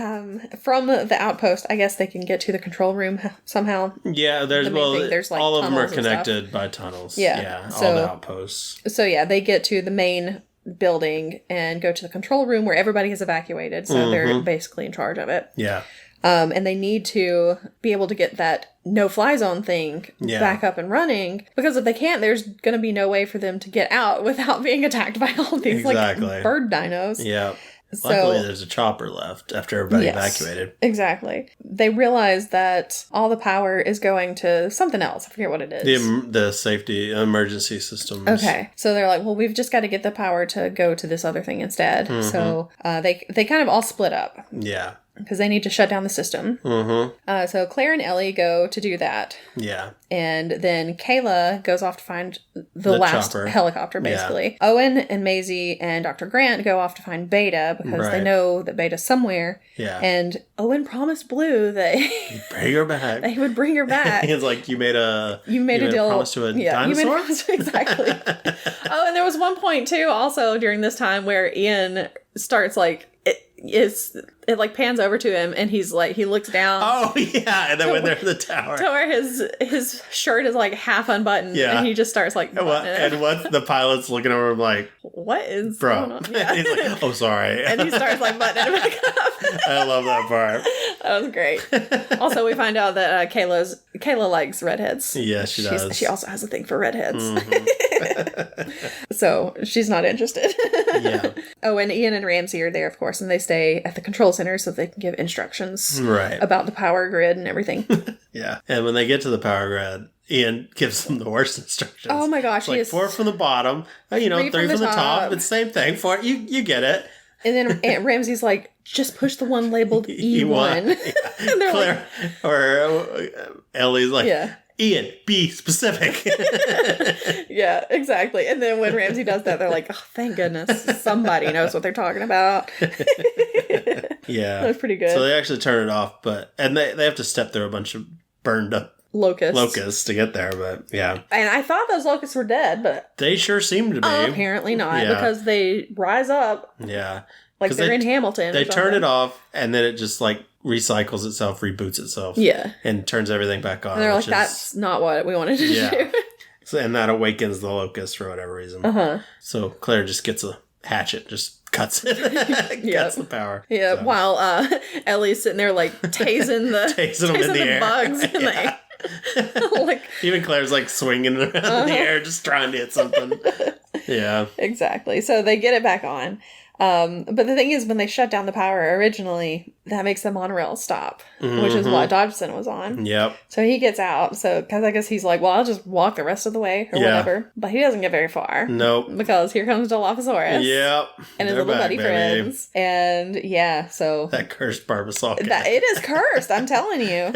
from the outpost, I guess they can get to the control room somehow. Yeah, there's like all of them are connected by tunnels. Yeah, all the outposts. So yeah, they get to the main building and go to the control room where everybody is evacuated, so they're basically in charge of it. Yeah. And they need to be able to get that no-fly zone thing back up and running. Because if they can't, there's going to be no way for them to get out without being attacked by all these like bird dinos. Yeah. Luckily, there's a chopper left after everybody evacuated. Exactly. They realize that all the power is going to something else. I forget what it is. The safety emergency systems. Okay. So they're like, well, we've just got to get the power to go to this other thing instead. So they kind of all split up. Yeah. Because they need to shut down the system. So Claire and Ellie go to do that. Yeah. And then Kayla goes off to find the last chopper. Helicopter, basically. Yeah. Owen and Maisie and Dr. Grant go off to find Beta because they know that Beta's somewhere. Yeah. And Owen promised Blue that bring her back. He would bring her back. He's like, you made a deal. Promise to a dinosaur? You made a promise, exactly. Oh, and there was one point too, also during this time, where Ian starts like it like pans over to him and he's like, he looks down. Oh yeah, and then when they're in the tower, to where his shirt is like half unbuttoned, and he just starts like, and what the pilot's looking over him like, what is going on? Yeah. He's like, oh sorry, and he starts like buttoning it back up. I love that part. That was great. Also, we find out that Kayla likes redheads. Yeah, she does. She also has a thing for redheads. So she's not interested. Yeah. Oh, and Ian and Ramsey are there, of course, and they stay at the control center so they can give instructions about the power grid and everything. Yeah. And when they get to the power grid, Ian gives them the worst instructions. Oh my gosh. It's like 4 from the bottom, three from the top. It's the same thing. 4, you get it. And then Aunt Ramsey's like, just push the one labeled E1. Yeah. And they're Claire, like... Or Ellie's like, Ian, be specific. Yeah, exactly. And then when Ramsey does that, they're like, oh, thank goodness. Somebody knows what they're talking about. Yeah. That was pretty good. So they actually turn it off, and they have to step through a bunch of burned up locusts to get there, but yeah. And I thought those locusts were dead, but... They sure seem to be. Apparently not, because they rise up. Yeah. Like they're in Hamilton. They turn it off, and then it just like recycles itself, reboots itself. Yeah. And turns everything back on. And they're like, that's not what we wanted to do. So, and that awakens the locust for whatever reason. So Claire just gets a hatchet, just cuts it. Cuts the power. Yeah, so. While Ellie's sitting there like tasing them in the air. Bugs. And like, even Claire's like swinging around in the air, just trying to hit something. Yeah. Exactly. So they get it back on. But the thing is, when they shut down the power originally, that makes the monorail stop, which is what Dodgson was on. Yep. So he gets out. So, because I guess he's like, well, I'll just walk the rest of the way or whatever. But he doesn't get very far. Nope. Because here comes Dilophosaurus. Yep. And his little buddy friends. And so. That cursed Barbasol cat. It is cursed, I'm telling you.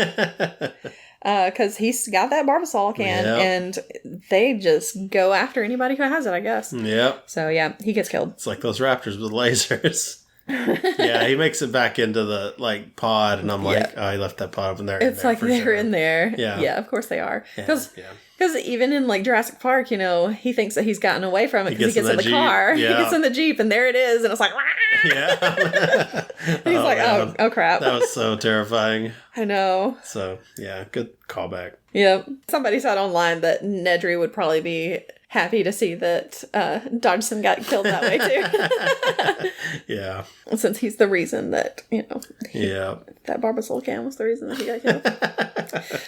because he's got that Barbasol can, and they just go after anybody who has it, I guess. Yep. So, yeah, he gets killed. It's like those raptors with lasers. Yeah, he makes it back into the, like, pod, and I'm like, oh, he left that pod up in there. It's like they're in there. Yeah. Yeah, of course they are. Because even in, like, Jurassic Park, you know, he thinks that he's gotten away from it because he gets in the car. Yeah. He gets in the Jeep, and there it is, and it's like, yeah. He's like, oh, crap. That was so terrifying. I know. So, yeah, good callback. Yep. Somebody said online that Nedry would probably be happy to see that Dodgson got killed that way, too. Yeah. Since he's the reason that, you know, that Barbasol can was the reason that he got killed.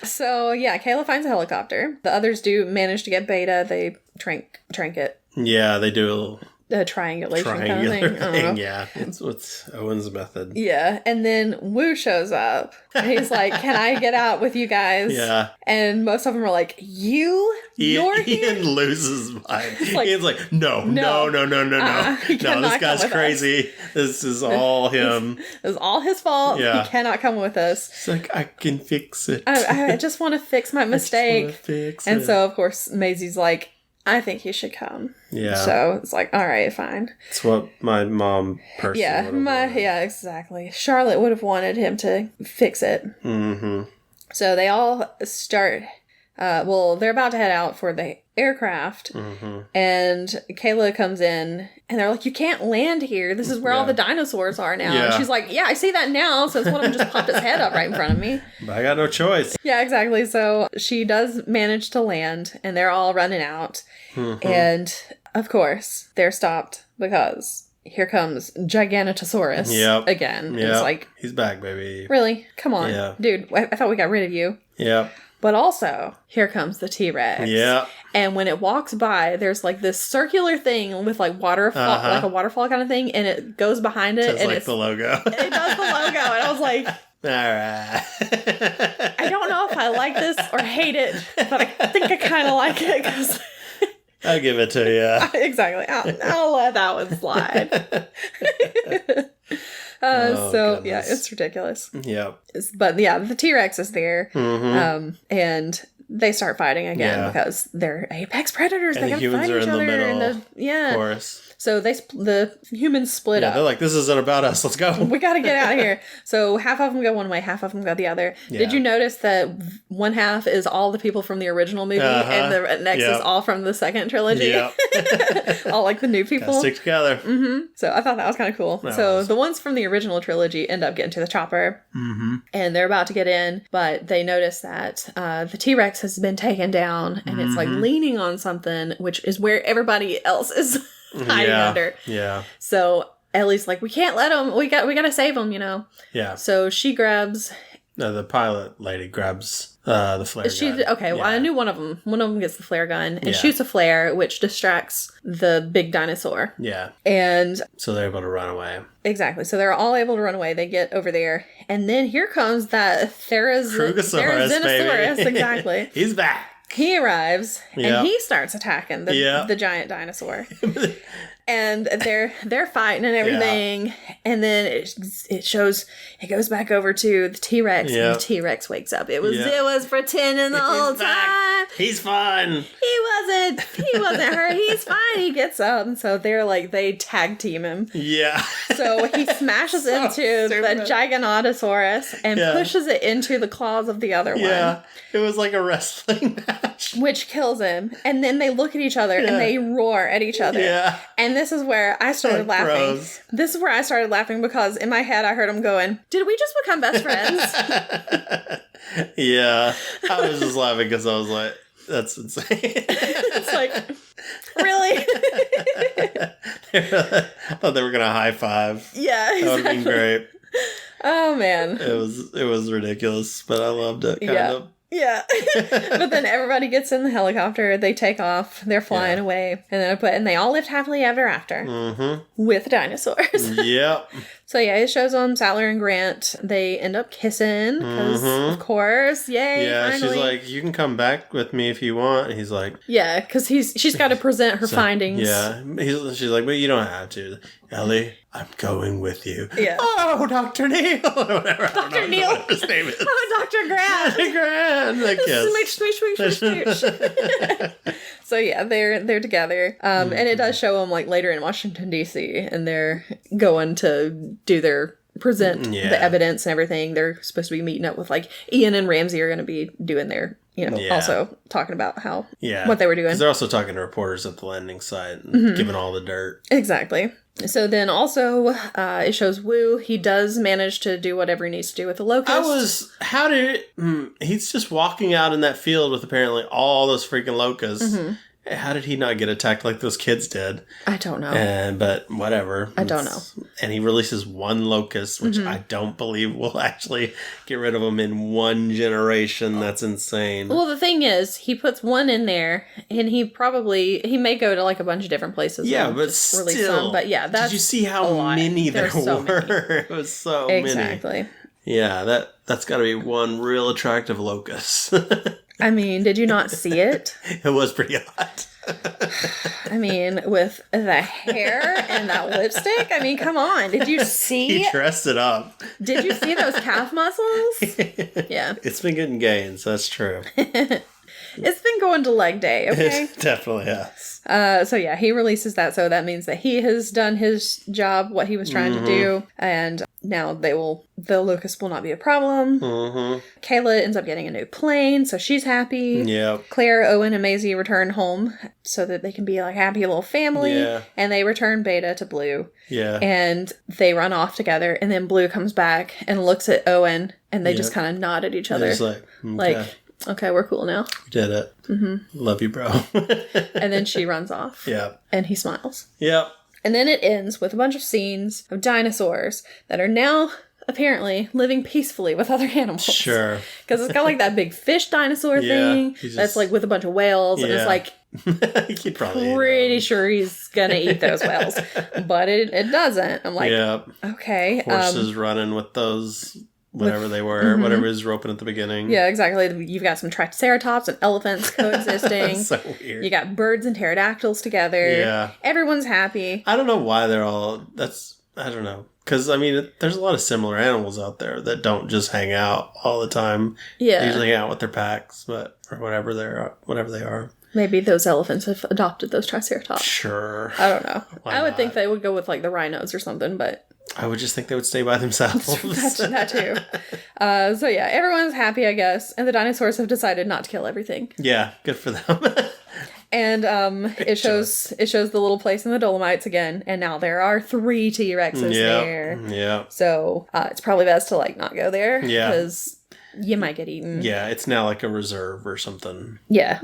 So, yeah, Kayla finds a helicopter. The others do manage to get Beta. They trank it. Yeah, they do a little... triangulation kind of thing. I don't know. Yeah, it's what's Owen's method. Yeah, and then Wu shows up. And he's like, "Can I get out with you guys?" Yeah, and most of them are like, "You're here." Ian loses his mind. Like, Ian's like, "No. This guy's crazy. This is all him. This is all his fault. Yeah. He cannot come with us." It's like, I can fix it. I just want to fix my mistake. And so, of course, Maisie's like, I think you should come. Yeah. So it's like, all right, fine. It's what my mom personally would have wanted. Yeah, exactly. Charlotte would have wanted him to fix it. Mm-hmm. So they all start, they're about to head out for the aircraft. Mm-hmm. And Kayla comes in, and they're like, you can't land here. This is where all the dinosaurs are now. Yeah. And she's like, yeah, I see that now. So it's one of them just popped his head up right in front of me. But I got no choice. Yeah, exactly. So she does manage to land, and they're all running out. Mm-hmm. And, of course, they're stopped because here comes Giganotosaurus again. Yep. It's like, he's back, baby. Really? Come on. Dude, I thought we got rid of you. Yeah. But also, here comes the T-Rex. Yeah. And when it walks by, there's like this circular thing with like waterfall, like a waterfall kind of thing, and it goes behind it. And like the logo. It does the logo. And I was like, all right. I don't know if I like this or hate it, but I think I kind of like it because... I'll give it to you. Exactly. I'll let that one slide. Goodness. It's ridiculous. Yeah. But yeah, the T-Rex is there. Mm-hmm. And they start fighting again because they're apex predators. And they gotta fight each other. Of course. So the humans split up. They're like, this isn't about us. Let's go. We got to get out of here. So half of them go one way, half of them go the other. Yeah. Did you notice that one half is all the people from the original movie and the next is all from the second trilogy? Yep. All like the new people. Gotta stick together. Mm-hmm. So I thought that was kind of cool. The ones from the original trilogy end up getting to the chopper. Mm-hmm. And they're about to get in, but they notice that the T-Rex has been taken down and it's like leaning on something, which is where everybody else is hiding under. Yeah. So Ellie's like, we can't let him. We got to save him, you know. Yeah. So she grabs. No, the pilot lady grabs the flare gun. Okay, well, I knew one of them. One of them gets the flare gun and shoots a flare, which distracts the big dinosaur. Yeah. And so they're able to run away. Exactly. So they're all able to run away. They get over there, and then here comes that Therizinosaurus. Exactly. He's back. He arrives and he starts attacking the giant dinosaur. And they're fighting and everything. And then it goes back over to the T-Rex and the T-Rex wakes up. It was pretending the whole time. He's fine. He wasn't hurt. He's fine. He gets up. And so they tag team him. Yeah. So he smashes into the Giganotosaurus and pushes it into the claws of the other one. Yeah. It was like a wrestling match. Which kills him. And then they look at each other and they roar at each other. Yeah. And this is where I started laughing. Bros. This is where I started laughing because in my head I heard him going, did we just become best friends? Yeah. I was just laughing because I was like, that's insane. It's like, really? I thought they were going to high five. Yeah, exactly. That would have been great. Oh, man. It was ridiculous, but I loved it, kind of. Yeah. But then everybody gets in the helicopter. They take off. They're flying away. And they all lived happily ever after. Mm-hmm. With dinosaurs. Yep. So yeah, it shows them Sattler and Grant. They end up kissing because, of course, yay! Yeah, finally. she's like, "You can come back with me if you want." And he's like, "Yeah," because she's got to present her findings. Yeah, she's like, "But you don't have to, Ellie. I'm going with you." Yeah. Oh, Dr. Neil. Whatever. Dr. Neil. What his name is. Oh, Dr. Grant. Dr. Grant. Like, yes. Smooch. So yeah, they're together. And it does show them like later in Washington D.C. and they're going to do their present the evidence and everything. They're supposed to be meeting up with like Ian and Ramsey are going to be doing their, also talking about what they were doing. Because they're also talking to reporters at the landing site and giving all the dirt. Exactly. So then also, it shows Wu. He does manage to do whatever he needs to do with the locust. He's just walking out in that field with apparently all those freaking locusts. How did he not get attacked like those kids did? I don't know. But whatever. I don't know. And he releases one locust, which I don't believe will actually get rid of him in one generation. That's insane. Well, the thing is, he puts one in there, and he may go to like a bunch of different places. Yeah, but still. Release some. But yeah, that's did you see how many there were? Many. It was so many. Exactly. Yeah, that's got to be one real attractive locust. I mean, did you not see it? It was pretty hot. I mean, with the hair and that lipstick. I mean, come on. Did you see? He dressed it up. Did you see those calf muscles? Yeah. It's been getting gains. That's true. It's been going to leg day, okay? It definitely has. So yeah, he releases that. So that means that he has done his job, what he was trying to do. And now the locust will not be a problem. Kayla ends up getting a new plane, so she's happy. Yeah. Claire, Owen, and Maisie return home so that they can be like a happy little family. Yeah. And they return Beta to Blue. Yeah. And they run off together, and then Blue comes back and looks at Owen, and they just kind of nod at each other. Just like, okay, we're cool now. We did it. Love you, bro. And then she runs off. Yeah. And he smiles. Yep. And then it ends with a bunch of scenes of dinosaurs that are now apparently living peacefully with other animals. Sure. Because it's got like that big fish dinosaur thing that's like with a bunch of whales. And it's like, he'd probably pretty sure he's going to eat those whales. But it doesn't. I'm like, okay. Horses running with those... Whatever they were, whatever was roping at the beginning. Yeah, exactly. You've got some triceratops and elephants coexisting. So weird. You got birds and pterodactyls together. Yeah. Everyone's happy. I don't know why they're all... I don't know. Because, I mean, there's a lot of similar animals out there that don't just hang out all the time. Yeah. They usually hang out with their packs, or whatever they are. Maybe those elephants have adopted those triceratops. Sure. I don't know. I would think they would go with, like, the rhinos or something, but... I would just think they would stay by themselves. that too. So yeah, everyone's happy, I guess. And the dinosaurs have decided not to kill everything. Yeah, good for them. And it shows the little place in the Dolomites again. And now there are 3 T-Rexes there. Yeah. So it's probably best to like not go there. Yeah. Because you might get eaten. Yeah, it's now like a reserve or something. Yeah.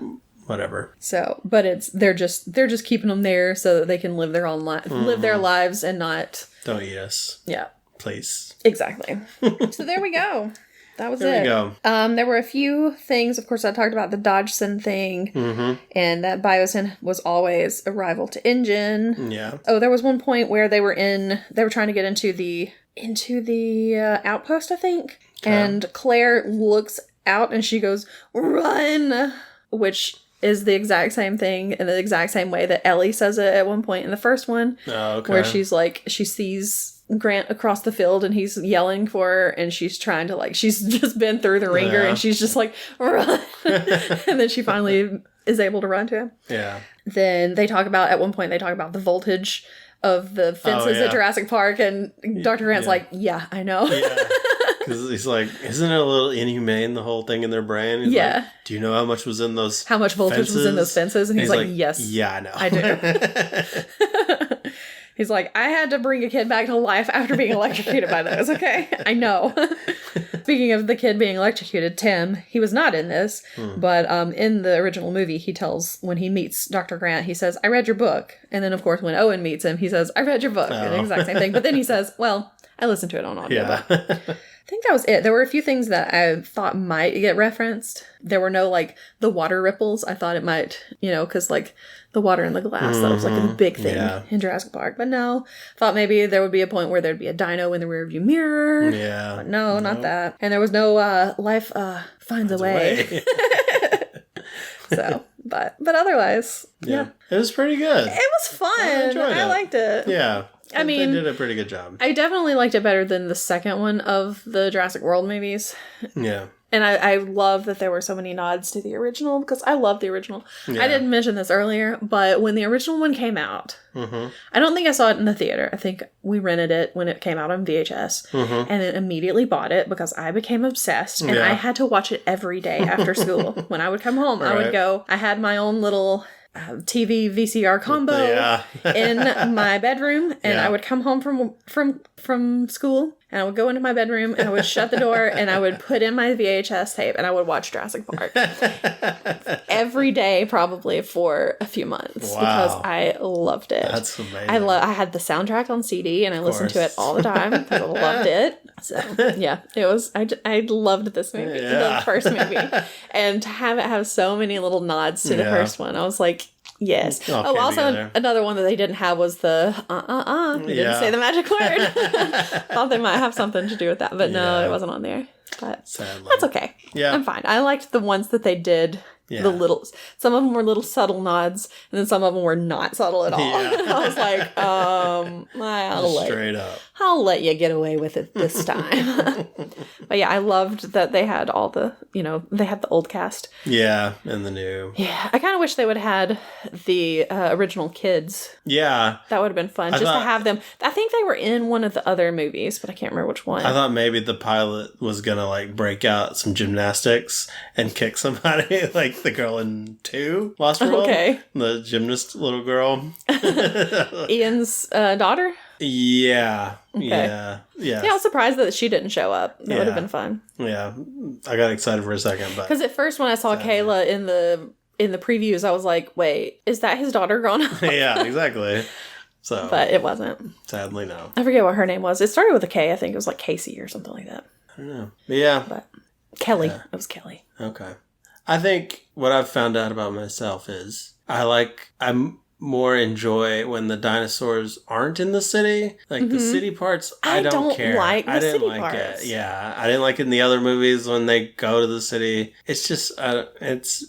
Whatever. So, but they're just keeping them there so that they can live their own live their lives and not... Don't eat us. Yeah. Please. Exactly. So there we go. That was there it. There we go. There were a few things. Of course, I talked about the Dodgson thing. And that Biosyn was always a rival to InGen. Yeah. Oh, there was one point where they were trying to get into the outpost, I think. Okay. And Claire looks out and she goes, "Run!" Which is the exact same thing in the exact same way that Ellie says it at one point in the first one. Oh, okay. Where she's like, she sees Grant across the field and he's yelling for her and she's trying to like, she's just been through the ringer and she's just like, "Run!" And then she finally is able to run to him. Yeah. Then at one point they talk about the voltage of the fences at Jurassic Park and Dr. Grant's like, "Yeah, I know." Yeah. Because he's like, isn't it a little inhumane, the whole thing in their brain? He's like, do you know how much was in those How much voltage was in those fences? And he's like, "Yes. Yeah, I know. I do." He's like, "I had to bring a kid back to life after being electrocuted by those, okay? I know." Speaking of the kid being electrocuted, Tim, he was not in this, but in the original movie, when he meets Dr. Grant, he says, "I read your book." And then, of course, when Owen meets him, he says, "I read your book." The exact same thing. But then he says, "Well, I listened to it on audio." Yeah. think that was it. There were a few things that I thought might get referenced. There were no, like, the water ripples. I thought it might, because, like, the water in the glass, that was, like, a big thing in Jurassic Park. But no, thought maybe there would be a point where there'd be a dino in the rearview mirror. Yeah. But no, not that. And there was no life finds a way. So, but otherwise, yeah. It was pretty good. It was fun. I liked it. Yeah. I mean, they did a pretty good job. I definitely liked it better than the second one of the Jurassic World movies. Yeah. And I love that there were so many nods to the original, because I love the original. Yeah. I didn't mention this earlier, but when the original one came out, I don't think I saw it in the theater. I think we rented it when it came out on VHS, and then immediately bought it because I became obsessed, and I had to watch it every day after school. When I would come home, I would go, I had my own little TV VCR combo in my bedroom, and I would come home from school, and I would go into my bedroom, and I would shut the door, and I would put in my VHS tape, and I would watch Jurassic Park every day, probably for a few months, because I loved it. That's amazing. I had the soundtrack on CD, and I listened to it all the time because I loved it. So yeah, it was. I loved this movie, the first movie, and to have it have so many little nods to the first one, I was like, yes. Also another one that they didn't have was the They didn't say the magic word. Thought they might have something to do with that, but no, it wasn't on there. But sadly, that's okay. Yeah, I'm fine. I liked the ones that they did. Yeah. The little, some of them were little subtle nods, and then some of them were not subtle at all. Yeah. I was like, I'll let you get away with it this time. But yeah, I loved that they had all the, they had the old cast. Yeah, and the new. Yeah, I kind of wish they would have had the original kids. Yeah. That would have been fun, to have them. I think they were in one of the other movies, but I can't remember which one. I thought maybe the pilot was going to, like, break out some gymnastics and kick somebody, like the girl in 2, Lost World. Okay. The gymnast little girl. Ian's daughter? Yeah. Okay. Yeah. Yeah, I was surprised that she didn't show up. That would have been fun. Yeah. I got excited for a second, but... Because at first when I saw Kayla in the previews, I was like, wait, is that his daughter grown up? Yeah, exactly. So, but it wasn't. Sadly, no. I forget what her name was. It started with a K. I think it was like Casey or something like that. I don't know. But yeah. But Kelly. Yeah. It was Kelly. Okay. I think what I've found out about myself is I more enjoy when the dinosaurs aren't in the city. Like the city parts, I don't care. Like the I didn't city like parts. it. Yeah, I didn't like it in the other movies when they go to the city. It's just I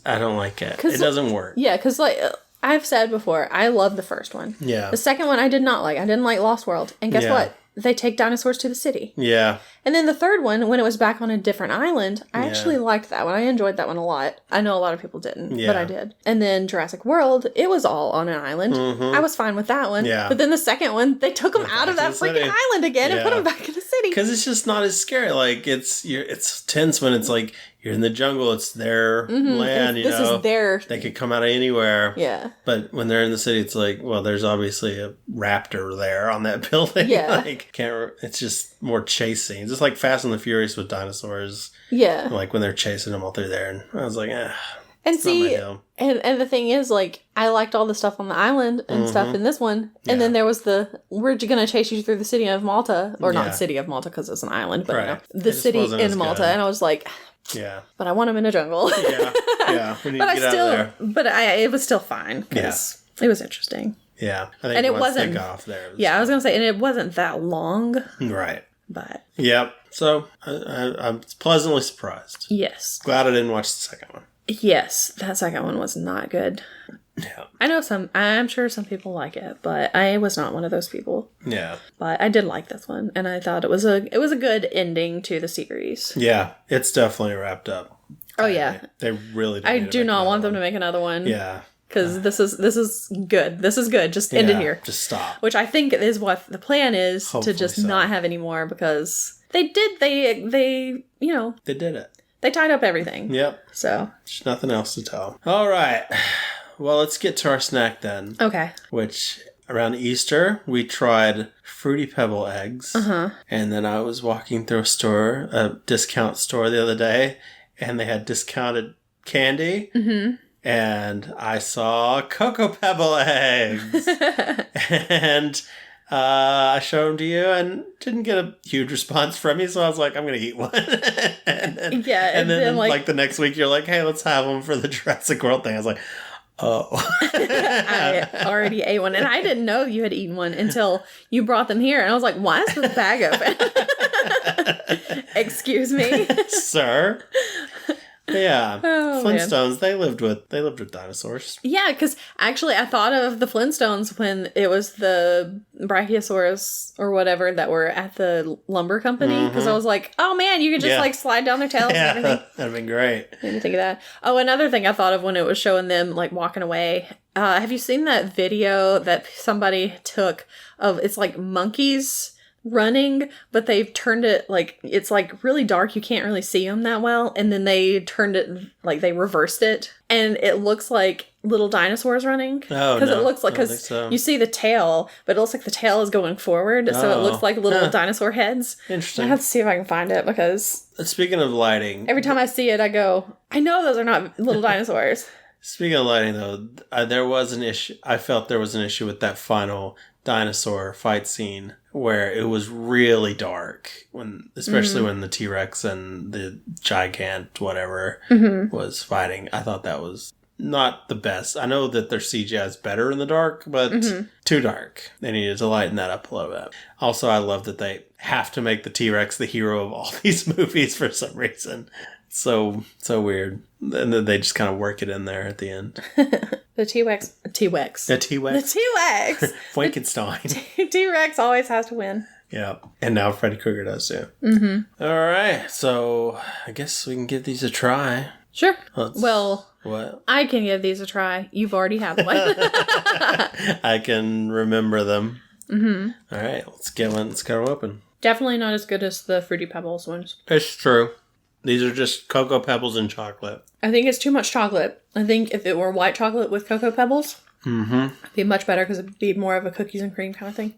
don't like it. It doesn't work. Yeah, because like I've said before, I love the first one. Yeah. The second one I did not like. I didn't like Lost World, and guess what? They take dinosaurs to the city. Yeah. And then the third one, when it was back on a different island, I actually liked that one. I enjoyed that one a lot. I know a lot of people didn't, but I did. And then Jurassic World, it was all on an island. I was fine with that one. Yeah. But then the second one, they took them out of that freaking island again and put them back in the city. Because it's just not as scary. Like, it's tense when it's like, you're in the jungle, it's their land, This is their... They could come out of anywhere. Yeah. But when they're in the city, it's like, well, there's obviously a raptor there on that building. Yeah. It's just more chase scenes. It's like Fast and the Furious with dinosaurs. Yeah. Like when they're chasing them all through there. And I was like, and see, and the thing is, like, I liked all the stuff on the island and stuff in this one. And then there was we're going to chase you through the city of Malta. Or not the city of Malta because it's an island, but the city in Malta. And I was like... Yeah, but I want him in a jungle. Yeah. We need to get out there. But it was still fine because it was interesting. Yeah, I think it wasn't. They got off there, I was gonna say, and it wasn't that long. Right. But yep. So I'm pleasantly surprised. Yes. Glad I didn't watch the second one. Yes, that second one was not good. Yeah. I'm sure some people like it, but I was not one of those people. Yeah. But I did like this one, and I thought it was a good ending to the series. Yeah, it's definitely wrapped up. Oh yeah. They really did. I do not want them to make another one. Yeah. Because this is good. This is good. Just end it here. Just stop. Which I think is what the plan is. Hopefully to just not have any more, because they did they it. They tied up everything. Yep. So there's nothing else to tell. All right. Well, let's get to our snack then. Okay. Which, around Easter, we tried Fruity Pebble eggs. And then I was walking through a discount store the other day, and they had discounted candy. And I saw Cocoa Pebble eggs. And I showed them to you and didn't get a huge response from you, so I was like, I'm going to eat one. and then like the next week, you're like, hey, let's have them for the Jurassic World thing. I was like, oh. I already ate one, and I didn't know you had eaten one until you brought them here, and I was like, why is this bag open? Excuse me? Sir? Yeah, Flintstones. Man. They lived with dinosaurs. Yeah, because actually, I thought of the Flintstones when it was the Brachiosaurus or whatever that were at the lumber company. Because I was like, oh man, you could just like slide down their tails and everything. That'd been great. I didn't think of that. Oh, another thing I thought of when it was showing them like walking away. Have you seen that video that somebody took of? It's like monkeys running, but they've turned it like it's like really dark, you can't really see them that well, and then they turned it like they reversed it and it looks like little dinosaurs running because it looks like, because you see the tail, but it looks like the tail is going forward, so it looks like little dinosaur heads. Interesting. I have to see if I can find it, because speaking of lighting, every time I see it I go, I know those are not little dinosaurs. Speaking of lighting though, there was an issue. I felt there was an issue with that final dinosaur fight scene where it was really dark, especially when the T-Rex and the gigant whatever was fighting. I thought that was not the best. I know that their CGI is better in the dark, but too dark. They needed to lighten that up a little bit. Also, I love that they have to make the T-Rex the hero of all these movies for some reason. So weird. And then they just kind of work it in there at the end. The T-Rex. Frankenstein. T-Rex always has to win. Yeah. And now Freddy Krueger does too. All right. So I guess we can give these a try. What? I can give these a try. You've already had one. I can remember them. All right. Let's get them open. Definitely not as good as the Fruity Pebbles ones. It's true. These are just Cocoa Pebbles and chocolate. I think it's too much chocolate. I think if it were white chocolate with Cocoa Pebbles, it'd be much better because it'd be more of a cookies and cream kind of thing.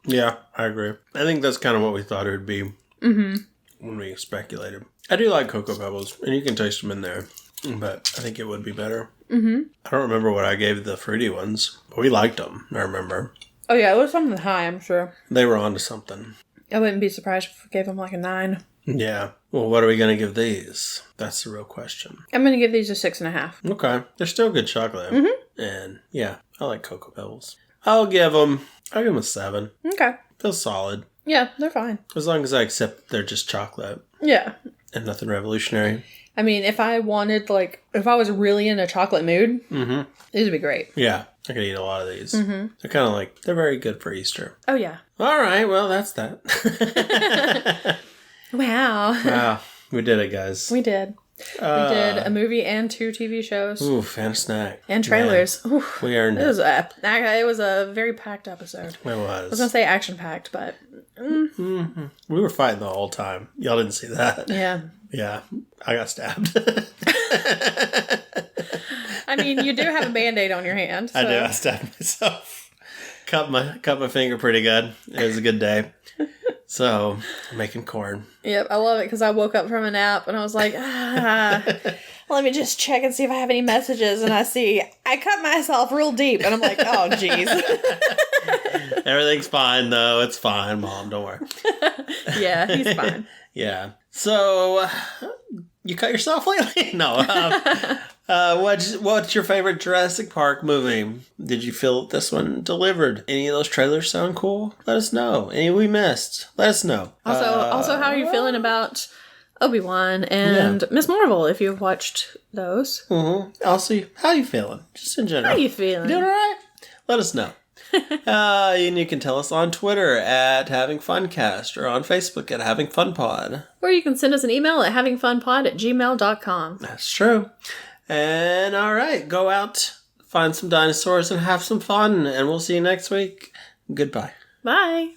Yeah, I agree. I think that's kind of what we thought it would be when we speculated. I do like Cocoa Pebbles, and you can taste them in there, but I think it would be better. I don't remember what I gave the fruity ones, but we liked them, I remember. Oh yeah, it was something high, I'm sure. They were onto something. I wouldn't be surprised if we gave them like a 9. Yeah. Well, what are we going to give these? That's the real question. I'm going to give these a 6.5. Okay. They're still good chocolate. And yeah, I like Cocoa Pebbles. I'll give them a 7. Okay. Feels solid. Yeah, they're fine. As long as I accept they're just chocolate. Yeah. And nothing revolutionary. I mean, if I was really in a chocolate mood, these would be great. Yeah. I could eat a lot of these. They're kind of they're very good for Easter. Oh, yeah. All right. Well, that's that. Wow. We did it, guys. We did. We did a movie and 2 TV shows. Oof, and a snack. And trailers. Oof. We earned it. It was a very packed episode. It was. I was going to say action-packed, but... We were fighting the whole time. Y'all didn't see that. Yeah. Yeah. I got stabbed. I mean, you do have a Band-Aid on your hand. So. I do. I stabbed myself. Cut my finger pretty good. It was a good day. So, I'm making corn. Yep, I love it because I woke up from a nap and I was like, let me just check and see if I have any messages. And I cut myself real deep. And I'm like, oh, jeez. Everything's fine, though. It's fine, Mom. Don't worry. Yeah, he's fine. Yeah. So, you cut yourself lately? No. What's your favorite Jurassic Park movie? Did you feel this one delivered? Any of those trailers sound cool? Let us know. Any we missed? Let us know. Also, how are you feeling about Obi-Wan and Miss Marvel, if you've watched those? Also, how are you feeling? Just in general. How are you feeling? Doing all right? Let us know. And you can tell us on Twitter at HavingFunCast or on Facebook at HavingFunPod. Or you can send us an email at HavingFunPod@gmail.com. That's true. And all right, go out, find some dinosaurs, and have some fun. And we'll see you next week. Goodbye. Bye.